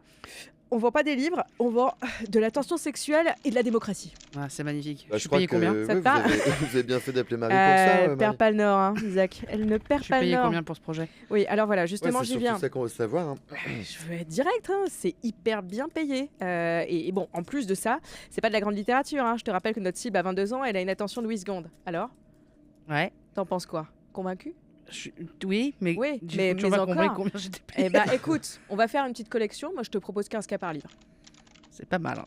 On vend pas des livres, on vend de la tension sexuelle et de la démocratie. Ah, c'est magnifique. Je suis payé combien? Ça te parle? Vous avez bien fait d'appeler Marie pour ça. Elle perd pas le nord, hein, Isaac. Elle ne perd pas le nord. Je suis payé combien pour ce projet? Oui, alors voilà, justement, j'y viens. C'est ça qu'on veut savoir. Hein. Je veux être direct, hein, c'est hyper bien payé. Et bon, en plus de ça, c'est pas de la grande littérature. Hein. Je te rappelle que notre cible a 22 ans, elle a une attention de 8 secondes. Alors? Ouais. T'en penses quoi? Convaincu? Oui, mais encore. Combien j'étais payé. Eh bah écoute, on va faire une petite collection. Moi, je te propose 15K par livre. C'est pas mal.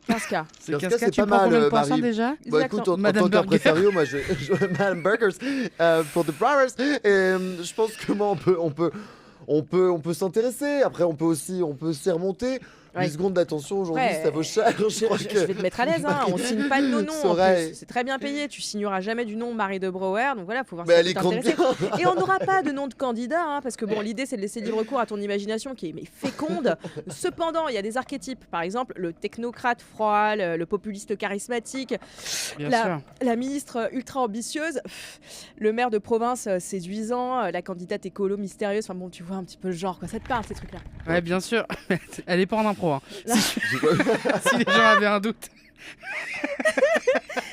15K. 15K, c'est tu pas mal, combien de Marie. déjà? Bah écoute, en tant qu'impresario, moi, je Madame Burgers pour The Browers. Je pense que moi, on peut s'intéresser. Après, on peut aussi remonter. 8 secondes d'attention aujourd'hui, ça vaut cher. Je vais te mettre à l'aise, hein. On signe pas de nos noms. En plus. C'est très bien payé. Tu signeras jamais du nom Marie de Brouwer. Donc voilà, faut voir si tu t'intéresses. Et on n'aura pas de nom de candidat, hein, parce que bon, l'idée c'est de laisser libre cours à ton imagination qui est féconde. Cependant, il y a des archétypes. Par exemple, le technocrate froid, le populiste charismatique, la ministre ultra ambitieuse, le maire de province séduisant, la candidate écolo mystérieuse. Enfin bon, tu vois un petit peu le genre, quoi. Ça te parle ces trucs-là? Ouais, bien sûr. Elle est pas en impro. Hein. Si les gens avaient un doute.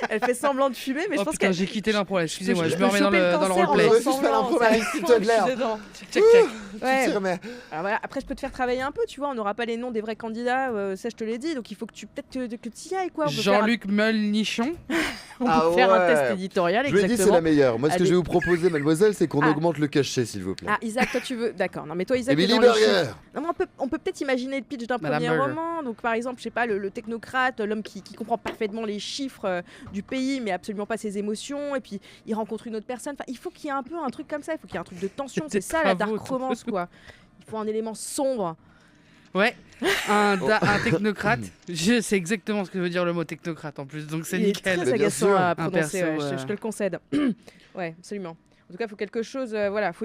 Elle fait semblant de fumer, mais je pense que j'ai quitté l'impro. Excusez-moi, je me remets dans le roleplay. Après, je peux te faire travailler un peu, tu vois. On n'aura pas les noms des vrais candidats, ça je te l'ai dit. Donc il faut que tu y ailles, quoi. Jean-Luc Meulnichon. On peut faire un test éditorial. Je lui ai dit c'est la meilleure. Moi, ce que je vais vous proposer, mademoiselle, c'est qu'on augmente le cachet, s'il vous plaît. Ah, Isaac, toi tu veux. D'accord. Non, mais toi, Isaac. Émilie Burger. On peut peut-être imaginer le pitch d'un premier roman. Donc par exemple, je sais pas, le technocrate, l'homme qui comprend parfaitement les chiffres du pays, mais absolument pas ses émotions. Et puis il rencontre une autre personne. Enfin, il faut qu'il y ait un peu un truc comme ça. Il faut qu'il y ait un truc de tension. C'est ça la dark romance, quoi. Il faut un élément sombre. Ouais, un technocrate. Je sais exactement ce que veut dire le mot technocrate en plus, donc c'est nickel. Très agaçant à prononcer, je te le concède. Ouais, absolument. En tout cas, il faut quelque chose,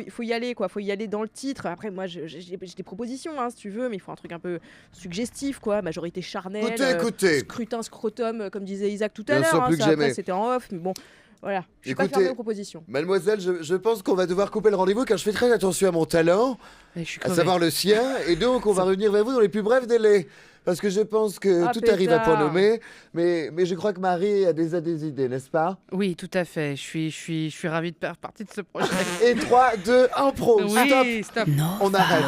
faut y aller, quoi. Faut y aller dans le titre. Après, moi, j'ai des propositions, hein, si tu veux, mais il faut un truc un peu suggestif, quoi. Majorité charnelle, écoutez. Scrutin, scrotum, comme disait Isaac tout à l'heure. Hein, ça, après, c'était en off, mais bon. Voilà, je suis pas fermée aux propositions. Mademoiselle, je pense qu'on va devoir couper le rendez-vous car je fais très attention à mon talent, à savoir le sien, et donc on va revenir vers vous dans les plus brefs délais. Parce que je pense que tout arrive à point nommé, mais je crois que Marie a déjà des idées, n'est-ce pas? Oui, tout à fait. Je suis ravie de faire partie de ce projet. Et 3, 2, 1, pro. Oui, stop. On arrête.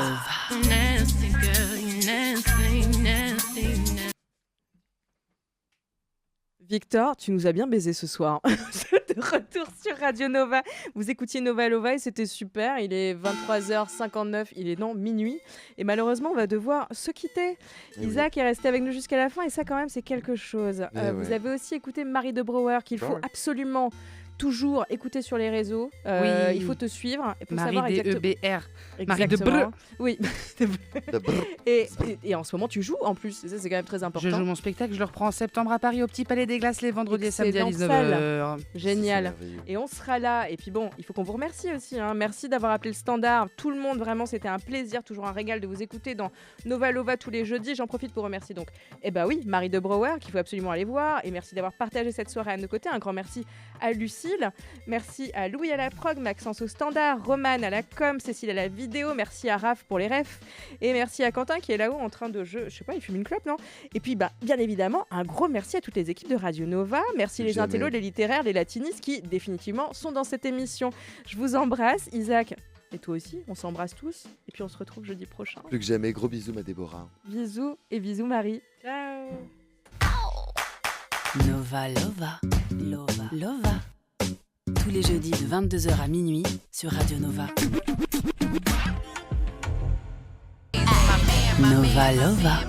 Victor, tu nous as bien baisé ce soir. De retour sur Radio Nova. Vous écoutiez Nova Lova et c'était super. Il est 23h59, il est minuit. Et malheureusement, on va devoir se quitter. Isaac est resté avec nous jusqu'à la fin et ça quand même, c'est quelque chose. Vous avez aussi écouté Marie de Brouwer qu'il faut absolument toujours écouter sur les réseaux. Il faut te suivre. Pour Marie savoir D-E-B-R. Marie de Breu. Oui. et en ce moment, tu joues en plus. Ça, c'est quand même très important. Je joue mon spectacle. Je le reprends en septembre à Paris au Petit Palais des Glaces les vendredis et samedis à 19h. Génial. Et on sera là. Et puis bon, il faut qu'on vous remercie aussi. Hein. Merci d'avoir appelé le standard. Tout le monde, vraiment, c'était un plaisir. Toujours un régal de vous écouter dans Nova Lova tous les jeudis. J'en profite pour remercier donc, Marie de Brouwer, qu'il faut absolument aller voir. Et merci d'avoir partagé cette soirée à nos côtés. Un grand merci à Lucille. Merci à Louis à la prog, Maxence au standard, Romane à la com, Cécile à la vidéo. Merci à Raph pour les refs. Et merci à Quentin qui est là-haut en train de je sais pas, il fume une clope, non? Et puis, bien évidemment, un gros merci à toutes les équipes de Radio Nova. Merci les intellos, les littéraires, les latinistes qui, définitivement, sont dans cette émission. Je vous embrasse. Isaac, et toi aussi, on s'embrasse tous. Et puis, on se retrouve jeudi prochain. Plus que jamais, gros bisous, ma Déborah. Bisous et bisous, Marie. Ciao. Nova Lova. Lova. Lova. Tous les jeudis de 22h à minuit sur Radio Nova. Nova Lova.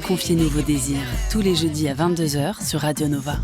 Confiez-nous vos désirs tous les jeudis à 22h sur Radio Nova.